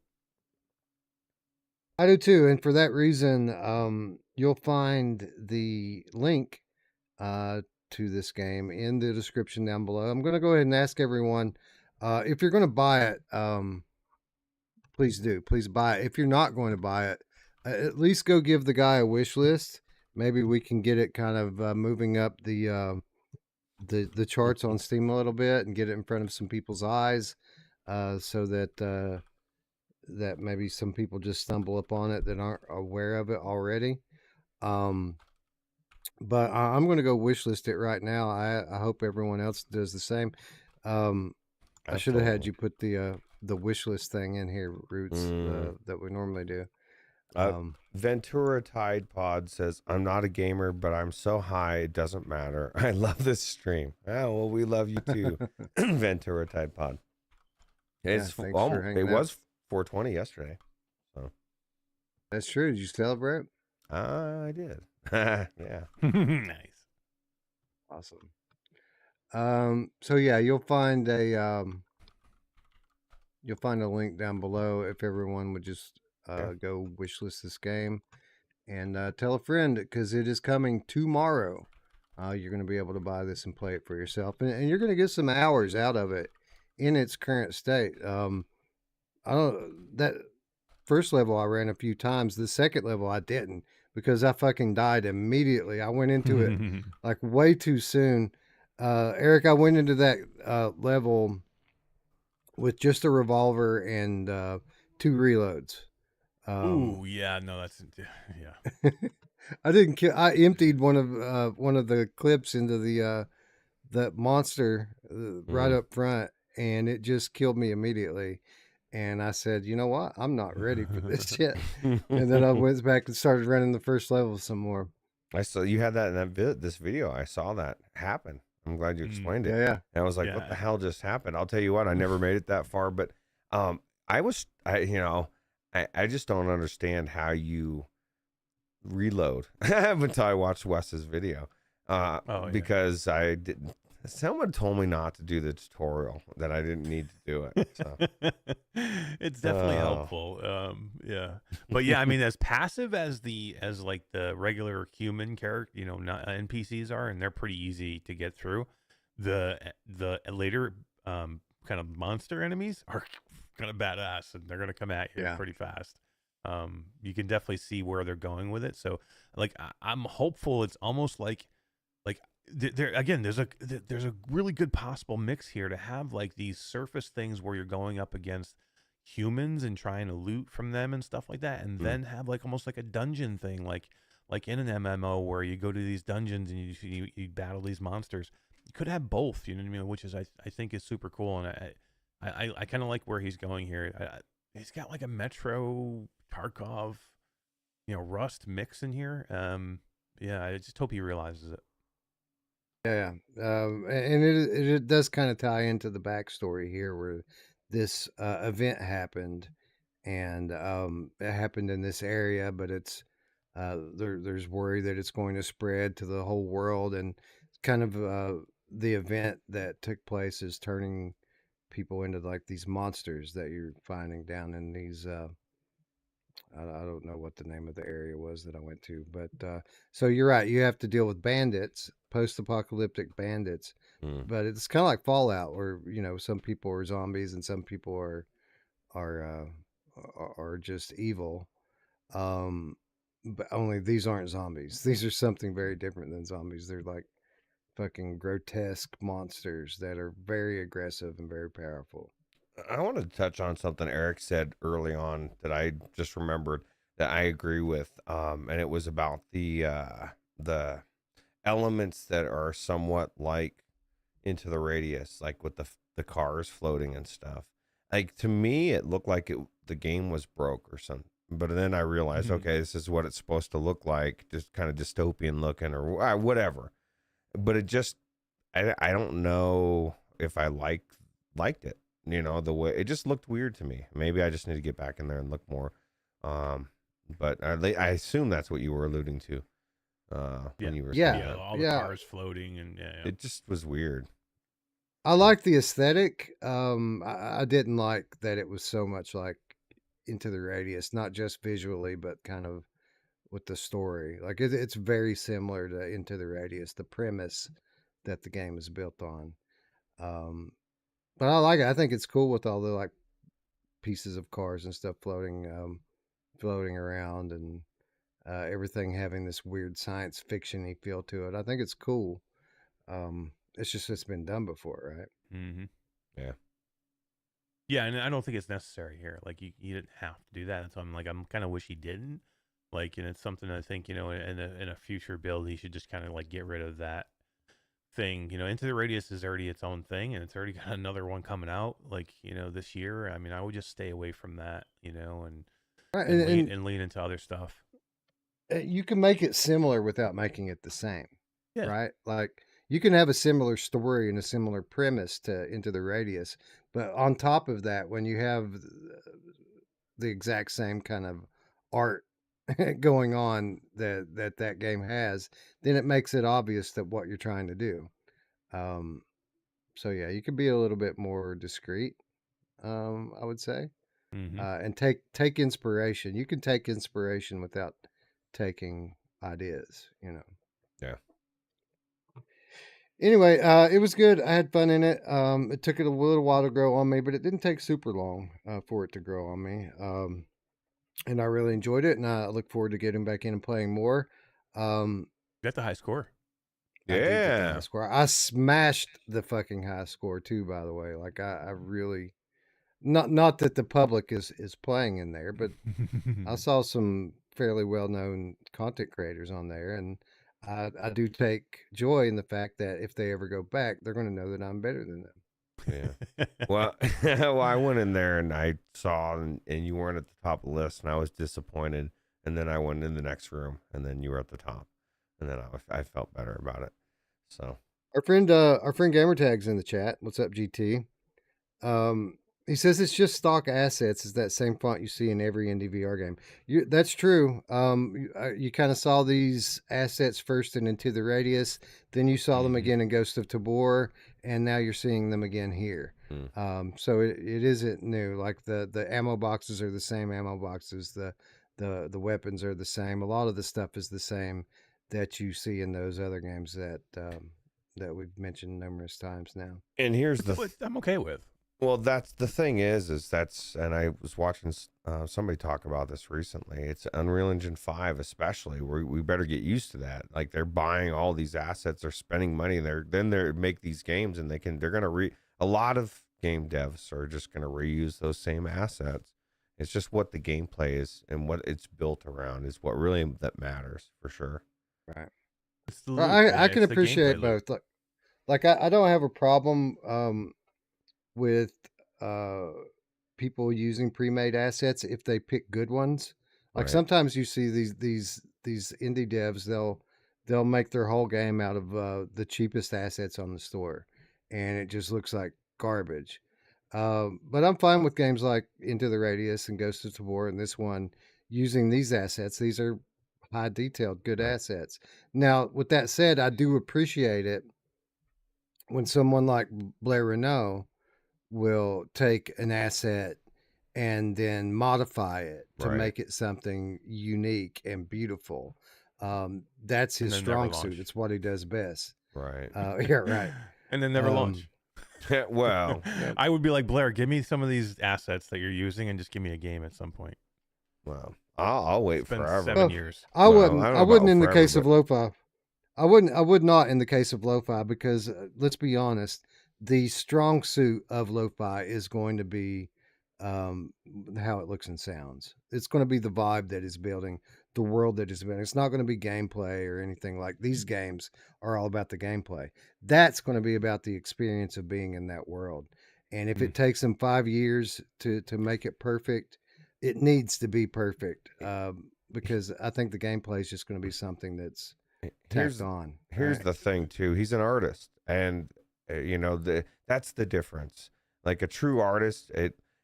I do too. And for that reason, you'll find the link to this game in the description down below. I'm going to go ahead and ask everyone if you're going to buy it. Please do. Please buy it. If you're not going to buy it, at least go give the guy a wish list. Maybe we can get it kind of moving up the charts on Steam a little bit and get it in front of some people's eyes, so that that maybe some people just stumble upon it that aren't aware of it already. But I'm going to go wishlist it right now. I hope everyone else does the same. I should have had you put the wishlist thing in here, Ruuts, that we normally do. Ventura Tide Pod says, I'm not a gamer, but I'm so high it doesn't matter. I love this stream. Oh, well, we love you too, Ventura Tide Pod. It was 420 yesterday. So that's true. Did you celebrate? I did. Yeah. Nice. Awesome. So yeah, you'll find a link down below if everyone would just go wishlist this game and tell a friend, because it is coming tomorrow. You're going to be able to buy this and play it for yourself, and you're going to get some hours out of it in its current state. That first level I ran a few times. The second level I didn't, because I fucking died immediately. I went into it like way too soon. Eric, I went into that level with just a revolver and 2 reloads. Ooh, yeah, no, that's yeah. I didn't kill. I emptied one of the clips into the monster right up front, and it just killed me immediately. And I said, you know what? I'm not ready for this yet. And then I went back and started running the first level some more. I saw you had that in this video. I saw that happen. I'm glad you explained it. Yeah. And I was like, what the hell just happened? I'll tell you what, I never made it that far, but I just don't understand how you reload until I watched Wes's video. Because I didn't. Someone told me not to do the tutorial, that I didn't need to do it. So. It's definitely helpful. Yeah, but yeah, I mean, as passive as like the regular human character, not NPCs are, and they're pretty easy to get through. The later kind of monster enemies are kind of badass, and they're gonna come at you pretty fast. You can definitely see where they're going with it. So, like, I'm hopeful. It's almost like there again, there's a really good possible mix here to have like these surface things where you're going up against humans and trying to loot from them and stuff like that, and then have like almost like a dungeon thing, like in an MMO where you go to these dungeons and you battle these monsters. You could have both, you know what I mean? Which is I think is super cool, and I kind of like where he's going here. He's got like a Metro Tarkov, Rust mix in here. Yeah, I just hope he realizes it. Yeah, and it does kind of tie into the backstory here, where this event happened, and it happened in this area, but it's there's worry that it's going to spread to the whole world, and kind of the event that took place is turning people into like these monsters that you're finding down in these. I don't know what the name of the area was that I went to, but so you're right. You have to deal with bandits, post-apocalyptic bandits, but it's kind of like Fallout, where some people are zombies and some people are just evil. But only these aren't zombies. These are something very different than zombies. They're like fucking grotesque monsters that are very aggressive and very powerful. I want to touch on something Eric said early on that I just remembered that I agree with, and it was about the elements that are somewhat like Into the Radius, like with the cars floating and stuff. Like, to me, it looked like the game was broke or something. But then I realized, okay, this is what it's supposed to look like, just kind of dystopian looking or whatever. But it just, I don't know if I liked it. The way it just looked weird to me. Maybe I just need to get back in there and look more. But I assume that's what you were alluding to. When you were saying all the cars floating, and it just was weird. I like the aesthetic. I didn't like that it was so much like Into the Radius, not just visually, but kind of with the story. Like it's very similar to Into the Radius. The premise that the game is built on. But I like it. I think it's cool with all the like pieces of cars and stuff floating around, and everything having this weird science fiction-y feel to it. I think it's cool. It's just it's been done before, right? Mm-hmm. Yeah. Yeah, and I don't think it's necessary here. Like you didn't have to do that. So I'm kind of wish he didn't. Like, and it's something I think, in a future build, he should just kind of like get rid of that thing. Into the Radius is already its own thing, and it's already got another one coming out, like, this year. I mean, I would just stay away from that, and Right, and lean into other stuff. you can make it similar without making it the same. Yeah. Right? Like you can have a similar story and a similar premise to Into the Radius, but on top of that, when you have the exact same kind of art going on that game has, then it makes it obvious that what you're trying to do. So yeah, you can be a little bit more discreet, I would say, and take inspiration. You can take inspiration without taking ideas. Yeah. Anyway, it was good. I had fun in it. It took it a little while to grow on me, but it didn't take super long for it to grow on me. And I really enjoyed it, and I look forward to getting back in and playing more. Got the high score. I did get the Yeah. high score. I smashed the fucking high score too, by the way. Like I really not that the public is playing in there, but I saw some fairly well known content creators on there, and I do take joy in the fact that if they ever go back, they're going to know that I'm better than them. Yeah. Well, well, I went in there and I saw, and you weren't at the top of the list, and I was disappointed. And then I went in the next room, and then you were at the top, and then I felt better about it. So our friend Gamertag's in the chat. What's up, GT? He says it's just stock assets. Is that same font you see in every indie VR game? That's true. You kind of saw these assets first in Into the Radius, then you saw them again in Ghost of Tabor, and now you're seeing them again here. So it isn't new. Like the ammo boxes are the same ammo boxes. The weapons are the same. A lot of the stuff is the same that you see in those other games that we've mentioned numerous times now. and here's What I'm okay with. well, that's the thing is and I was watching somebody talk about this recently. It's Unreal Engine 5 especially, where we better get used to that. Like they're buying all these assets, they're spending money, they make these games, and they're gonna a lot of game devs are just gonna reuse those same assets. It's just what the gameplay is and what it's built around is what really that matters for sure. Right. It's the Well, loop, I man. can It's the appreciate gameplay loop. both. Like I don't have a problem with people using pre-made assets if they pick good ones. Like Right. sometimes you see these indie devs, they'll make their whole game out of the cheapest assets on the store, and it just looks like garbage. But I'm fine with games like Into the Radius and Ghost of Tabor and this one using these assets. These are high detailed, good Right. assets. Now, with that said, I do appreciate it when someone like Blair Renault will take an asset and then modify it to Right. make it something unique and beautiful. That's his then never strong suit. launch. It's what he does best. Right. Yeah, right. And then never launch. Well, I would be like, Blair, give me some of these assets that you're using and just give me a game at some point. well, I'll wait It's been forever. 7 years. I Well, wouldn't. I don't know I wouldn't about in the forever, case of but- lo-fi. I would not in the case of lo-fi because let's be honest, the strong suit of lo-fi is going to be how it looks and sounds. It's going to be the vibe that is building, the world that is building. It's not going to be gameplay or anything like these games are all about the gameplay. That's going to be about the experience of being in that world. And if it takes them 5 years to make it perfect, it needs to be perfect because I think the gameplay is just going to be something that's tacked on. Here's right? the thing too. He's an artist, and that's the difference. Like a true artist,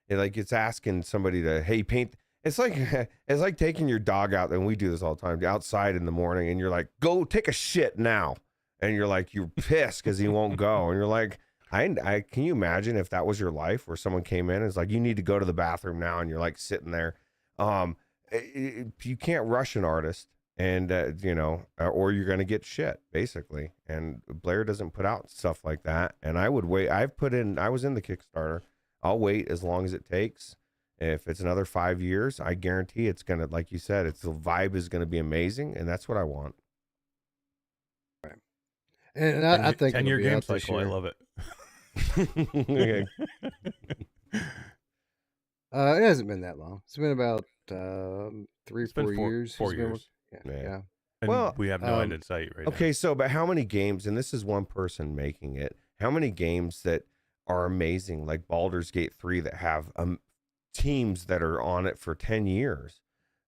it's asking somebody to, hey, paint. It's like taking your dog out, and we do this all the time, outside in the morning, and you're like, go take a shit now, and you're like, you're pissed because he won't go, and you're like, I can you imagine if that was your life, where someone came in and is like, you need to go to the bathroom now, and you're like sitting there. You can't rush an artist. and or you're gonna get shit basically. And Blair doesn't put out stuff like that. And I would wait. I was in the Kickstarter. I'll wait as long as it takes. If it's another 5 years, I guarantee it's gonna, like you said, the vibe is gonna be amazing, and that's what I want. Right. And I think 10-year it'll be game out this cycle. I year. love it. Okay. It hasn't been that long. It's been about 3, It's been 4 years. 4 It's been- years. Yeah. Yeah. Yeah. And Well, we have no end in sight right now. Okay, so but how many games, and this is one person making it, how many games that are amazing, like Baldur's Gate 3, that have teams that are on it for 10 years?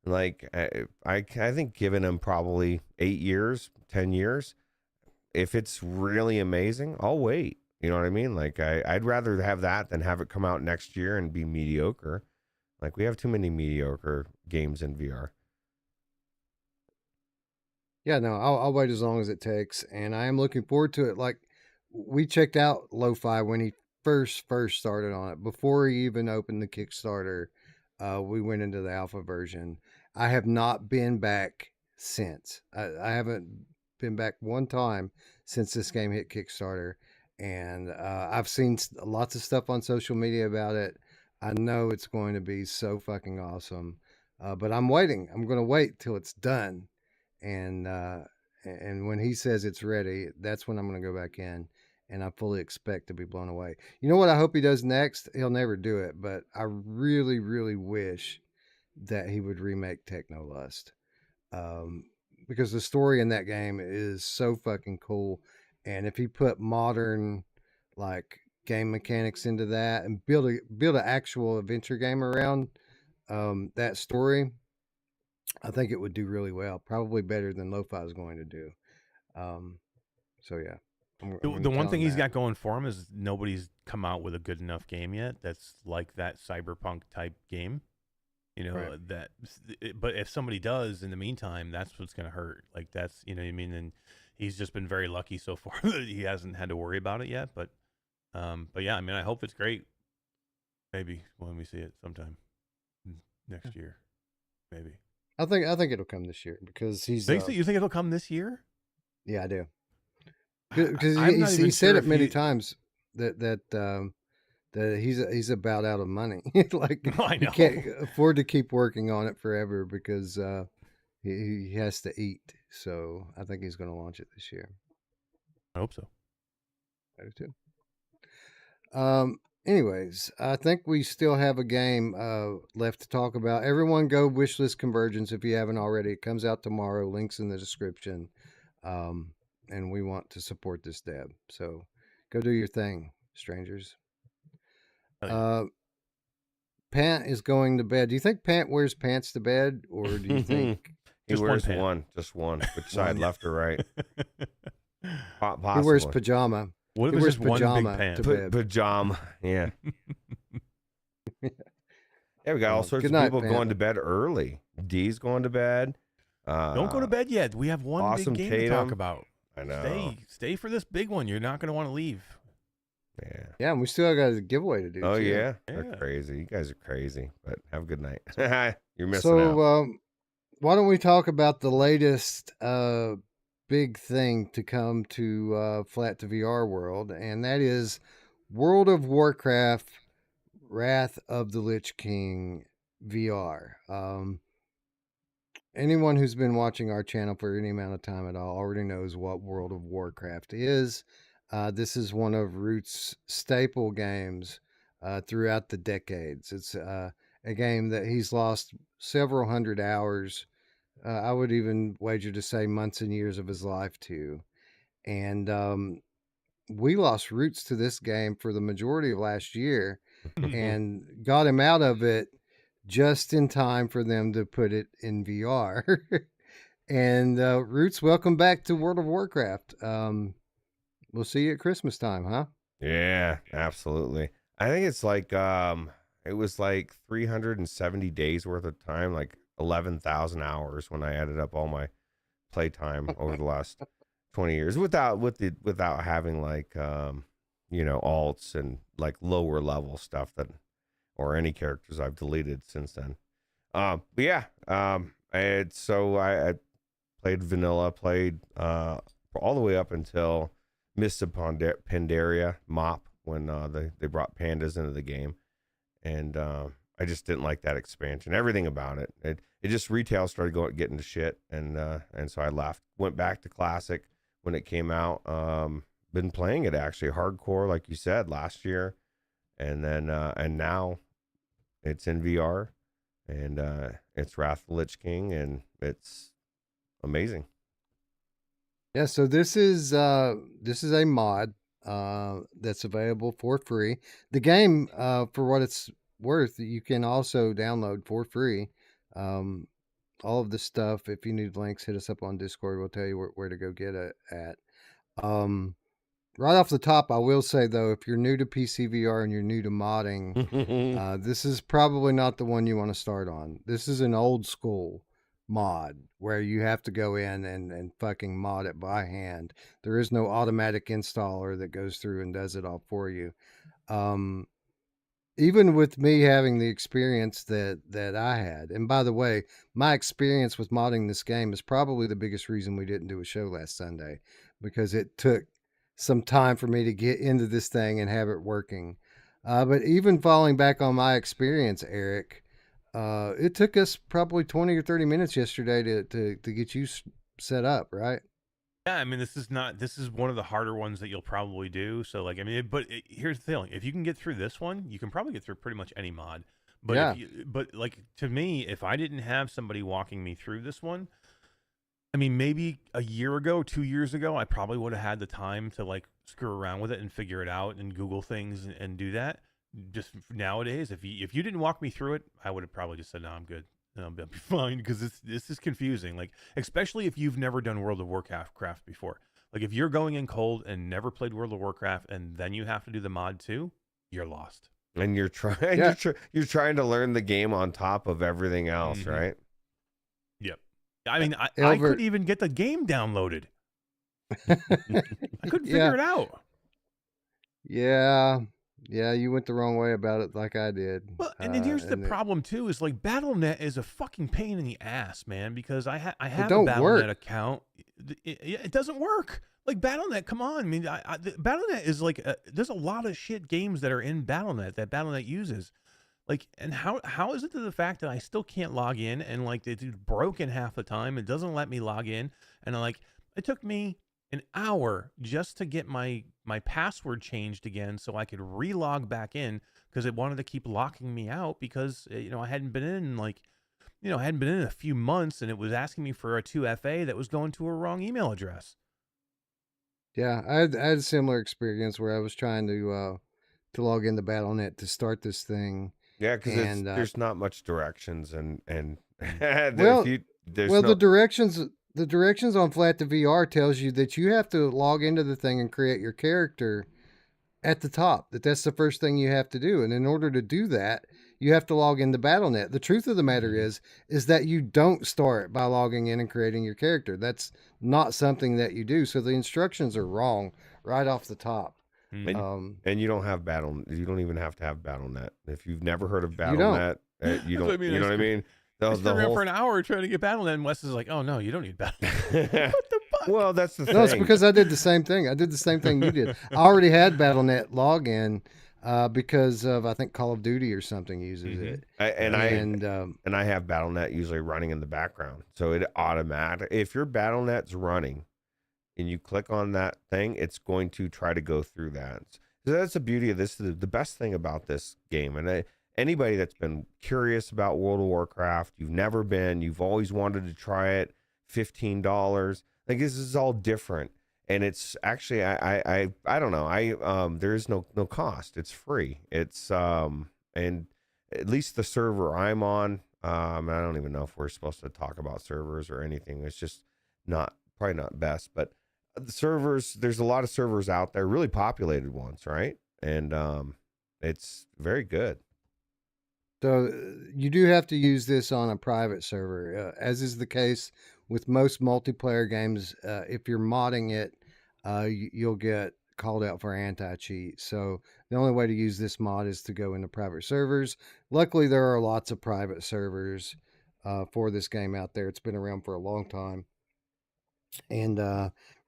Like, I think giving them probably 8 years, 10 years, if it's really amazing, I'll wait. You know what I mean? Like, I'd rather have that than have it come out next year and be mediocre. Like, we have too many mediocre games in VR. Yeah, no, I'll wait as long as it takes, and I am looking forward to it. Like, we checked out Lo-Fi when he first started on it. Before he even opened the Kickstarter, we went into the alpha version. I have not been back since. I haven't been back one time since this game hit Kickstarter, and I've seen lots of stuff on social media about it. I know it's going to be so fucking awesome, but I'm waiting. I'm going to wait till it's done. And when he says it's ready, that's when I'm going to go back in, and I fully expect to be blown away. You know what I hope he does next? He'll never do it, but I really, really wish that he would remake Technolust, because the story in that game is so fucking cool. And if he put modern, like, game mechanics into that and build an actual adventure game around that story, I think it would do really well. Probably better than Lo-Fi is going to do. So yeah. The one thing he's got going for him is nobody's come out with a good enough game yet that's like that cyberpunk type game. You know, right. But if somebody does in the meantime, that's what's going to hurt. Like, that's, you know what I mean? And he's just been very lucky so far that he hasn't had to worry about it yet. But yeah, I mean, I hope it's great. Maybe when we see it sometime next year, maybe. I think it'll come this year because he's. You think it'll come this year? Yeah, I do. Because he said it many times that he's about out of money. Like, I know. he can't afford to keep working on it forever because he has to eat. So I think he's going to launch it this year. I hope so. I do too. Anyways, I think we still have a game left to talk about. Everyone go Wishlist Convergence if you haven't already. It comes out tomorrow. Links in the description. And we want to support this dev. So go do your thing, strangers. Pant is going to bed. Do you think Pant wears pants to bed? Or do you think... He wears just one. Which side, left or right? He wears pajama. What if he it's wears just one pajama big pant? to bed. Pajama, yeah. Yeah, we got all sorts of people going to bed early. D's going to bed. Don't go to bed yet. We have one Awesome big game to talk about. I know. Stay for this big one. You're not going to want to leave. Yeah. Yeah, and we still got a giveaway to do. Oh, too. yeah? They're crazy. You guys are crazy, but have a good night. You're missing out. So, why don't we talk about the latest big thing to come to Flat to VR world, and that is World of Warcraft Wrath of the Lich King VR. Anyone who's been watching our channel for any amount of time at all already knows what World of Warcraft is. This is one of Ruuts' staple games throughout the decades. It's a game that he's lost several hundred hours. I would even wager to say months and years of his life to. And we lost Ruuts to this game for the majority of last year and got him out of it just in time for them to put it in VR. And Ruuts, welcome back to World of Warcraft. We'll see you at Christmas time, huh? Yeah, absolutely. I think it's like it was like 370 days worth of time, like 11,000 hours when I added up all my playtime over the last 20 years without having like alts and like lower level stuff or any characters I've deleted since then. But yeah, and so played vanilla, played all the way up until Mists of Pandaria MOP when they brought pandas into the game, and I just didn't like that expansion. Everything about it. It just retail started getting to shit, and so I left. Went back to classic when it came out. Been playing it actually hardcore, like you said, last year, and then and now it's in VR, and it's Wrath of the Lich King, and it's amazing. Yeah, so this is a mod that's available for free. The game, for what it's worth, you can also download for free. All of this stuff. If you need links, hit us up on Discord. We'll tell you where to go get it at. Right off the top, I will say though, if you're new to PCVR and you're new to modding, this is probably not the one you want to start on. This is an old school mod where you have to go in and fucking mod it by hand. There is no automatic installer that goes through and does it all for you. Even with me having the experience that I had, and by the way, my experience with modding this game is probably the biggest reason we didn't do a show last Sunday, because it took some time for me to get into this thing and have it working. But even falling back on my experience, Eric, it took us probably 20 or 30 minutes yesterday to get you set up, right? Yeah, I mean, this is one of the harder ones that you'll probably do. So, like, I mean, here's the thing: if you can get through this one, you can probably get through pretty much any mod. But Yeah. but like to me, if I didn't have somebody walking me through this one, I mean, maybe a year ago, 2 years ago, I probably would have had the time to like screw around with it and figure it out and Google things and do that. Just nowadays, if you didn't walk me through it, I would have probably just said, "No, I'm good. I'll be fine," because this is confusing. Like, especially if you've never done World of Warcraft before. Like, if you're going in cold and never played World of Warcraft, and then you have to do the mod too, you're lost. And you're trying you're trying to learn the game on top of everything else, right? Yep. I mean, I couldn't even get the game downloaded. I couldn't figure it out. Yeah, you went the wrong way about it, like I did. Well, and then here's the problem too: is like BattleNet is a fucking pain in the ass, man. Because I have a BattleNet account. It doesn't work. Like BattleNet, come on. I mean, BattleNet is like there's a lot of shit games that are in BattleNet that BattleNet uses. Like, and how is it to the fact that I still can't log in, and like it's broken half the time? It doesn't let me log in, and like it took me an hour just to get my password changed again so I could relog back in, because it wanted to keep locking me out because I hadn't been in a few months, and it was asking me for a 2FA that was going to a wrong email address. Yeah, I had a similar experience where I was trying to log into BattleNet to start this thing. Yeah, because there's not much directions, and the directions on Flat to VR tells you that you have to log into the thing and create your character at the top. That's the first thing you have to do, and in order to do that, you have to log into BattleNet. The truth of the matter is that you don't start by logging in and creating your character. That's not something that you do. So the instructions are wrong right off the top. And you don't have you don't even have to have BattleNet. If you've never heard of BattleNet, you don't. You know what I mean? I stood around for an hour trying to get BattleNet, and Wes is like, "Oh no, you don't need BattleNet." What the fuck? Well, that's the thing. No, it's because I did the same thing. I did the same thing you did. I already had BattleNet login because of, I think, Call of Duty or something uses it. I have BattleNet usually running in the background, so it automatic. If your BattleNet's running and you click on that thing, it's going to try to go through that. So that's the beauty of this. The best thing about this game, and anybody that's been curious about World of Warcraft, you've always wanted to try it, $15. Like, this is all different, and it's actually I don't know. There is no cost. It's free. It's and at least the server I'm on. I don't even know if we're supposed to talk about servers or anything. It's just probably not best, but the servers, there's a lot of servers out there, really populated ones, right? And it's very good. So you do have to use this on a private server, as is the case with most multiplayer games. If you're modding it, you'll get called out for anti-cheat. So the only way to use this mod is to go into private servers. Luckily, there are lots of private servers for this game out there. It's been around for a long time. and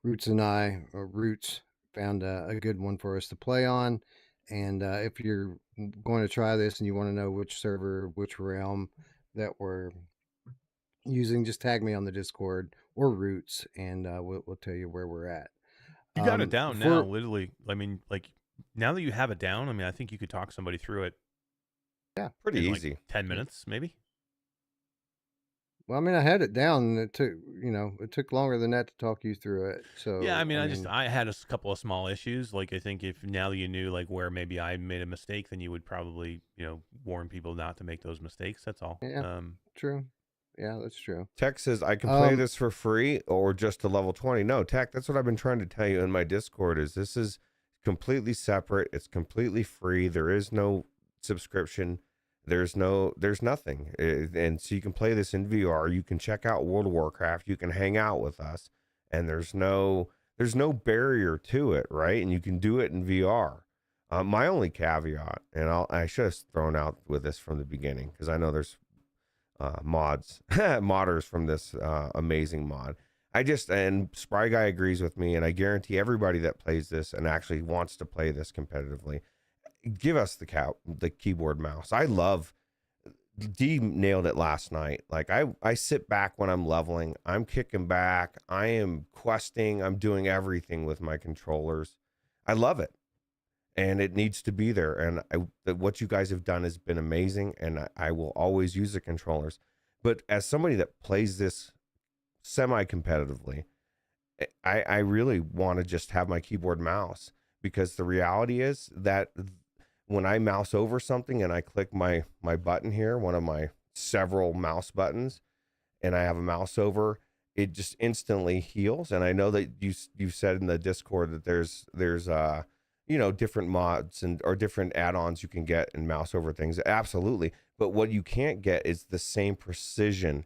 Ruuts found a good one for us to play on. And if you're going to try this and you want to know which server, which realm that we're using, just tag me on the Discord or Ruuts, and we'll tell you where we're at. You got it down now, Before, literally. I mean, like now that you have it down, I mean, I think you could talk somebody through it yeah, Pretty in easy. like 10 minutes, maybe. well, I mean, I had it down, and it took longer than that to talk you through it. So Yeah, I mean, I had a couple of small issues. Like, I think if now that you knew like where maybe I made a mistake, then you would probably, warn people not to make those mistakes. That's all. yeah, true. Yeah, that's true. Tech says, I can play this for free or just to level 20. No, Tech, that's what I've been trying to tell you in my Discord is this is completely separate. It's completely free. There is no subscription. There's nothing. And so you can play this in VR. You can check out World of Warcraft. You can hang out with us. And there's no barrier to it, right? And you can do it in VR. My only caveat, and I should have thrown out with this from the beginning because I know there's modders from this amazing mod. And SpryGuy agrees with me, and I guarantee everybody that plays this and actually wants to play this competitively, give us the keyboard mouse. I love D nailed it last night. Like I sit back when I'm leveling, I'm kicking back, I am questing, I'm doing everything with my controllers. I love it. And it needs to be there. And what you guys have done has been amazing. And I will always use the controllers. But as somebody that plays this semi-competitively, I really want to just have my keyboard mouse, because the reality is that when I mouse over something and I click my button here, one of my several mouse buttons, and I have a mouse over, it just instantly heals. And I know that you said in the Discord that there's different mods or different add-ons you can get and mouse over things. Absolutely. But what you can't get is the same precision,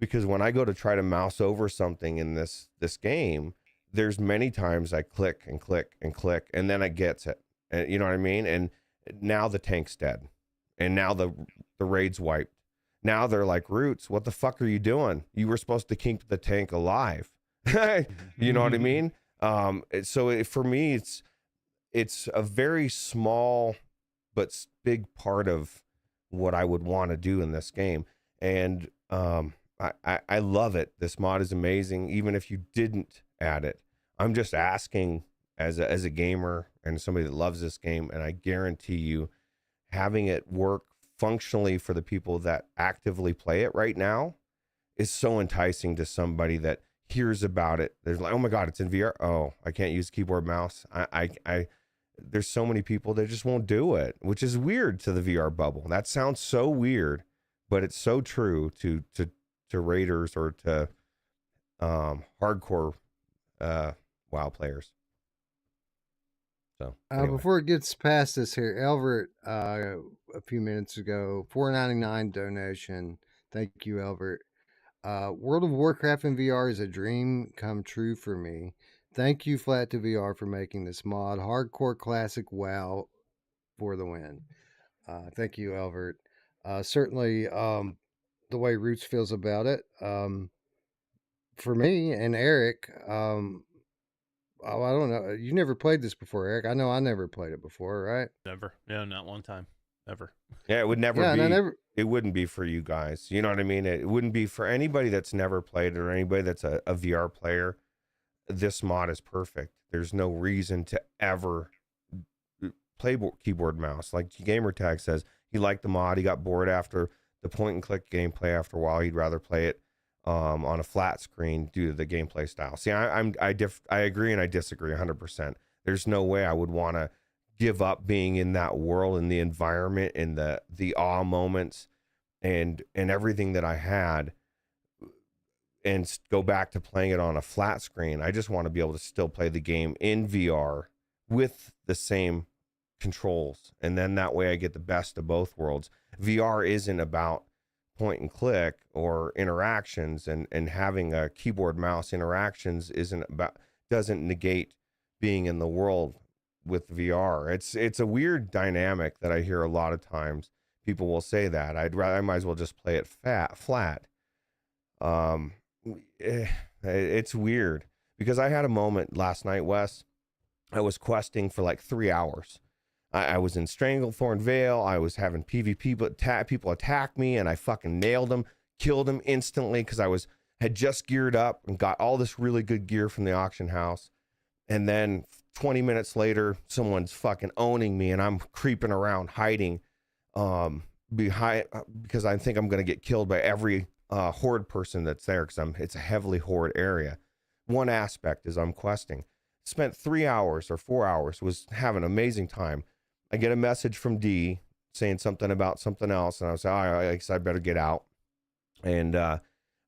because when I go to try to mouse over something in this game, there's many times I click and click and click, and then it gets it. And you know what I mean? And now the tank's dead. And now the raid's wiped. Now they're like, Ruuts, what the fuck are you doing? You were supposed to keep the tank alive. You know what I mean? So for me, it's a very small but big part of what I would want to do in this game. And I love it. This mod is amazing. Even if you didn't add it, I'm just asking as a gamer and somebody that loves this game, and I guarantee you having it work functionally for the people that actively play it right now is so enticing to somebody that hears about it. There's like, oh my God, it's in VR. Oh, I can't use keyboard mouse. There's so many people that just won't do it, which is weird to the VR bubble. That sounds so weird, but it's so true to raiders or to hardcore WoW players. So anyway. Before it gets past this here, Elbert, a few minutes ago, $4.99 donation. Thank you, Elbert. World of Warcraft in VR is a dream come true for me. Thank you, Flat to VR, for making this mod. Hardcore classic WoW for the win. Thank you, Albert. Certainly, the way Ruuts feels about it. For me and Eric, I don't know. You never played this before, Eric. I know I never played it before, right? Never. Yeah, not one time. Ever. Yeah, it would never be. It wouldn't be for you guys. You know what I mean? It wouldn't be for anybody that's never played it or anybody that's a VR player. This mod is perfect. There's no reason to ever play keyboard mouse. Like Gamertag says, he liked the mod. He got bored after the point and click gameplay. After a while, he'd rather play it on a flat screen due to the gameplay style. See, I agree and I disagree 100%. There's no way I would want to give up being in that world and the environment and the awe moments and everything that I had, and go back to playing it on a flat screen. I just want to be able to still play the game in VR with the same controls. And then that way I get the best of both worlds. VR isn't about point and click or interactions, and having a keyboard mouse interactions doesn't negate being in the world with VR. It's a weird dynamic that I hear a lot of times. People will say that I might as well just play it flat. It's weird because I had a moment last night, Wes. I was questing for like 3 hours. I was in Stranglethorn Vale. I was having PvP, but people attack me, and I fucking nailed them, killed them instantly because had just geared up and got all this really good gear from the auction house. And then 20 minutes later, someone's fucking owning me, and I'm creeping around hiding behind because I think I'm going to get killed by every horde person that's there because it's a heavily horde area. One aspect is I'm questing. Spent 3 hours or 4 hours, was having an amazing time. I get a message from D saying something about something else, and I was like, all right, I guess I better get out. And I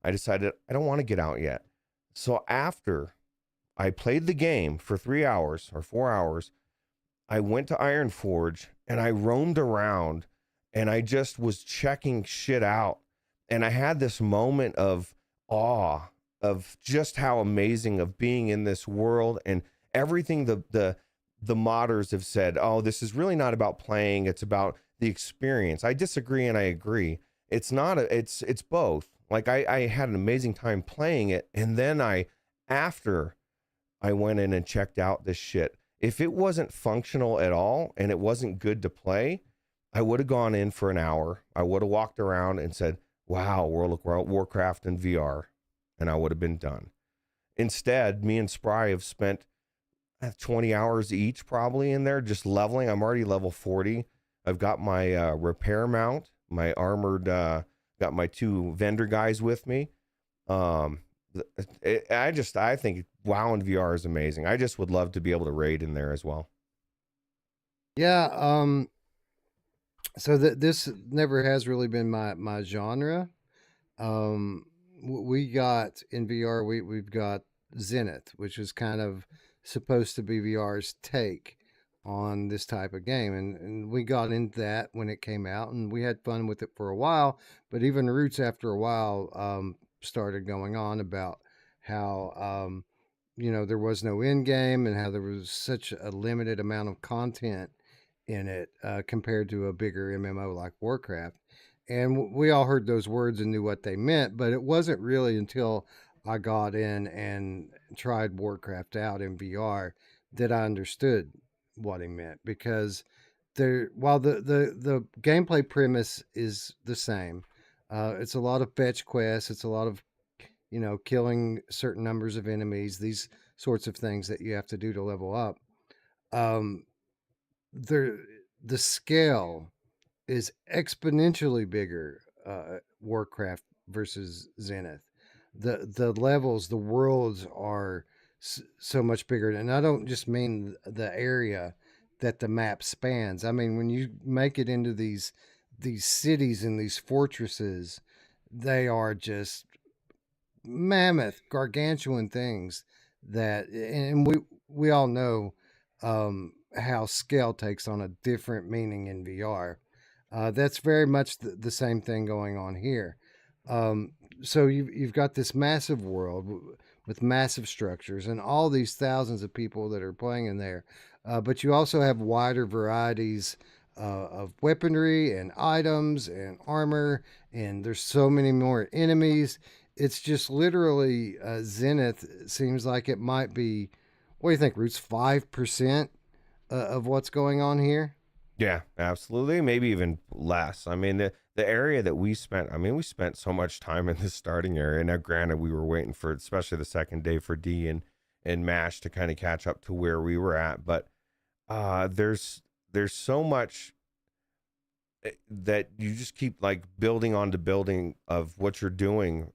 decided I don't want to get out yet. So after I played the game for 3 hours or 4 hours, I went to Ironforge and I roamed around and I just was checking shit out. And I had this moment of awe of just how amazing of being in this world and everything the modders have said, oh, this is really not about playing, it's about the experience. I disagree and I agree. It's not it's both. Like I had an amazing time playing it, and then after I went in and checked out this shit, if it wasn't functional at all and it wasn't good to play, I would have gone in for an hour. I would have walked around and said, wow, World of Warcraft and VR, and I would have been done. Instead, me and Spry have spent 20 hours each probably in there just leveling. I'm already level 40. I've got my repair mount, my armored, got my 2 vendor guys with me. I think WoW and VR is amazing. I just would love to be able to raid in there as well. Yeah. So this never has really been my genre. We got in VR, we've got Zenith, which is kind of supposed to be VR's take on this type of game, and we got into that when it came out, and we had fun with it for a while. But even Ruuts, after a while, started going on about how there was no end game and how there was such a limited amount of content in it compared to a bigger MMO like Warcraft. And we all heard those words and knew what they meant, but it wasn't really until I got in and tried Warcraft out in VR that I understood what he meant, because while the gameplay premise is the same, it's a lot of fetch quests, it's a lot of killing certain numbers of enemies, these sorts of things that you have to do to level up. The scale is exponentially bigger, Warcraft versus Zenith. The levels, the worlds are so much bigger, and I don't just mean the area that the map spans. I mean, when you make it into these cities and these fortresses, they are just mammoth, gargantuan things that, and we all know how scale takes on a different meaning in VR. That's very much the same thing going on here. So you've got this massive world with massive structures and all these thousands of people that are playing in there. But you also have wider varieties of weaponry and items and armor, and there's so many more enemies. It's just literally Zenith seems like it might be, what do you think, Ruuts, 5% of what's going on here? Yeah, absolutely. Maybe even less. I mean, the area that we spent so much time in this starting area. Now, granted, we were waiting for, especially the second day, for D and MASH to kind of catch up to where we were at. But there's so much that you just keep like building onto building of what you're doing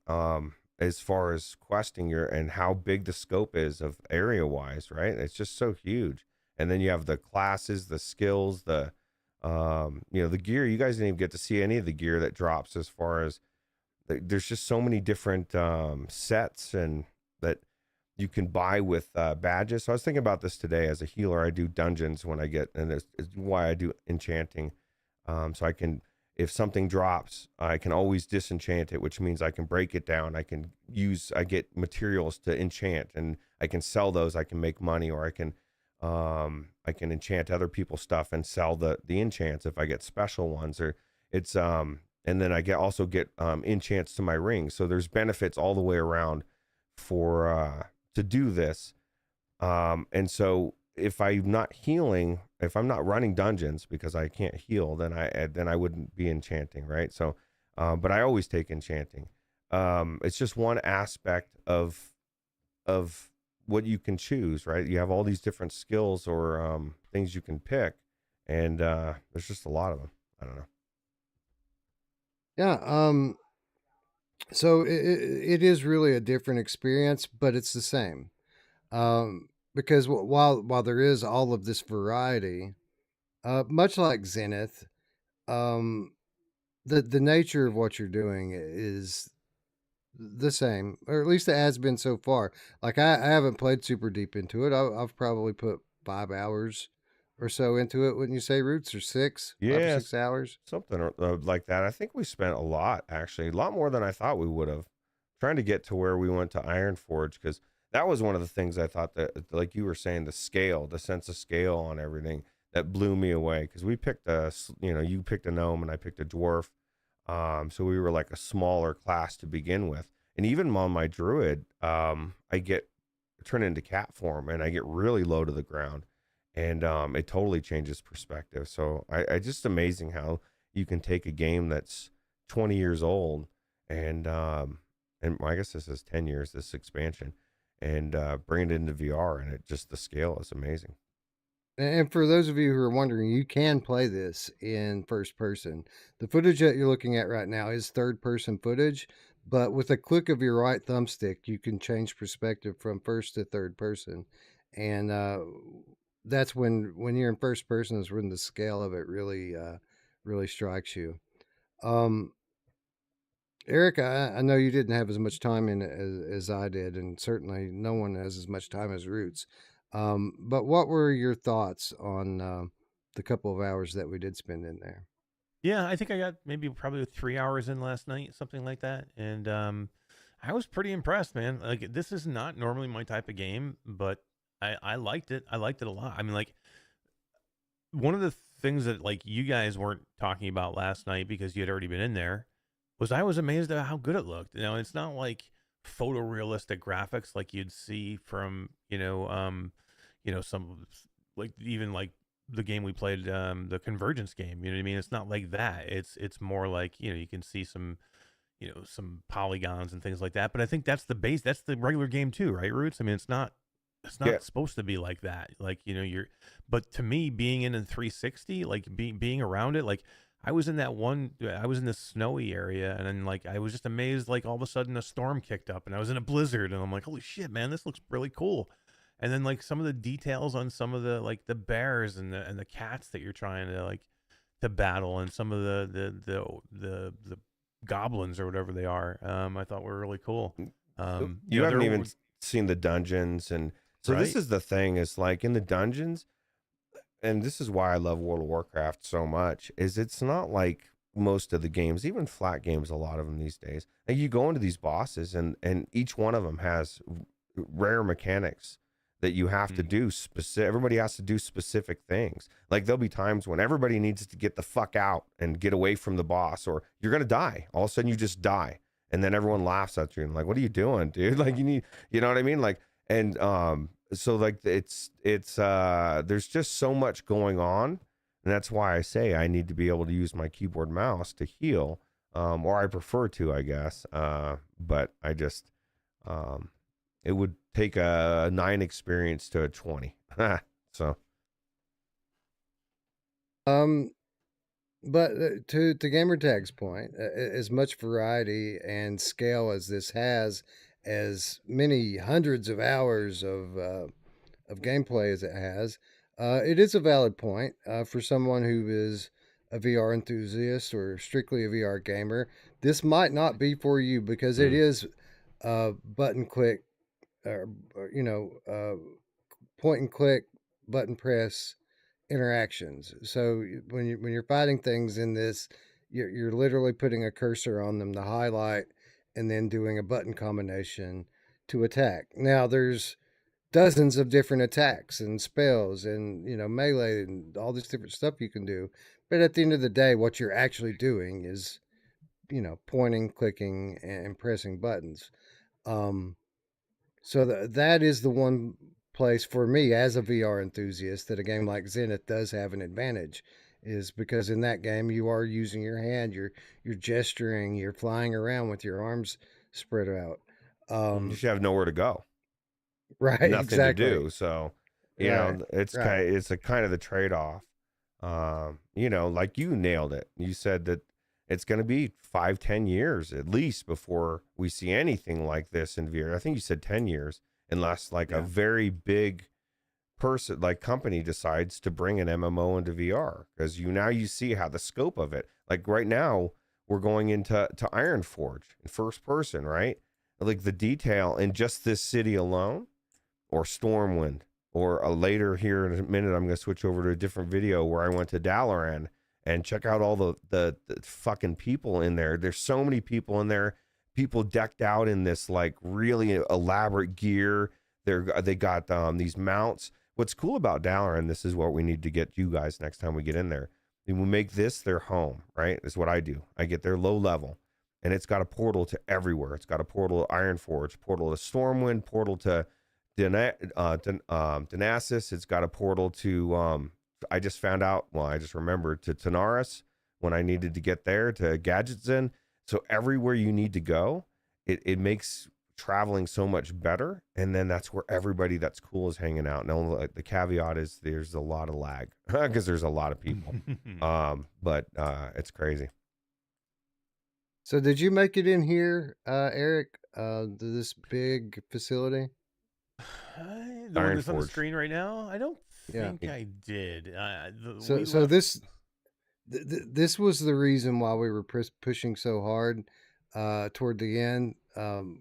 as far as questing and how big the scope is of area wise, right? It's just so huge. And then you have the classes, the skills, the gear. You guys didn't even get to see any of the gear that drops, as far as there's just so many different sets and that you can buy with badges. So I was thinking about this today. As a healer, I do dungeons when I get, and it's why I do enchanting. So I can, if something drops, I can always disenchant it, which means I can break it down. I get materials to enchant, and I can sell those. I can make money, or I can enchant other people's stuff and sell the enchants if I get special ones, or it's and then I also get enchants to my ring. So there's benefits all the way around for to do this. And so if I'm not healing, if I'm not running dungeons because I can't heal, then I wouldn't be enchanting, right? So, but I always take enchanting. It's just one aspect of what you can choose, right? You have all these different skills or things you can pick, and there's just a lot of them. I don't know. Yeah. So it is really a different experience, but it's the same. Because while there is all of this variety, much like Zenith, um, the nature of what you're doing is the same, or at least it has been so far. Like I haven't played super deep into it. I've probably put 5 hours or so into it. Wouldn't you say, Roots, or 5 or Yes, 6 hours? something like that. I think we spent a lot, actually, a lot more than I thought we would have, trying to get to where we went to Iron Forge, because that was one of the things I thought that, like you were saying, the scale, the sense of scale on everything that blew me away. Because we picked you picked a gnome and I picked a dwarf, so we were like a smaller class to begin with. And even on my druid, I turn into cat form and I get really low to the ground, and it totally changes perspective. So I just amazing how you can take a game that's 20 years old and I guess this is 10 years, this expansion, and bring it into VR, and it just, the scale is amazing. And for those of you who are wondering, you can play this in first person. The footage that you're looking at right now is third person footage, but with a click of your right thumbstick, you can change perspective from first to third person. And that's when you're in first person is when the scale of it really strikes you. Um, Eric, I know you didn't have as much time in it as I did, and certainly no one has as much time as Roots. But what were your thoughts on the couple of hours that we did spend in there? Yeah, I think I got maybe probably 3 hours in last night, something like that, and I was pretty impressed, man. Like, this is not normally my type of game, but I liked it. I liked it a lot. I mean, like, one of the things that like you guys weren't talking about last night because you had already been in there was I was amazed at how good it looked. You know, it's not like photorealistic graphics like you'd see from some like even like the game we played, the Convergence game. You know what I mean? It's not like that. It's more like, you can see some some polygons and things like that. But I think that's the base. That's the regular game too, right, Roots? I mean, it's Yeah. not supposed to be like that. Like, but to me, being in 360, like being around it, like I was in I was in this snowy area, and then like I was just amazed. Like all of a sudden, a storm kicked up, and I was in a blizzard, and I'm like, holy shit, man, this looks really cool. And then like some of the details on some of the like the bears and the cats that you're trying to like to battle, and some of the goblins or whatever they are, I thought were really cool. You haven't even seen the dungeons, and so this Right? is the thing, is like in the dungeons, and this is why I love World of Warcraft so much, is it's not like most of the games, even flat games, a lot of them these days. Like you go into these bosses, and each one of them has rare mechanics that you have to do specific. Everybody has to do specific things. Like there'll be times when everybody needs to get the fuck out and get away from the boss, or you're gonna die. All of a sudden, you just die, and then everyone laughs at you and like, "What are you doing, dude?" Like you know what I mean? Like, and so like it's there's just so much going on, and that's why I say I need to be able to use my keyboard mouse to heal, or I prefer to, I guess. But I just it would take a 9 experience to a 20. So Um, but to Gamertag's point, as much variety and scale as this has, as many hundreds of hours of gameplay as it has, it is a valid point for someone who is a VR enthusiast or strictly a VR gamer. This might not be for you because it is button click, or, point and click, button press interactions. So when you're fighting things in this, you're literally putting a cursor on them to highlight, and then doing a button combination to attack. Now there's dozens of different attacks and spells and melee and all this different stuff you can do, but at the end of the day what you're actually doing is pointing, clicking, and pressing buttons. um So that is the one place for me as a VR enthusiast that a game like Zenith does have an advantage, is because in that game you are using your hand, you're gesturing, you're flying around with your arms spread out. You should have nowhere to go, Right, nothing to exactly. do. So, Right, it's right. it's a kind of the trade off. Like you nailed it. You said that it's going to be 5-10 years at least before we see anything like this in VR. I think you said 10 years, unless like a Yeah. very big person, like company, decides to bring an MMO into VR, because you see how the scope of it. Like right now, we're going into Iron Forge in first person, right? Like the detail in just this city alone, or Stormwind, or later here in a minute, I'm going to switch over to a different video where I went to Dalaran and check out all the fucking people in there. There's so many people in there, people decked out in this like really elaborate gear. They got these mounts. What's cool about Dalaran, this is what we need to get you guys next time we get in there. We make this their home, right? Is what I do. I get their low level, and it's got a portal to everywhere. It's got a portal to Ironforge, portal to Stormwind, portal to Denasis. It's got a portal to I just found out, well, I just remembered, to Tanaris when I needed to get there, to Gadgets in. So everywhere you need to go, it makes traveling so much better. And then that's where everybody that's cool is hanging out. Now, like, the caveat is there's a lot of lag because there's a lot of people. But it's crazy. So did you make it in here, Eric, to this big facility? The one that's on the screen right now? I don't think I did. So this was the reason why we were pushing so hard toward the end,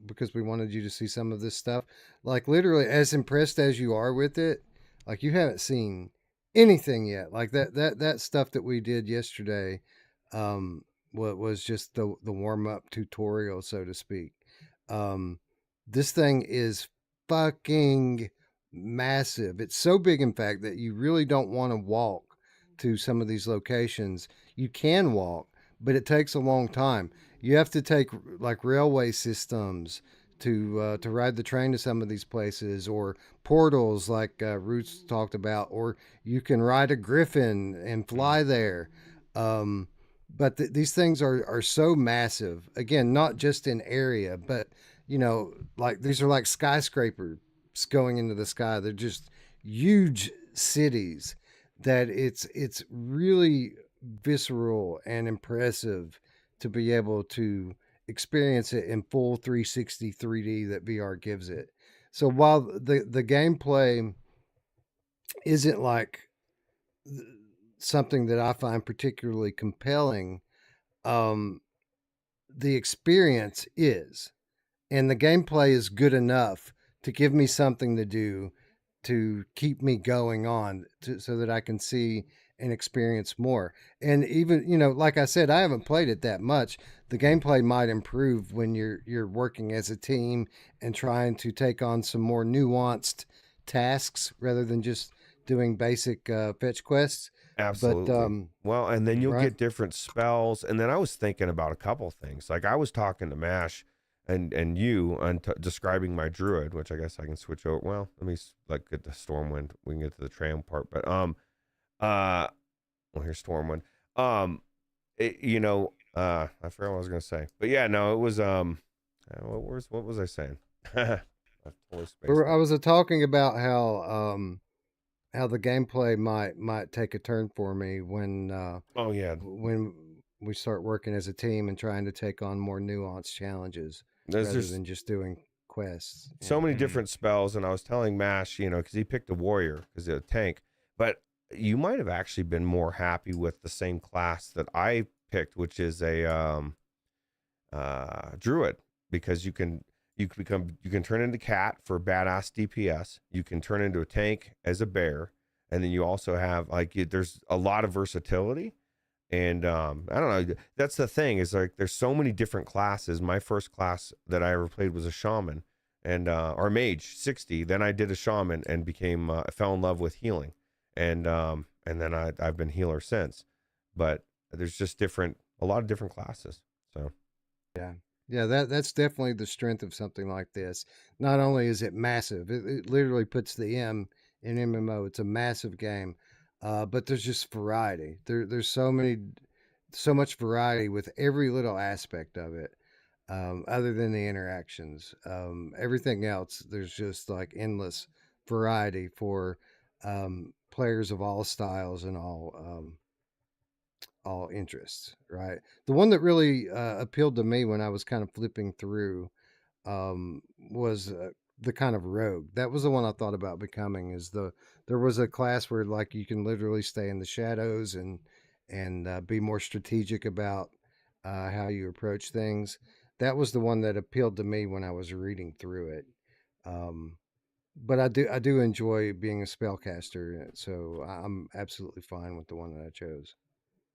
because we wanted you to see some of this stuff. Like, literally, as impressed as you are with it, like, you haven't seen anything yet. Like that stuff that we did yesterday, what was just the warm-up tutorial, so to speak. This thing is fucking massive. It's so big, in fact, that you really don't want to walk to some of these locations. You can walk, but it takes a long time. You have to take like railway systems to ride the train to some of these places, or portals like Ruuts talked about, or you can ride a griffin and fly there. But these things are so massive. Again, not just in area, but like these are like skyscrapers going into the sky. They're just huge cities that it's really visceral and impressive to be able to experience it in full 360 3D that VR gives it. So while the gameplay isn't like something that I find particularly compelling, the experience is. And the gameplay is good enough to give me something to do to keep me going on, so that I can see and experience more. And even, like I said, I haven't played it that much. The gameplay might improve when you're working as a team and trying to take on some more nuanced tasks rather than just doing basic fetch quests. Absolutely. But well, and then you'll right. get different spells. And then I was thinking about a couple things. Like I was talking to Mash and you on describing my druid, which I guess I can switch over. Well, let me get the Stormwind. We can get to the tram part, but well, here's Stormwind. I forgot what I was gonna say, but yeah, no, it was what was I saying? I was talking about how the gameplay might take a turn for me when when we start working as a team and trying to take on more nuanced challenges rather than just doing quests. So many different spells, and I was telling Mash, because he picked a warrior because he's a tank, but you might have actually been more happy with the same class that I picked, which is a druid, because you can turn into cat for badass DPS. You can turn into a tank as a bear, and then you also have there's a lot of versatility. And I don't know. That's the thing, is like there's so many different classes. My first class that I ever played was a shaman, and or mage 60. Then I did a shaman and became fell in love with healing, and then I've been healer since. But there's just a lot of different classes. So yeah. Yeah, that's definitely the strength of something like this. Not only is it massive, it literally puts the M in MMO. It's a massive game, but there's just variety. There's so much variety with every little aspect of it. Other than the interactions, everything else, there's just like endless variety for players of all styles and all interests, right? The one that really appealed to me when I was kind of flipping through was the kind of rogue. That was the one I thought about becoming. There was a class where like you can literally stay in the shadows and be more strategic about how you approach things. That was the one that appealed to me when I was reading through it. Um, but I do enjoy being a spellcaster, so I'm absolutely fine with the one that I chose.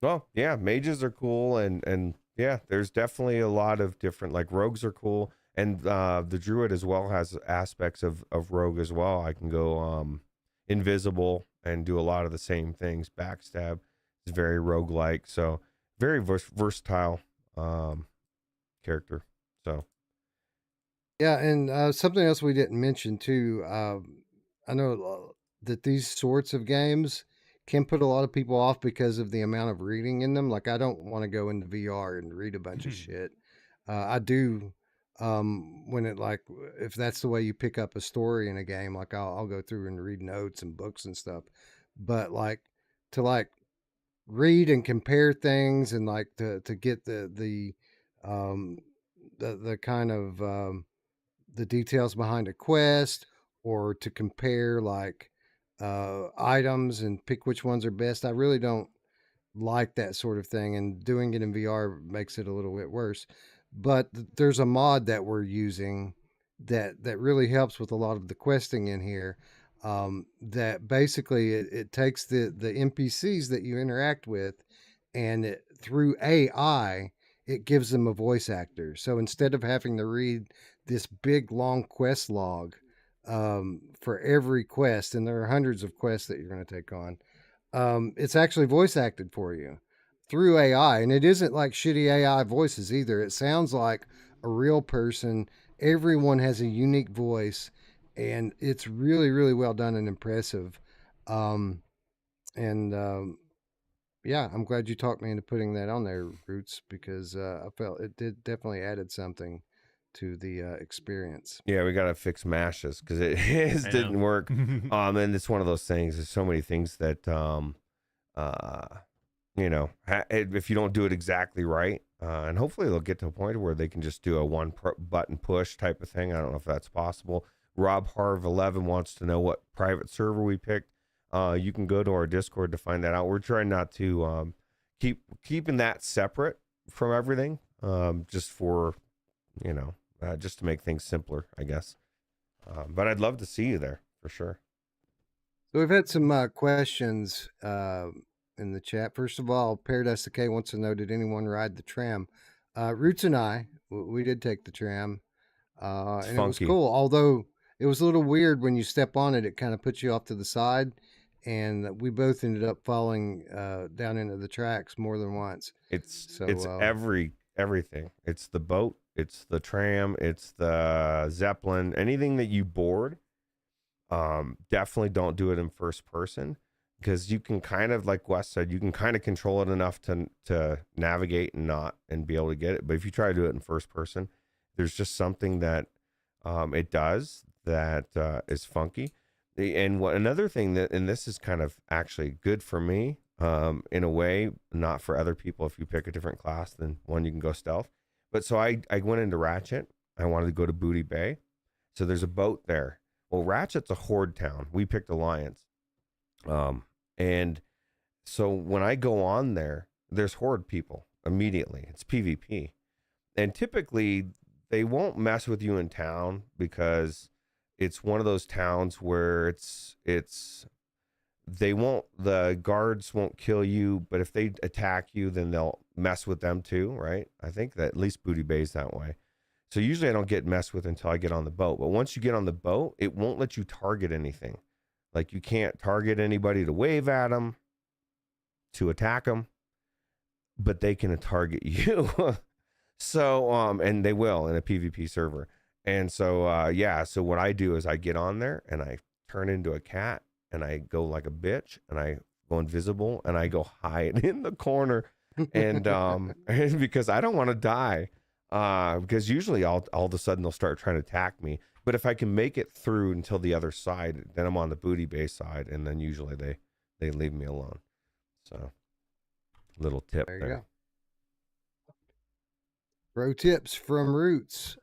Well, yeah, mages are cool, and yeah, there's definitely a lot of different, like rogues are cool, and the druid as well has aspects of rogue as well. I can go invisible and do a lot of the same things. Backstab is very roguelike, so very versatile character. So Yeah, and something else we didn't mention too. I know that these sorts of games can put a lot of people off because of the amount of reading in them. Like, I don't want to go into VR and read a bunch of shit. I do when it like if that's the way you pick up a story in a game. Like, I'll go through and read notes and books and stuff. But like to like read and compare things and like to get um the kind of the details behind a quest or to compare like items and pick which ones are best. I really don't like that sort of thing, and doing it in VR makes it a little bit worse. But there's a mod that we're using that really helps with a lot of the questing in here. That basically it takes the NPCs that you interact with, and through AI, it gives them a voice actor. So instead of having to read this big long quest log for every quest, and there are hundreds of quests that you're going to take on, it's actually voice acted for you through AI. And it isn't like shitty AI voices either. It sounds like a real person. Everyone has a unique voice, and it's really, really well done and impressive. Um, and Yeah, I'm glad you talked me into putting that on there, Roots, because I felt it did definitely added something to the experience. yeah, we gotta fix mashes because it his I didn't know. work. And it's one of those things. There's so many things that uh if you don't do it exactly right, and hopefully they'll get to a point where they can just do a button push type of thing. I don't know if that's possible. Rob Harv 11 wants to know what private server we picked. You can go to our Discord to find that out. We're trying not to keeping that separate from everything, just for just to make things simpler, I guess. But I'd love to see you there for sure. So we've had some questions in the chat. First of all, Paradise Decay wants to know, did anyone ride the tram? Roots and I, we did take the tram, It's and it was funky. cool. Although it was a little weird when you step on it, it kind of puts you off to the side. And we both ended up falling down into the tracks more than once. It's So everything. It's the boat, it's the tram, it's the Zeppelin, anything that you board. Definitely don't do it in first person, because you can kind of, like Wes said, you can kind of control it enough to navigate and be able to get it. But if you try to do it in first person, there's just something that it does that is funky. And another thing that, and this is kind of actually good for me, in a way, not for other people. If you pick a different class, then one, you can go stealth. But so I went into Ratchet. I wanted to go to Booty Bay. So there's a boat there. Well, Ratchet's a horde town. We picked Alliance. And so when I go on there, there's horde people immediately. It's PvP. And typically they won't mess with you in town, because it's one of those towns where the guards won't kill you, but if they attack you, then they'll mess with them too, right? I think that at least Booty Bay's that way. So usually I don't get messed with until I get on the boat. But once you get on the boat, it won't let you target anything. Like, you can't target anybody to wave at them, to attack them, but they can target you. So and they will in a PvP server. And so so what I do is I get on there and I turn into a cat and I go like a bitch and I go invisible and I go hide in the corner and and because I don't want to die. Because usually all of a sudden they'll start trying to attack me. But if I can make it through until the other side, then I'm on the booty base side, and then usually they leave me alone. So little tip There you there. go. Pro tips from Ruuts.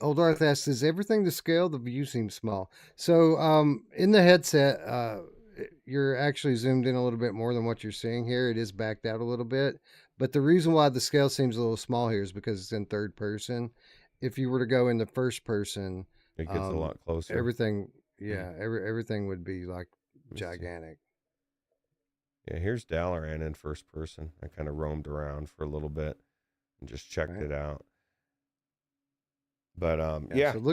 Old Darth asks, is everything to scale? The view seems small. So in the headset, you're actually zoomed in a little bit more than what you're seeing here. It is backed out a little bit. But the reason why the scale seems a little small here is because it's in third person. If you were to go into first person, It gets a lot closer. everything, everything would be like gigantic. Yeah, here's Dalaran in first person. I kind of roamed around for a little bit and just checked it out. But So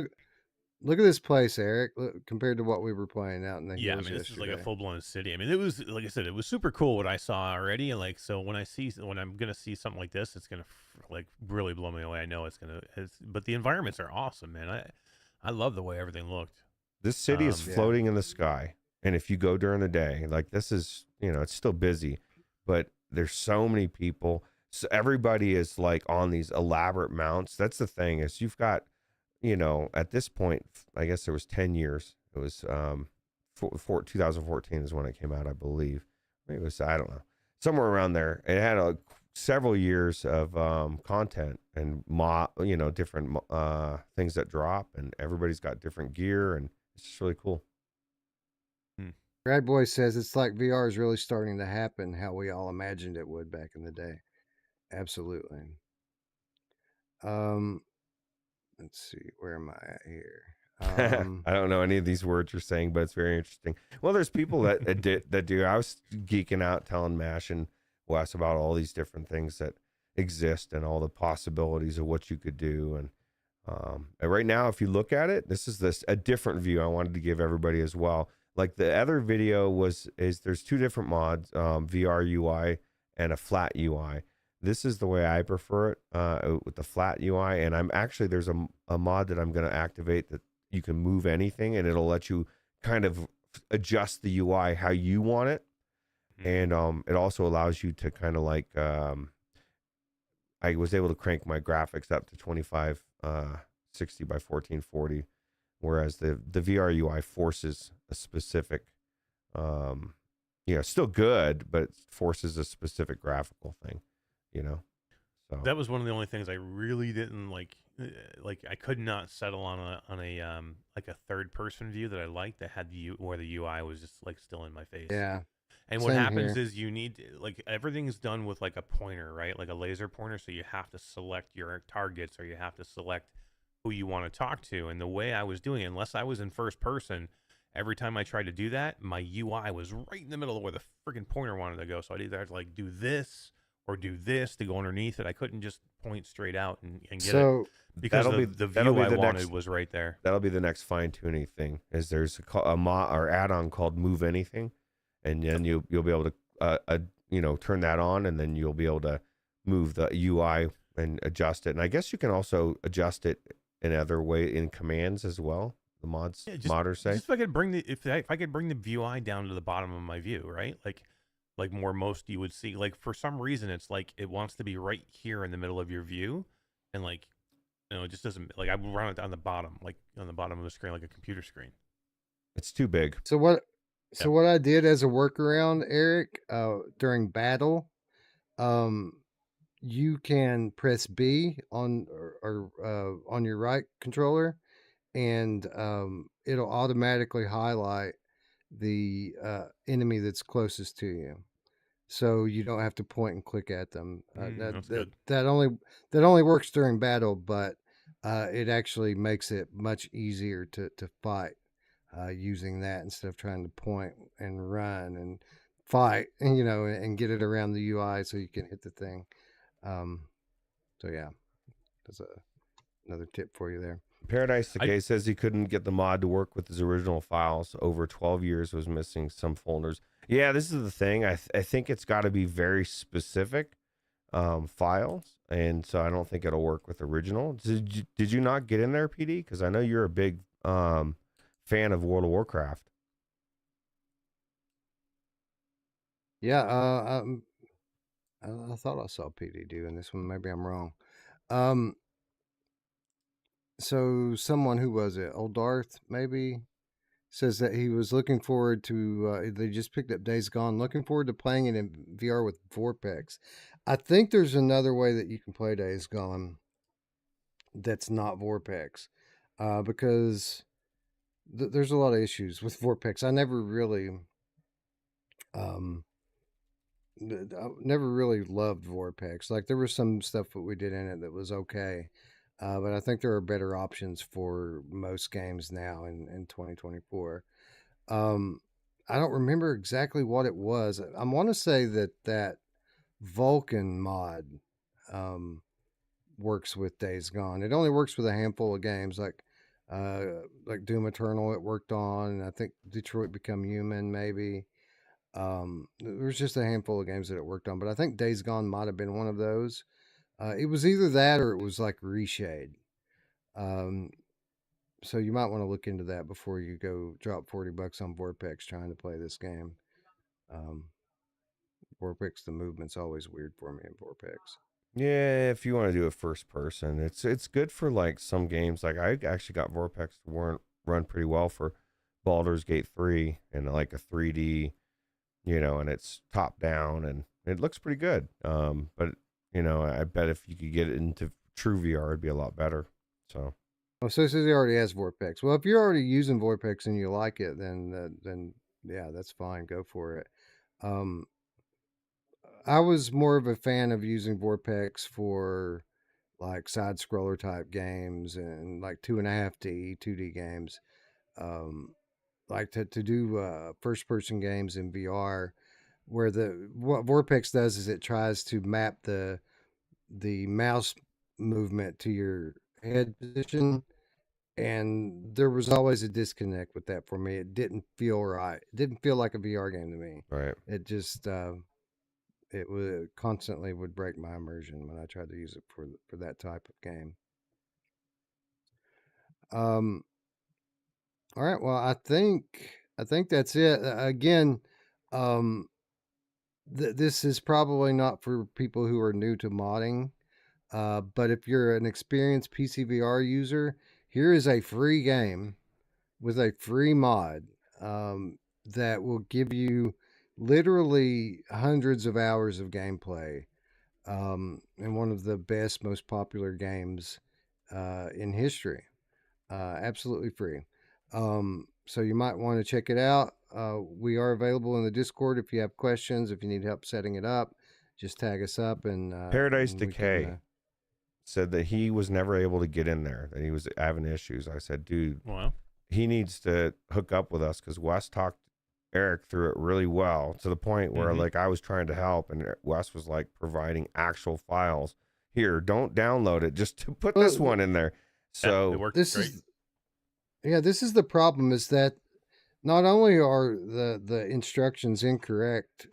look at this place, Eric. Look, compared to what we were playing out in the Yeah, I hills mean, this is like a yesterday. full-blown city. I mean, it was, like I said, it was super cool what I saw already. And like, so when I'm gonna see something like this, it's gonna like really blow me away. I know but the environments are awesome, man. I love the way everything looked. this city is floating in the sky, and if you go during the day, like this is, it's still busy, but there's so many people. So everybody is like on these elaborate mounts. That's the thing, is you've got, at this point, I guess there was 10 years. It was 2014 is when it came out, I believe. Maybe it was, I don't know, somewhere around there. It had several years of content and different things that drop, and everybody's got different gear, and it's just really cool. Brad Boy says it's like VR is really starting to happen how we all imagined it would back in the day. Absolutely. Let's see, where am I at here? I don't know any of these words you're saying, but it's very interesting. Well, there's people that do. I was geeking out telling Mash and Wes about all these different things that exist and all the possibilities of what you could do. And right now, if you look at it, this is a different view I wanted to give everybody as well. Like the other video is there's two different mods, VR UI and a flat UI. This is the way I prefer it, with the flat UI. And there's a mod that I'm going to activate that you can move anything, and it'll let you kind of adjust the UI how you want it. And it also allows you to kind of like, I was able to crank my graphics up to 2560 by 1440, whereas the VR UI forces a specific, still good, but it forces a specific graphical thing. So that was one of the only things I really didn't like. Like I could not settle on a like a third person view that I liked that had where the UI was just like still in my face. Yeah. And what Same happens here. is you need like everything's done with like a pointer, right? Like a laser pointer. So you have to select your targets, or you have to select who you want to talk to. And the way I was doing it, unless I was in first person, every time I tried to do that, my UI was right in the middle of where the freaking pointer wanted to go. So I'd either have to like do this or do this to go underneath it. I couldn't just point straight out and get it, because the view I wanted was right there. That'll be the next fine tuning thing. Is there's a mod or add-on called Move Anything, and then you'll be able to turn that on, and then you'll be able to move the UI and adjust it. And I guess you can also adjust it in other way in commands as well. The modders say. Just if I could bring the view eye down to the bottom of my view, right? Like most you would see, like for some reason it's like it wants to be right here in the middle of your view, and like it just doesn't, like I would run it on the bottom, like on the bottom of the screen, like a computer screen. It's too big. So what I did as a workaround, Eric, during battle, you can press B on or on your right controller, and it'll automatically highlight the enemy that's closest to you, so you don't have to point and click at them. That's good. That only works during battle, but it actually makes it much easier to fight using that instead of trying to point and run and fight, and and get it around the UI so you can hit the thing. So yeah, that's another tip for you there. Paradise Decay says he couldn't get the mod to work with his original files. Over 12 years was missing some folders. Yeah, this is the thing. I think it's got to be very specific. files, and so I don't think it'll work with original. Did you not get in there, PD? Because I know you're a big fan of World of Warcraft. Yeah, I thought I saw PD doing this one. Maybe I'm wrong. So someone, who was it? Old Darth, maybe, says that he was looking forward to. They just picked up Days Gone. Looking forward to playing it in VR with Vorpex. I think there's another way that you can play Days Gone that's not Vorpex, because there's a lot of issues with Vorpex. I never really, um, I never really loved Vorpex. Like, there was some stuff that we did in it that was okay, but I think there are better options for most games now in 2024. I don't remember exactly what it was. I want to say that Vulcan mod works with Days Gone. It only works with a handful of games, like Doom Eternal. It worked on, and I think Detroit Become Human, maybe. There's just a handful of games that it worked on, but I think Days Gone might have been one of those. It was either that or it was like Reshade. So you might want to look into that before you go drop $40 on Vorpex trying to play this game. Vorpex, the movement's always weird for me in Vorpex. Yeah, if you want to do a first person, it's good for like some games. Like I actually got Vorpex to run pretty well for Baldur's Gate 3 and like a 3D, and it's top down and it looks pretty good. But I bet if you could get it into true VR, it'd be a lot better. So. Oh, so it says he already has Vorpex. Well, if you're already using Vorpex and you like it, then yeah, that's fine. Go for it. I was more of a fan of using Vorpex for like side scroller type games and like 2.5D, 2D games. Like to do first person games in VR, where what Vorpex does is it tries to map the mouse movement to your head position, and there was always a disconnect with that for me. It didn't feel right. It didn't feel like a VR game to me. Right. It just it would constantly would break my immersion when I tried to use it for that type of game. All right. Well, I think that's it. Again, this is probably not for people who are new to modding. But if you're an experienced PCVR user, here is a free game with a free mod that will give you literally hundreds of hours of gameplay in one of the best, most popular games in history. Absolutely free. So you might want to check it out. We are available in the Discord if you have questions, if you need help setting it up. Just tag us up and Paradise and Decay said that he was never able to get in there, that he was having issues. I said, dude, Wow. he needs to hook up with us, because Wes talked Eric through it really well, to the point where like I was trying to help and Wes was like providing actual files. Here, don't download it, just to put this one in there. So it worked this great. this is the problem, is that not only are the instructions incorrect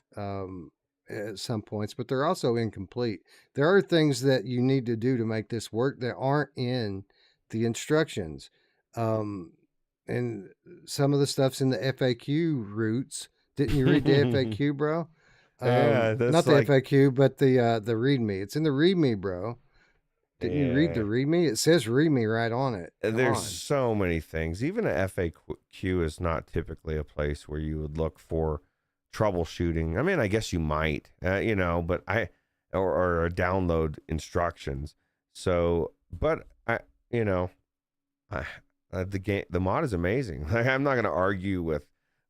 at some points, but they're also incomplete. There are things that you need to do to make this work that aren't in the instructions. And some of the stuff's in the FAQ Ruuts. Didn't you read the FAQ, bro? Yeah, that's not the like, FAQ, but the README. It's in the README, bro. Didn't you read the README? It says README right on it. There's so many things. Even a FAQ is not typically a place where you would look for troubleshooting. I mean, I guess you might, but or download instructions. So, but the mod is amazing. I'm not going to argue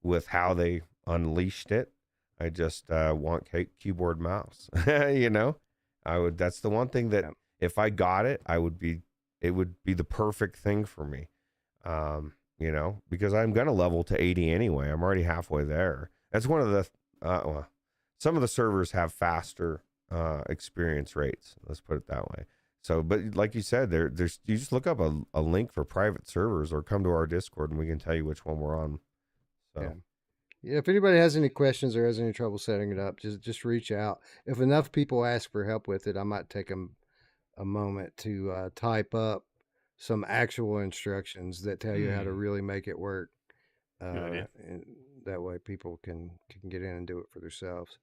with how they unleashed it. I just want keyboard mouse. That's the one thing that if I got it, it would be the perfect thing for me. Because I'm going to level to 80 anyway. I'm already halfway there. That's one of the some of the servers have faster experience rates. Let's put it that way. So, but like you said, there's you just look up a link for private servers or come to our Discord and we can tell you which one we're on. So Yeah, if anybody has any questions or has any trouble setting it up, just reach out. If enough people ask for help with it, I might take a moment to type up some actual instructions that tell you how to really make it work. Good idea. And that way people can get in and do it for themselves.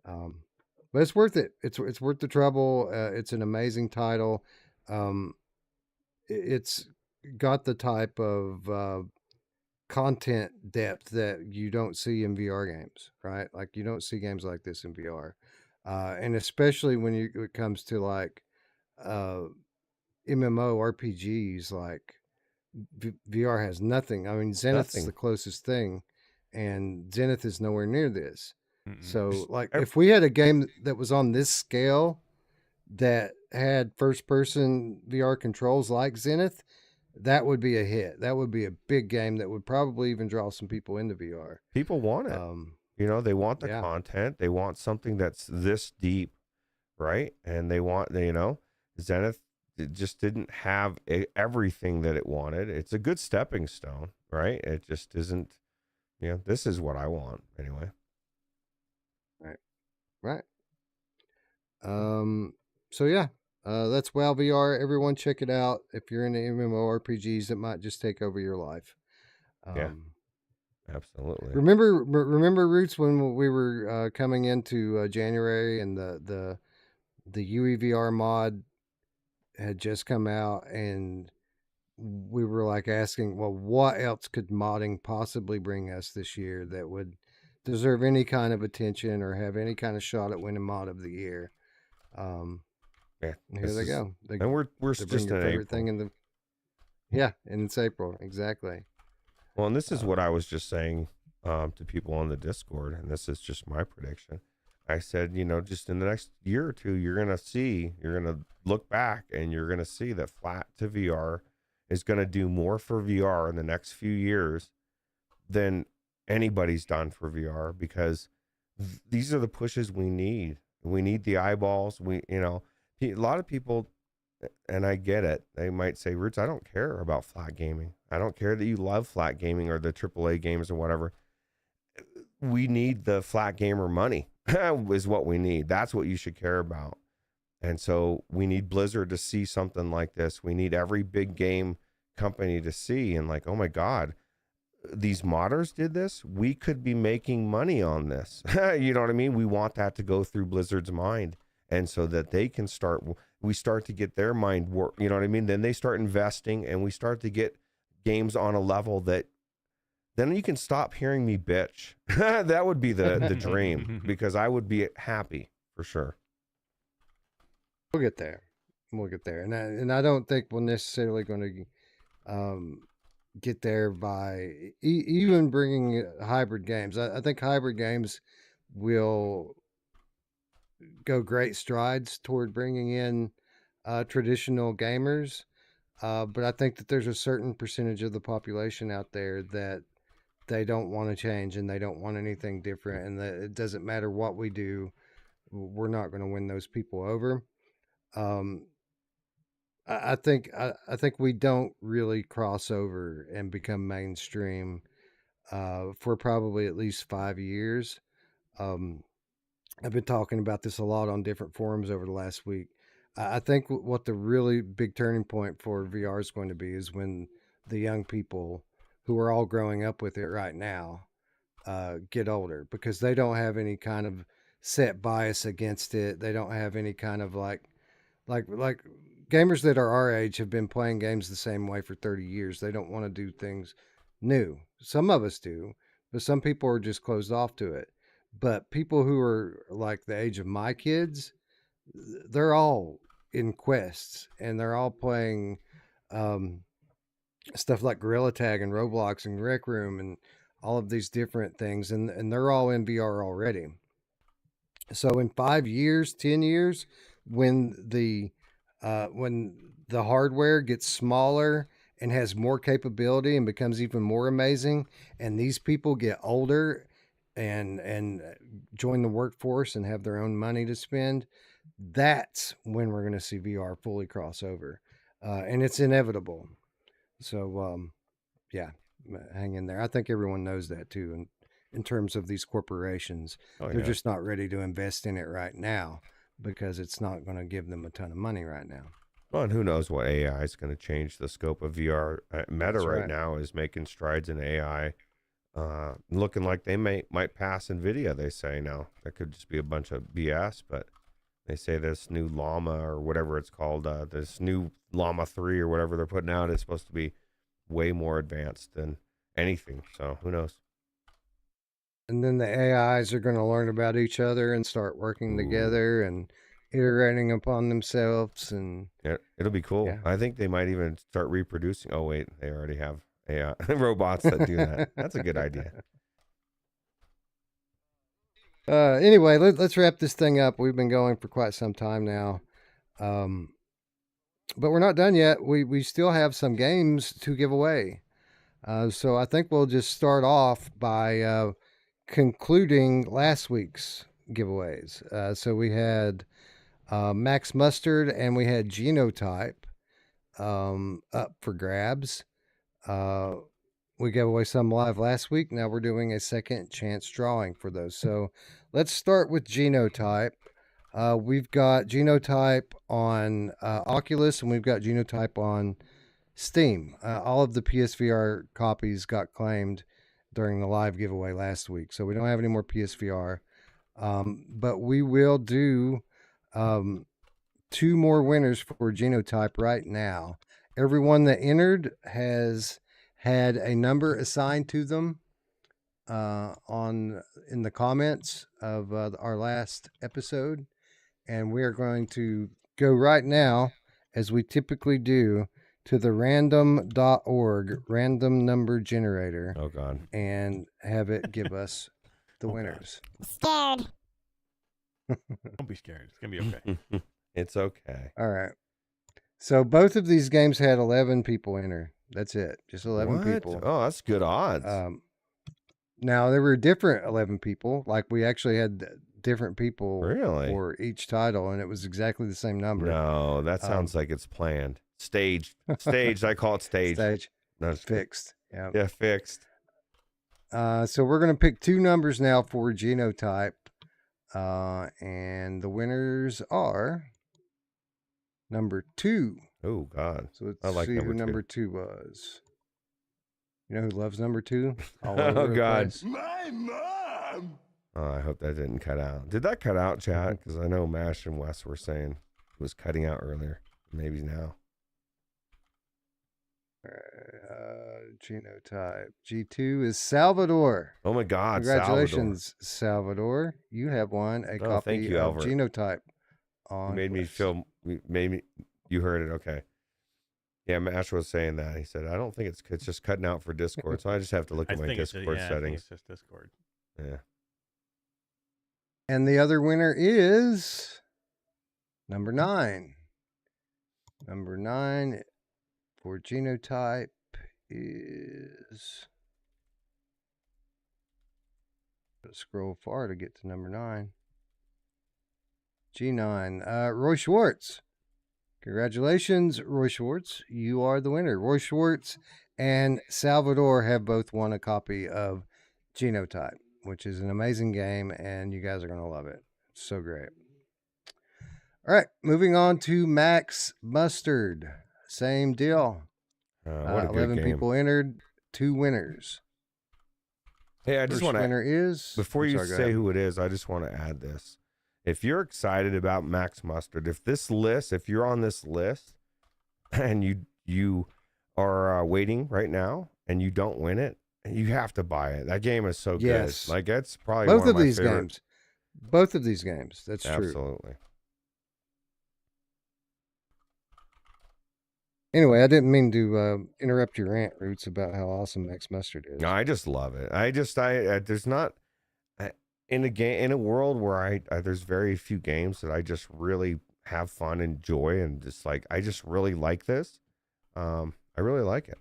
But it's worth it. It's worth the trouble. It's an amazing title. Um, it's got the type of content depth that you don't see in VR games, right? Like you don't see games like this in VR, and especially when it comes to like uh, MMO RPGs, like VR has nothing. I mean, Zenith's Nothing. the closest thing, and Zenith is nowhere near this. So, like, Ev- if we had a game that was on this scale that had first person VR controls like Zenith, that would be a hit. That would be a big game that would probably even draw some people into VR. People want it. Um, You know, they want the yeah, content. They want something that's this deep, right? And they want, you know, Zenith it just didn't have everything that it wanted. It's a good stepping stone, right? It just isn't, you know, this is what I want anyway. right. So yeah, that's WoW VR. Everyone check it out. If you're into MMORPGs, it might just take over your life. Yeah, absolutely. Remember Roots when we were coming into January and the UEVR mod had just come out, and we were like asking, well, what else could modding possibly bring us this year that would deserve any kind of attention or have any kind of shot at winning mod of the year? Yeah, Here they go. and we're They bring just your in favorite April. thing in the and it's April, exactly. Well, and this is what I was just saying to people on the Discord, and this is just my prediction. I said, you know, just in the next year or two, you're going to look back and you're going to see that flat to VR is going to do more for VR in the next few years than anybody's done for VR, because these are the pushes we need. We need the eyeballs. A lot of people, and I get it, they might say, Roots, I don't care about flat gaming. I don't care that you love flat gaming or the AAA games or whatever. We need the flat gamer money is what we need. That's what you should care about. And so we need Blizzard to see something like this. We need every big game company to see and like, oh my God, these modders did this. We could be making money on this. You know what I mean? We want that to go through Blizzard's mind. And so that they can we start to get their mind work. You know what I mean? Then they start investing and we start to get games on a level that then you can stop hearing me bitch. That would be the dream, because I would be happy for sure. We'll get there. And I don't think we're necessarily going to get there by even bringing hybrid games. I think hybrid games will go great strides toward bringing in traditional gamers. But I think that there's a certain percentage of the population out there that they don't want to change and they don't want anything different, and that it doesn't matter what we do, we're not going to win those people over. I think we don't really cross over and become mainstream for probably at least 5 years. I've been talking about this a lot on different forums over the last week. I think what the really big turning point for VR is going to be is when the young people who are all growing up with it right now get older, because they don't have any kind of set bias against it. They don't have any kind of like gamers that are our age have been playing games the same way for 30 years. They don't want to do things new. Some of us do, but some people are just closed off to it. But people who are like the age of my kids, they're all in quests and they're all playing stuff like Gorilla Tag and Roblox and Rec Room and all of these different things, and they're all in VR already. So in 5 years, 10 years, when the hardware gets smaller and has more capability and becomes even more amazing, and these people get older and join the workforce and have their own money to spend, that's when we're going to see VR fully cross over, and it's inevitable. So yeah, hang in there. I think everyone knows that too, and in terms of these corporations. Oh, They're yeah. just not ready to invest in it right now because it's not going to give them a ton of money right now. Well, and who knows what AI is going to change the scope of VR. Meta That's right right. now is making strides in AI, looking like they might pass NVIDIA, they say now. That could just be a bunch of BS, but they say this new Llama or whatever it's called, this new Llama 3 or whatever they're putting out is supposed to be way more advanced than anything. So who knows? And then the AIs are going to learn about each other and start working Ooh. together and iterating upon themselves. And Yeah, it'll be cool. Yeah. I think they might even start reproducing. Oh, wait, they already have AI robots that do that. That's a good idea. Anyway, let's wrap this thing up. We've been going for quite some time now. But we're not done yet. We still have some games to give away. So I think we'll just start off by concluding last week's giveaways. So we had Max Mustard and we had Genotype up for grabs. We gave away some live last week. Now we're doing a second chance drawing for those. So let's start with Genotype. We've got Genotype on Oculus and we've got Genotype on Steam. All of the PSVR copies got claimed during the live giveaway last week. So we don't have any more PSVR. But we will do 2 more winners for Genotype right now. Everyone that entered has had a number assigned to them in the comments of our last episode. And we are going to go right now, as we typically do, to the random.org random number generator. Oh, God. And have it give us the Oh, God. winners. Scared. Don't be scared. It's gonna be okay. It's okay. All right. So both of these games had 11 people enter. That's it. Just 11 What? people. Oh, that's good odds. Now there were different 11 people. Like we actually had different people Really? for each title, and it was exactly the same number. No, that sounds like it's planned. Staged. Staged. I call it staged. Stage No, it's fixed. fixed. Yeah. Yeah, fixed. So we're gonna pick 2 numbers now for Genotype, and the winners are number 2. Oh, God. So let's I like see who number number 2 was. You know who loves number 2? All Oh, over the God. place. My mom! Oh, I hope that didn't cut out. Did that cut out, chat? Because I know Mash and Wes were saying it was cutting out earlier. Maybe now. Genotype. G2 is Salvador. Oh, my God. Congratulations, Salvador. You have won a Oh, copy thank you, of Albert. Genotype. Salvador. Made me feel, you heard it. Okay. Yeah, Mash was saying that. He said, I don't think it's just cutting out for Discord. So I just have to look I at my think Discord I think settings. it's just Discord. Yeah. And the other winner is number 9. Number 9 for Genotype is... Scroll far to get to number 9. G9. Roy Schwartz. Congratulations, Roy Schwartz. You are the winner. Roy Schwartz and Salvador have both won a copy of Genotype, which is an amazing game, and you guys are going to love it. It's so great. All right, moving on to Max Mustard. Same deal. What a good 11 game. people entered, 2 winners. Hey, I just First want to, winner is... before I'm you sorry, go say ahead. who it is, I just want to add this. If you're excited about Max Mustard, if you're on this list and you are waiting right now and you don't win it, you have to buy it. That game is so Yes. good. Like, that's probably Both one of my these favorite. games. Both of these games. That's true. Absolutely. Anyway, I didn't mean to interrupt your rant, Roots, about how awesome Max Mustard is. No, I just love it. There's not in a world where there's very few games that I just really have fun and joy and just like, I just really like this. I really like it.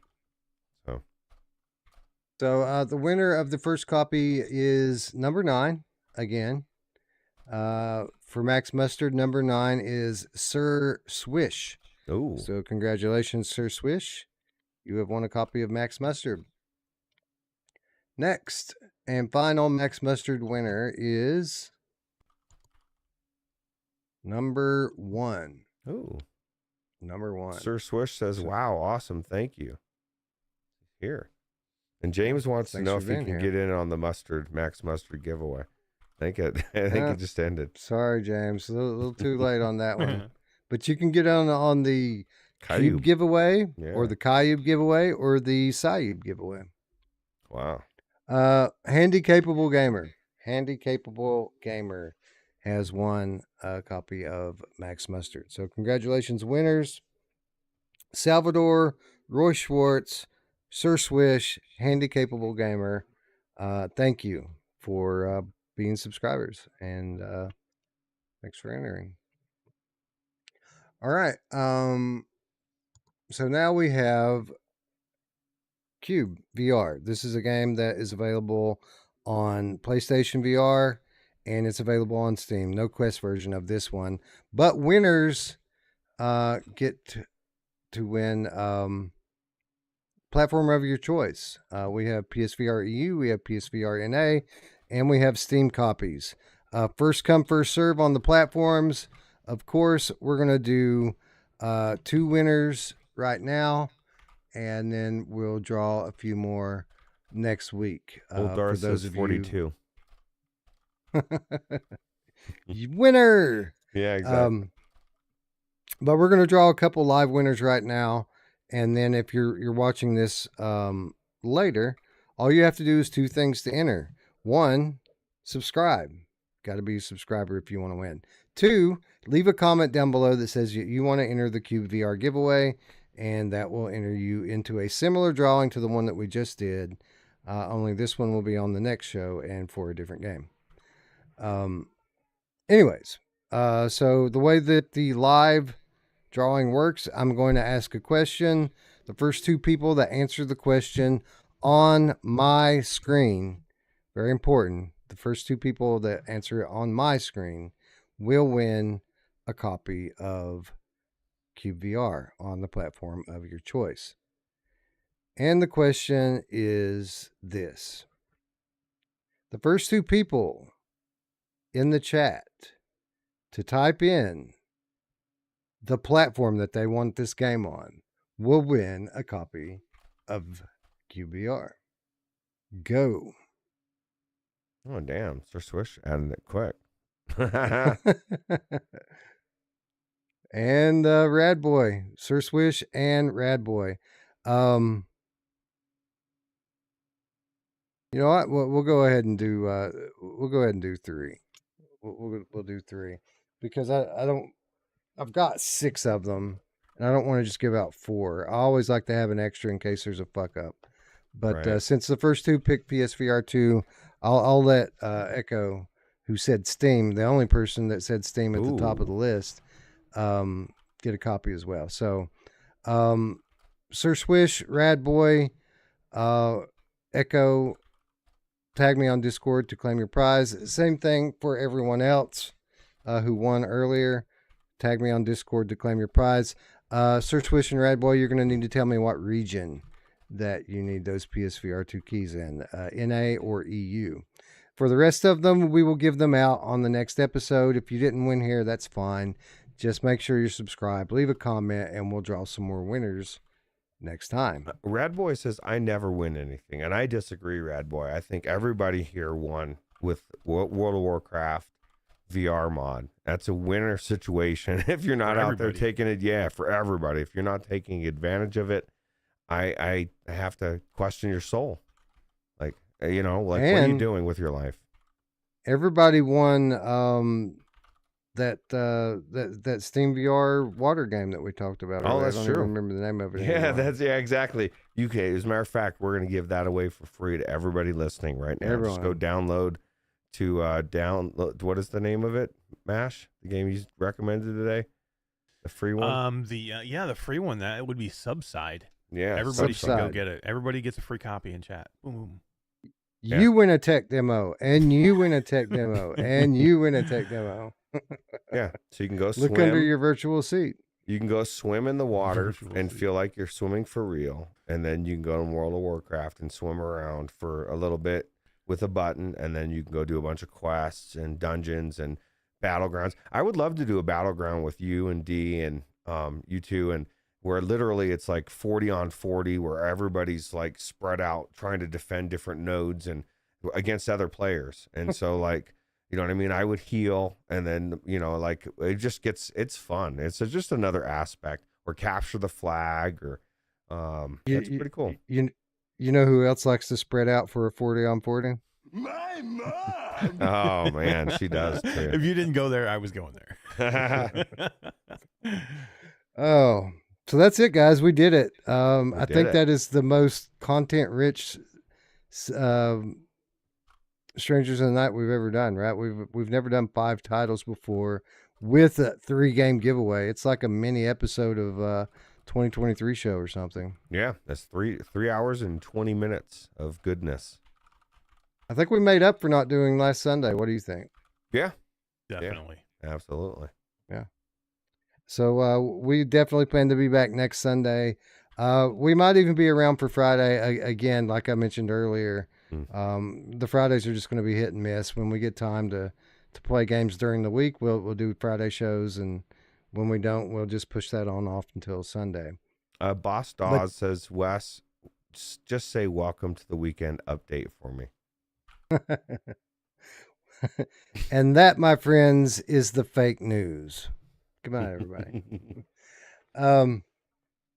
So the winner of the first copy is number 9 again. For Max Mustard, number 9 is Sir Swish. Oh, So congratulations, Sir Swish. You have won a copy of Max Mustard. Next, And final Max Mustard winner is number 1. Ooh. Number 1. Sir Swish says, wow, awesome. Thank you. Here. And James wants to Thanks know for if he being can here. get in on the Max Mustard giveaway. I think it just ended. Sorry, James. A little too late on that one. But you can get on the Cube giveaway, or the Cyube giveaway, or the Cyube giveaway. Wow. Handy Capable Gamer. Handy Capable Gamer has won a copy of Max Mustard. So congratulations, winners. Salvador, Roy Schwartz, Sir Swish, Handy Capable Gamer. Thank you for being subscribers, and thanks for entering. All right. So now we have Cyube VR. This is a game that is available on PlayStation VR, and it's available on Steam. No Quest version of this one, but winners get to win platform of your choice. We have PSVR EU, we have PSVR NA, and we have Steam copies. First come, first serve on the platforms. Of course, we're going to do 2 winners right now, and then we'll draw a few more next week. Old Darth says 42. Winner! Yeah, exactly. But we're going to draw a couple live winners right now, and then if you're watching this later, all you have to do is 2 things to enter. 1, subscribe. Got to be a subscriber if you want to win. 2, leave a comment down below that says you want to enter the Cyube VR giveaway, and that will enter you into a similar drawing to the one that we just did. Only this one will be on the next show and for a different game. Anyways, so the way that the live drawing works, I'm going to ask a question. The first 2 people that answer the question on my screen, very important, the first 2 people that answer it on my screen will win a copy of Cyube VR on the platform of your choice. And the question is this. The first 2 people in the chat to type in the platform that they want this game on will win a copy of Cyube VR. Go. Oh, damn. Sir Swish added it quick. And Rad Boy, Sir Swish and Rad Boy. You know what? We'll go ahead and do. We'll go ahead and do 3. We'll do 3 because I don't. I've got 6 of them, and I don't want to just give out 4. I always like to have an extra in case there's a fuck up. But Right. Since the first 2 picked PSVR 2, I'll let Echo, who said Steam, the only person that said Steam at the top of the list, get a copy as well. So, Sir Swish, Rad Boy, Echo, tag me on Discord to claim your prize. Same thing for everyone else who won earlier. Tag me on Discord to claim your prize. Sir Swish and Rad Boy, you're going to need to tell me what region that you need those PSVR 2 keys in, NA or EU. For the rest of them, we will give them out on the next episode. If you didn't win here, that's fine. Just make sure you're subscribed, leave a comment, and we'll draw some more winners next time. Rad Boy says, I never win anything. And I disagree, Rad Boy. I think everybody here won with World of Warcraft VR mod. That's a winner situation. If you're not out there taking it, for everybody. If you're not taking advantage of it, I have to question your soul. Like, what are you doing with your life? Everybody won that Steam VR water game that we talked about. Oh, that's I don't true. even remember the name of it. Yeah, anymore. exactly. UK. As a matter of fact, we're going to give that away for free to everybody listening right now. Everyone. Just go download to download. What is the name of it? MASH, the game you recommended today, the free one. The free one, that would be Subside. Yeah, Everybody Subside. should go get it. Everybody gets a free copy in chat. Boom, boom. You win a tech demo, and you win a tech demo, and you win a tech demo. Yeah, so you can go Look swim. under your virtual seat. You can go swim in the water Virtual and seat. feel like you're swimming for real, and then you can go to World of Warcraft and swim around for a little bit with a button, and then you can go do a bunch of quests and dungeons and battlegrounds. I would love to do a battleground with you and D and you two, and where literally it's like 40 on 40, where everybody's like spread out trying to defend different nodes and against other players. And so like, you know what I mean? I would heal, and then, you know, like it just gets, it's fun. It's just another aspect, or capture the flag, or that's pretty cool. You know who else likes to spread out for a 40 on 40? My mom. Oh man, she does too. If you didn't go there, I was going there. Oh, so that's it, guys. We did it. I did think it. that is the most content-rich Strangers in the Night we've ever done. Right? We've never done 5 titles before with a 3-game giveaway. It's like a mini episode of 2023 show or something. Yeah, that's 3 hours and 20 minutes of goodness. I think we made up for not doing last Sunday. What do you think? Yeah, Definitely. yeah, absolutely. Yeah. So we definitely plan to be back next Sunday. We might even be around for Friday again, like I mentioned earlier. The Fridays are just going to be hit and miss. When we get time to play games during the week, we'll do Friday shows, and when we don't, we'll just push that on off until Sunday. Boss Dawes says, Wes, just say welcome to the weekend update for me. And that, my friends, is the fake news. Good night, everybody.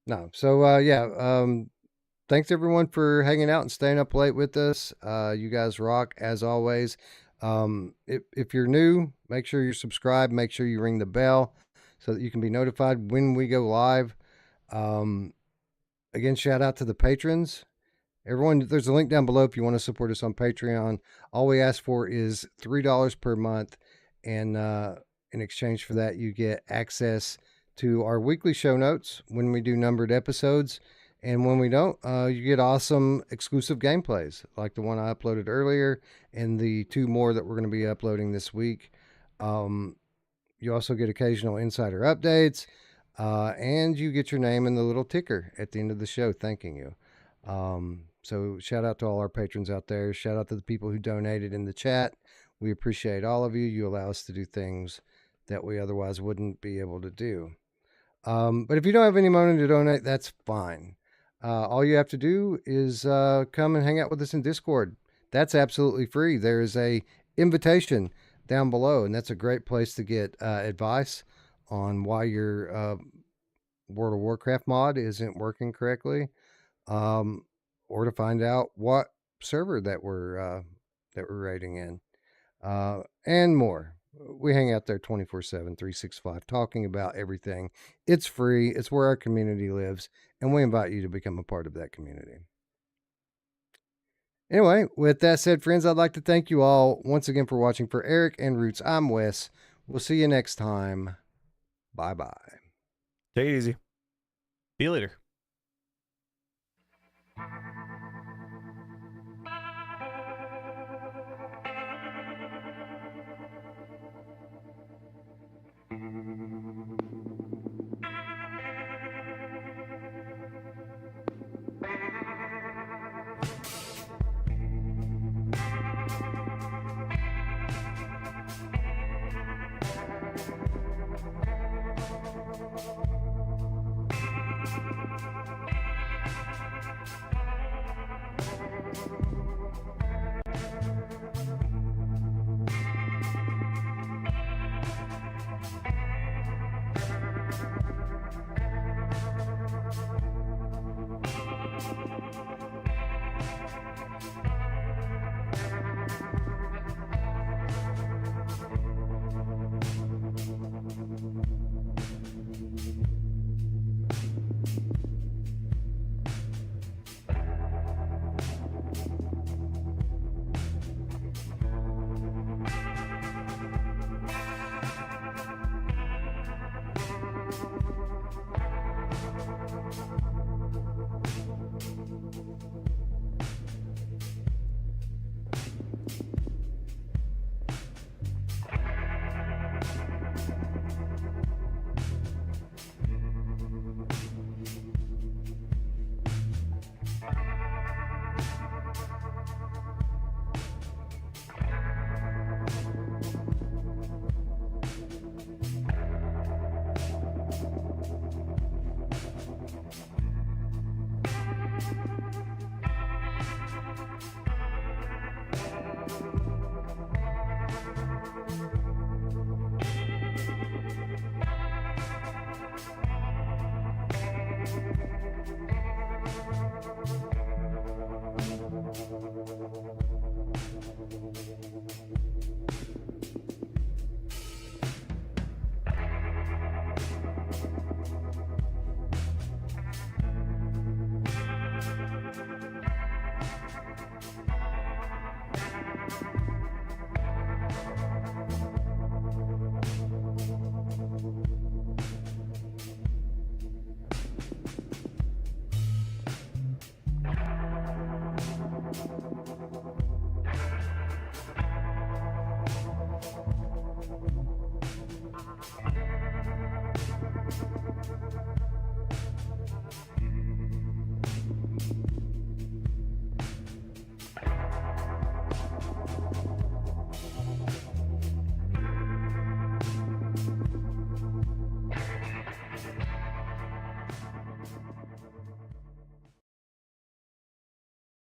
No. So, thanks everyone for hanging out and staying up late with us. You guys rock as always. If you're new, make sure you're subscribed. Make sure you ring the bell so that you can be notified when we go live. Again, shout out to the patrons. Everyone, there's a link down below if you want to support us on Patreon. All we ask for is $3 per month, and in exchange for that, you get access to our weekly show notes when we do numbered episodes, and when we don't, you get awesome exclusive gameplays like the one I uploaded earlier and the 2 more that we're going to be uploading this week. You also get occasional insider updates, and you get your name in the little ticker at the end of the show thanking you. So shout out to all our patrons out there. Shout out to the people who donated in the chat. We appreciate all of you. You allow us to do things that we otherwise wouldn't be able to do. But if you don't have any money to donate, that's fine. All you have to do is come and hang out with us in Discord. That's absolutely free. There is a invitation down below, and that's a great place to get advice on why your World of Warcraft mod isn't working correctly. Or to find out what server that we're raiding in, and more. We hang out there 24/7, 365, talking about everything. It's free. It's where our community lives, and we invite you to become a part of that community. Anyway, with that said, friends, I'd like to thank you all once again for watching. For Eric and Ruuts, I'm Wes. We'll see you next time. Bye-bye. Take it easy. See you later.